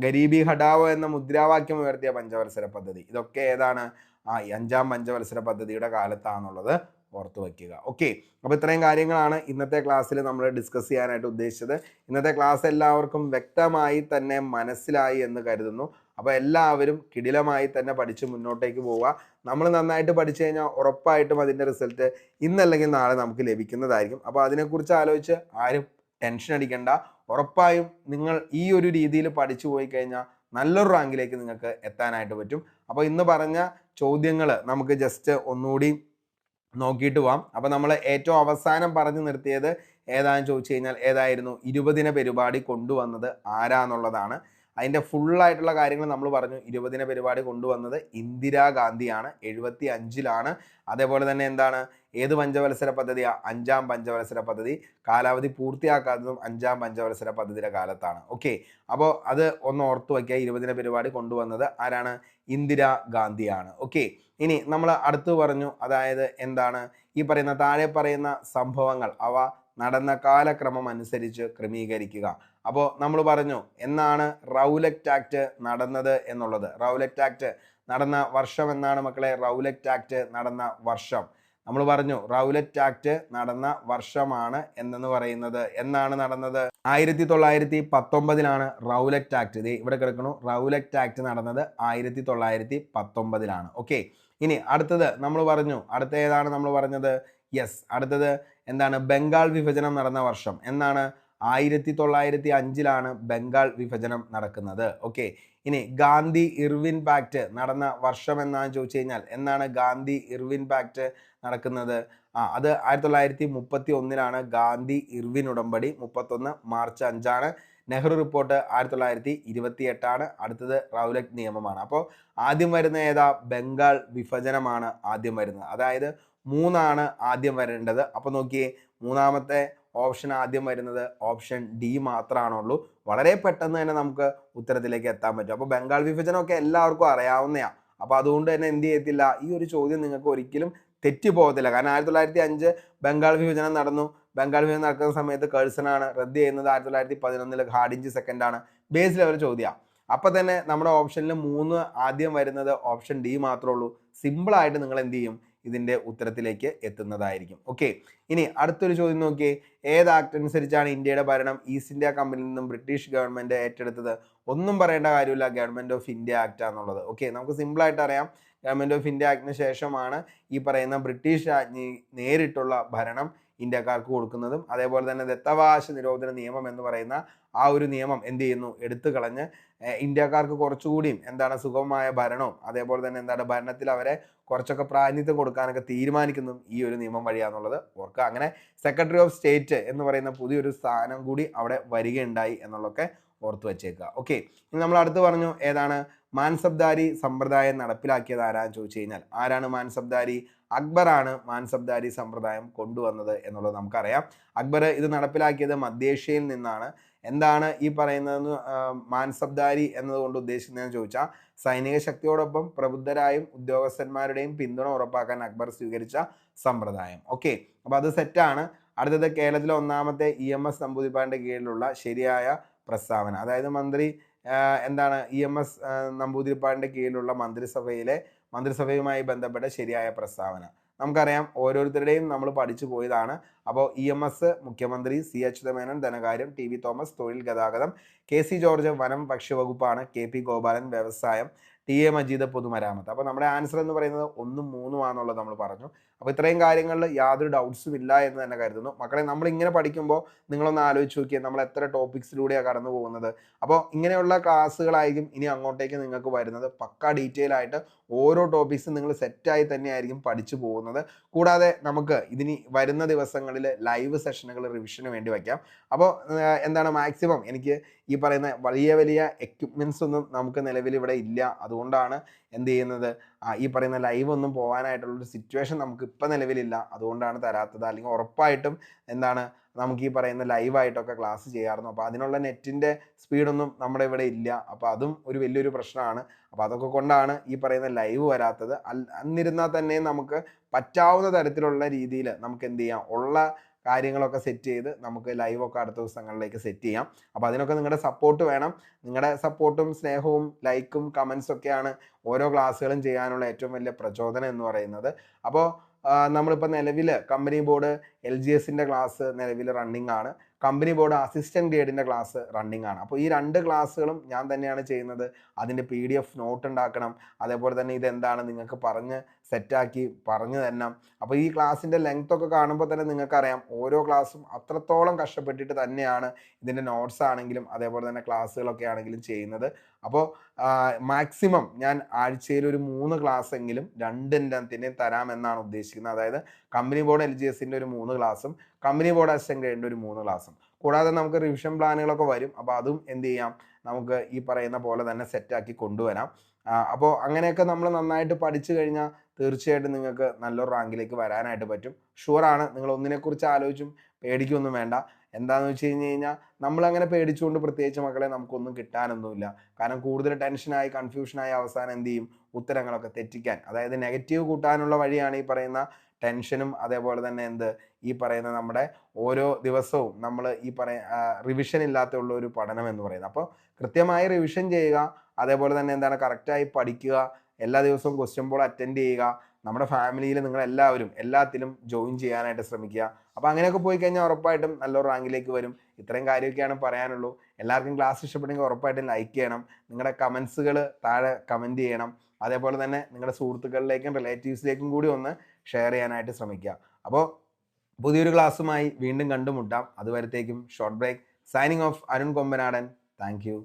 ഗരീബി ഹഠാവോ എന്ന മുദ്രാവാക്യം ഉയർത്തിയ പഞ്ചവത്സര പദ്ധതി. ഇതൊക്കെ ഏതാണ്? 5ാം പഞ്ചവത്സര പദ്ധതിയുടെ കാലത്താണെന്നുള്ളത് ഓർത്തു വയ്ക്കുക. ഓക്കെ, അപ്പോൾ ഇത്രയും കാര്യങ്ങളാണ് ഇന്നത്തെ ക്ലാസ്സിൽ നമ്മൾ ഡിസ്കസ് ചെയ്യാനായിട്ട് ഉദ്ദേശിച്ചത്. ഇന്നത്തെ ക്ലാസ് എല്ലാവർക്കും വ്യക്തമായി തന്നെ മനസ്സിലായി എന്ന് കരുതുന്നു. അപ്പോൾ എല്ലാവരും കിടിലമായി തന്നെ പഠിച്ച് മുന്നോട്ടേക്ക് പോവുക. നമ്മൾ നന്നായിട്ട് പഠിച്ചു കഴിഞ്ഞാൽ ഉറപ്പായിട്ടും അതിൻ്റെ റിസൾട്ട് ഇന്നല്ലെങ്കിൽ നാളെ നമുക്ക് ലഭിക്കുന്നതായിരിക്കും. അപ്പോൾ അതിനെക്കുറിച്ച് ആലോചിച്ച് ആരും ടെൻഷൻ അടിക്കേണ്ട. ഉറപ്പായും നിങ്ങൾ ഈ ഒരു രീതിയിൽ പഠിച്ചു പോയി കഴിഞ്ഞാൽ നല്ലൊരു റാങ്കിലേക്ക് നിങ്ങൾക്ക് എത്താനായിട്ട് പറ്റും. അപ്പോൾ ഇന്ന് പറഞ്ഞ ചോദ്യങ്ങൾ നമുക്ക് ജസ്റ്റ് ഒന്നുകൂടി നോക്കിയിട്ട് പോവാം. അപ്പോൾ നമ്മൾ ഏറ്റവും അവസാനം പറഞ്ഞു നിർത്തിയത് ഏതാണെന്ന് ചോദിച്ചു കഴിഞ്ഞാൽ ഏതായിരുന്നു? 20 പരിപാടി കൊണ്ടുവന്നത് ആരാന്നുള്ളതാണ്. അതിൻ്റെ ഫുള്ളായിട്ടുള്ള കാര്യങ്ങൾ നമ്മൾ പറഞ്ഞു. 20 പരിപാടി കൊണ്ടുവന്നത് ഇന്ദിരാഗാന്ധിയാണ്. 75-ലാണ്. അതേപോലെ തന്നെ എന്താണ്? ഏത് പഞ്ചവത്സര പദ്ധതിയാണ്? 5ാം പഞ്ചവത്സര പദ്ധതി. കാലാവധി പൂർത്തിയാക്കാത്തതും 5ാം പഞ്ചവത്സര പദ്ധതിയുടെ കാലത്താണ്. ഓക്കെ, അപ്പോൾ അത് ഒന്ന് ഓർത്തു വയ്ക്കുക. 20 പരിപാടി കൊണ്ടുവന്നത് ആരാണ്? ഇന്ദിരാഗാന്ധിയാണ്. ഓക്കെ, ഇനി നമ്മൾ അടുത്ത് പറഞ്ഞു, അതായത് എന്താണ് ഈ പറയുന്ന താഴെ പറയുന്ന സംഭവങ്ങൾ അവ നടന്ന കാലക്രമം അനുസരിച്ച് ക്രമീകരിക്കുക. അപ്പോൾ നമ്മൾ പറഞ്ഞു എന്നാണ് റൗലറ്റ് ആക്ട് നടന്നത് എന്നുള്ളത്. റൗലറ്റ് ആക്ട് നടന്ന വർഷം എന്നാണ് മക്കളെ? റൗലറ്റ് ആക്ട് നടന്ന വർഷം നമ്മൾ പറഞ്ഞു. റൗലറ്റ് ആക്ട് നടന്ന വർഷമാണ് എന്നു പറയുന്നത്. എന്നാണ് നടന്നത്? 1919-ലാണ് റൗലറ്റ് ആക്ട്. ഇത് ഇവിടെ കിടക്കണു. റൗലറ്റ് ആക്ട് നടന്നത് 1919-ലാണ്. ഓക്കെ, ഇനി അടുത്തത് നമ്മൾ പറഞ്ഞു. അടുത്ത ഏതാണ് നമ്മൾ പറഞ്ഞത്? യെസ്, അടുത്തത് എന്താണ്? ബംഗാൾ വിഭജനം നടന്ന വർഷം എന്നാണ്? 1905-ലാണ് ബംഗാൾ വിഭജനം നടക്കുന്നത്. ഓക്കെ, ഇനി ഗാന്ധി ഇർവിൻ പാക്ട് നടന്ന വർഷം എന്നാന്ന് ചോദിച്ചു കഴിഞ്ഞാൽ എന്നാണ് ഗാന്ധി ഇർവിൻ പാക്ട് നടക്കുന്നത്? അത് 1931-ലാണ് ഗാന്ധി ഇർവിൻ ഉടമ്പടി. 31 മാർച്ച് 5-ആണ്. നെഹ്റു റിപ്പോർട്ട് 1928-ആണ്. അടുത്തത് റൗലറ്റ് നിയമമാണ്. അപ്പോൾ ആദ്യം വരുന്ന ഏതാ? ബംഗാൾ വിഭജനമാണ് ആദ്യം വരുന്നത്. അതായത് 3 ആദ്യം വരേണ്ടത്. അപ്പോൾ നോക്കിയേ, മൂന്നാമത്തെ ഓപ്ഷൻ ആദ്യം വരുന്നത് ഓപ്ഷൻ D മാത്രമാണുള്ളൂ. വളരെ പെട്ടെന്ന് തന്നെ നമുക്ക് ഉത്തരത്തിലേക്ക് എത്താൻ പറ്റും. അപ്പോൾ ബംഗാൾ വിഭജനമൊക്കെ എല്ലാവർക്കും അറിയാവുന്നതാണ്. അപ്പോൾ അതുകൊണ്ട് തന്നെ എന്ത് ചെയ്യത്തില്ല, ഈ ഒരു ചോദ്യം നിങ്ങൾക്ക് ഒരിക്കലും തെറ്റിപ്പോകത്തില്ല. കാരണം 1905 ബംഗാൾ വിഭജനം നടന്നു. ബംഗാൾ വിഭജനം നടക്കുന്ന സമയത്ത് കഴ്സണാണ്. റദ്ദ് ചെയ്യുന്നത് 1911 ഹാർഡിഞ്ച് സെക്കൻഡാണ്. ബേസ് ലെവൽ ചോദ്യമാണ്. അപ്പോൾ തന്നെ നമ്മുടെ ഓപ്ഷനിൽ 3 ആദ്യം വരുന്നത് ഓപ്ഷൻ D മാത്രമേ ഉള്ളൂ. സിമ്പിളായിട്ട് നിങ്ങൾ എന്ത് ചെയ്യും? ഇതിൻ്റെ ഉത്തരത്തിലേക്ക് എത്തുന്നതായിരിക്കും. ഓക്കെ, ഇനി അടുത്തൊരു ചോദ്യം നോക്കിയേ. ഏത് ആക്ട് അനുസരിച്ചാണ് ഇന്ത്യയുടെ ഭരണം ഈസ്റ്റ് ഇന്ത്യ കമ്പനിയിൽ നിന്നും ബ്രിട്ടീഷ് ഗവൺമെൻറ് ഏറ്റെടുത്തത്? ഒന്നും പറയേണ്ട കാര്യമില്ല, ഗവൺമെൻറ് ഓഫ് ഇന്ത്യ ആക്ട് ആണെന്നുള്ളത്. ഓക്കെ, നമുക്ക് സിമ്പിളായിട്ട് അറിയാം. ഗവൺമെൻറ് ഓഫ് ഇന്ത്യ ആക്ടിന് ശേഷമാണ് ഈ പറയുന്ന ബ്രിട്ടീഷ് രാജ്ഞി നേരിട്ടുള്ള ഭരണം ഇന്ത്യക്കാർക്ക് കൊടുക്കുന്നതും. അതേപോലെ തന്നെ ദത്തവകാശ നിരോധന നിയമം എന്ന് പറയുന്ന ആ ഒരു നിയമം എന്ത് ചെയ്യുന്നു? എടുത്തു കളഞ്ഞ് ഇന്ത്യക്കാർക്ക് കുറച്ചുകൂടിയും എന്താണ് സുഗമമായ ഭരണവും അതേപോലെ തന്നെ എന്താണ് ഭരണത്തിൽ അവരെ കുറച്ചൊക്കെ പ്രാതിനിധ്യം കൊടുക്കാനൊക്കെ തീരുമാനിക്കുന്നതും ഈ ഒരു നിയമം വഴിയാന്നുള്ളത് ഓർക്കുക. അങ്ങനെ സെക്രട്ടറി ഓഫ് സ്റ്റേറ്റ് എന്ന് പറയുന്ന പുതിയൊരു സ്ഥാനം കൂടി അവിടെ വരികയുണ്ടായി എന്നുള്ളതൊക്കെ ഓർത്തു വെച്ചേക്കുക. ഓക്കെ, ഇനി നമ്മൾ അടുത്ത് പറഞ്ഞു ഏതാണ് മാൻസബ്ദാരി സമ്പ്രദായം നടപ്പിലാക്കിയത് ആരാന്ന് ചോദിച്ചു കഴിഞ്ഞാൽ ആരാണ് മാൻസബ്ദാരി? അക്ബറാണ് മാൻസബ്ദാരി സമ്പ്രദായം കൊണ്ടുവന്നത് എന്നുള്ളത് നമുക്കറിയാം. അക്ബർ ഇത് നടപ്പിലാക്കിയത് മധ്യേഷ്യയിൽ നിന്നാണ്. എന്താണ് ഈ പറയുന്നതെന്ന് മാൻസബ്ദാരി എന്നതുകൊണ്ട് ഉദ്ദേശിക്കുന്നതെന്ന് ചോദിച്ചാൽ സൈനിക ശക്തിയോടൊപ്പം പ്രബുദ്ധരായും ഉദ്യോഗസ്ഥന്മാരുടെയും പിന്തുണ ഉറപ്പാക്കാൻ അക്ബർ സ്വീകരിച്ച സമ്പ്രദായം. ഓക്കെ, അപ്പോൾ അത് സെറ്റാണ്. അടുത്തത് കേരളത്തിലെ ഒന്നാമത്തെ EMS നമ്പൂതിരിപ്പാടിന്റെ കീഴിലുള്ള ശരിയായ പ്രസ്താവന. അതായത് എന്താണ് EMS നമ്പൂതിരിപ്പാടിന്റെ കീഴിലുള്ള മന്ത്രിസഭയുമായി ബന്ധപ്പെട്ട ശരിയായ പ്രസ്താവന. നമുക്കറിയാം ഓരോരുത്തരുടെയും നമ്മൾ പഠിച്ചു പോയതാണ്. അപ്പോൾ EMS മുഖ്യമന്ത്രി, C അച്യുതമേനോൻ ധനകാര്യം, TV തോമസ് തൊഴിൽ ഗതാഗതം, KC ജോർജ് വനം ഭക്ഷ്യവകുപ്പാണ്, KP ഗോപാലൻ വ്യവസായം, TA മജീദ് പൊതുമരാമത്ത്. അപ്പോൾ നമ്മുടെ ആൻസർ എന്ന് പറയുന്നത് 1, 3 ആണെന്നുള്ളത് നമ്മൾ പറഞ്ഞു. അപ്പോൾ ഇത്രയും കാര്യങ്ങളിൽ യാതൊരു ഡൗട്ട്സും ഇല്ല എന്ന് തന്നെ കരുതുന്നു. മക്കളെ, നമ്മൾ ഇങ്ങനെ പഠിക്കുമ്പോൾ നിങ്ങളൊന്ന് ആലോചിച്ച് നോക്കിയേ നമ്മൾ എത്ര ടോപ്പിക്സിലൂടെയാണ് കടന്നു പോകുന്നത്. അപ്പോൾ ഇങ്ങനെയുള്ള ക്ലാസ്സുകളായിരിക്കും ഇനി അങ്ങോട്ടേക്ക് നിങ്ങൾക്ക് വരുന്നത്. പക്കാ ഡീറ്റെയിൽ ആയിട്ട് ഓരോ ടോപ്പിക്സും നിങ്ങൾ സെറ്റായി തന്നെയായിരിക്കും പഠിച്ചു പോകുന്നത്. കൂടാതെ നമുക്ക് ഇതിനി വരുന്ന ദിവസങ്ങളിൽ ലൈവ് സെഷനുകൾ റിവിഷന് വേണ്ടി വയ്ക്കാം. അപ്പോൾ എന്താണ് മാക്സിമം എനിക്ക് ഈ പറയുന്ന വലിയ വലിയ എക്യുപ്മെൻറ്റ്സ് ഒന്നും നമുക്ക് നിലവിൽ ഇവിടെ ഇല്ല. അതുകൊണ്ടാണ് എന്ത് ചെയ്യുന്നത്, ഈ പറയുന്ന ലൈവ് ഒന്നും പോകാനായിട്ടുള്ളൊരു സിറ്റുവേഷൻ നമുക്ക് ഇപ്പം നിലവിലില്ല. അതുകൊണ്ടാണ് തരാത്തത്. അല്ലെങ്കിൽ ഉറപ്പായിട്ടും എന്താണ് നമുക്ക് ഈ പറയുന്ന ലൈവായിട്ടൊക്കെ ക്ലാസ് ചെയ്യാറുണ്ട്. അപ്പോൾ അതിനുള്ള നെറ്റിൻ്റെ സ്പീഡൊന്നും നമ്മുടെ ഇവിടെ ഇല്ല. അപ്പോൾ അതും ഒരു വലിയൊരു പ്രശ്നമാണ്. അപ്പോൾ അതൊക്കെ കൊണ്ടാണ് ഈ പറയുന്ന ലൈവ് വരാത്തത്. എന്നിരുന്നാൽ തന്നെ നമുക്ക് പറ്റാവുന്ന തരത്തിലുള്ള രീതിയിൽ നമുക്ക് എന്ത് ചെയ്യാം, ഉള്ള കാര്യങ്ങളൊക്കെ സെറ്റ് ചെയ്ത് നമുക്ക് ലൈവൊക്കെ അടുത്ത ദിവസങ്ങളിലേക്ക് സെറ്റ് ചെയ്യാം. അപ്പോൾ അതിനൊക്കെ നിങ്ങളുടെ സപ്പോർട്ട് വേണം. നിങ്ങളുടെ സപ്പോർട്ടും സ്നേഹവും ലൈക്കും കമൻസും ഒക്കെയാണ് ഓരോ ക്ലാസ്സുകളും ചെയ്യാനുള്ള ഏറ്റവും വലിയ പ്രചോദനം എന്ന് പറയുന്നത്. അപ്പോൾ നമ്മളിപ്പോൾ നിലവിൽ കമ്പനി ബോർഡ് LGSൻ്റെ ക്ലാസ് നിലവിൽ റണ്ണിങ് ആണ്. കമ്പനി ബോർഡ് അസിസ്റ്റൻറ്റ് ഗ്രേഡിൻ്റെ ക്ലാസ് റണ്ണിങ് ആണ്. അപ്പോൾ ഈ 2 ക്ലാസ്സുകളും ഞാൻ തന്നെയാണ് ചെയ്യുന്നത്. അതിൻ്റെ PDF നോട്ട് ഉണ്ടാക്കണം. അതേപോലെ തന്നെ ഇതെന്താണ് നിങ്ങൾക്ക് പറഞ്ഞ് സെറ്റാക്കി പറഞ്ഞു തരണം. അപ്പോൾ ഈ ക്ലാസ്സിൻ്റെ ലെങ്ത് ഒക്കെ കാണുമ്പോൾ തന്നെ നിങ്ങൾക്കറിയാം ഓരോ ക്ലാസ്സും അത്രത്തോളം കഷ്ടപ്പെട്ടിട്ട് തന്നെയാണ് ഇതിൻ്റെ നോട്ട്സ് ആണെങ്കിലും അതേപോലെ തന്നെ ക്ലാസ്സുകളൊക്കെ ആണെങ്കിലും ചെയ്യുന്നത്. അപ്പോൾ മാക്സിമം ഞാൻ ആഴ്ചയിൽ ഒരു 3 ക്ലാസ് എങ്കിലും 2 എണ്ണത്തിൻ്റെയും തരാമെന്നാണ് ഉദ്ദേശിക്കുന്നത്. അതായത് കമ്പനി ബോർഡ് LGSൻ്റെ ഒരു 3 ക്ലാസ്സും കമ്പനി ബോർഡ് അസിസ്റ്റൻറ്റ് ഗ്രേഡിൻ്റെ ഒരു 3 ക്ലാസ്സും. കൂടാതെ നമുക്ക് റിവിഷൻ പ്ലാനുകളൊക്കെ വരും. അപ്പോൾ അതും എന്ത് ചെയ്യാം, നമുക്ക് ഈ പറയുന്ന പോലെ തന്നെ സെറ്റാക്കി കൊണ്ടുവരാം. അപ്പോൾ അങ്ങനെയൊക്കെ നമ്മൾ നന്നായിട്ട് പഠിച്ചു കഴിഞ്ഞാൽ തീർച്ചയായിട്ടും നിങ്ങൾക്ക് നല്ലൊരു റാങ്കിലേക്ക് വരാനായിട്ട് പറ്റും. ഷുവറാണ്. നിങ്ങൾ ഒന്നിനെക്കുറിച്ച് ആലോചിച്ചും പേടിക്കൊന്നും വേണ്ട. എന്താണെന്ന് വെച്ച് കഴിഞ്ഞാൽ നമ്മളങ്ങനെ പേടിച്ചുകൊണ്ട് പ്രത്യേകിച്ച് മക്കളെ നമുക്കൊന്നും കിട്ടാനൊന്നുമില്ല. കാരണം കൂടുതൽ ടെൻഷനായി കൺഫ്യൂഷനായി അവസാനം എന്ത് ചെയ്യും, ഉത്തരങ്ങളൊക്കെ തെറ്റിക്കാൻ, അതായത് നെഗറ്റീവ് കൂട്ടാനുള്ള വഴിയാണ് ഈ പറയുന്ന ടെൻഷനും അതേപോലെ തന്നെ ഈ പറയുന്ന നമ്മുടെ ഓരോ ദിവസവും നമ്മൾ ഈ റിവിഷൻ ഇല്ലാത്തുള്ള ഒരു പഠനം എന്ന് പറയുന്നത്. അപ്പോൾ കൃത്യമായി റിവിഷൻ ചെയ്യുക, അതേപോലെ തന്നെ കറക്റ്റായി പഠിക്കുക, എല്ലാ ദിവസവും ക്വസ്റ്റ്യൻ ബോൾ അറ്റൻഡ് ചെയ്യുക, നമ്മുടെ ഫാമിലിയിൽ നിങ്ങളെല്ലാവരും എല്ലാത്തിലും ജോയിൻ ചെയ്യാനായിട്ട് ശ്രമിക്കുക. അപ്പോൾ അങ്ങനെയൊക്കെ പോയി കഴിഞ്ഞാൽ ഉറപ്പായിട്ടും നല്ലൊരു റാങ്കിലേക്ക് വരും. ഇത്രയും കാര്യമൊക്കെയാണ് പറയാനുള്ളൂ. എല്ലാവർക്കും ക്ലാസ് ഇഷ്ടപ്പെട്ടെങ്കിൽ ഉറപ്പായിട്ടും ലൈക്ക് ചെയ്യണം. നിങ്ങളുടെ കമൻസുകൾ താഴെ കമൻറ്റ് ചെയ്യണം. അതേപോലെ തന്നെ നിങ്ങളുടെ സുഹൃത്തുക്കളിലേക്കും റിലേറ്റീവ്സിലേക്കും കൂടി ഒന്ന് ഷെയർ ചെയ്യാനായിട്ട് ശ്രമിക്കുക. അപ്പോൾ പുതിയൊരു ക്ലാസ്സുമായി വീണ്ടും കണ്ടുമുട്ടാം. അതുവരത്തേക്കും short break. Signing off, Arun Kombanadan. Thank U.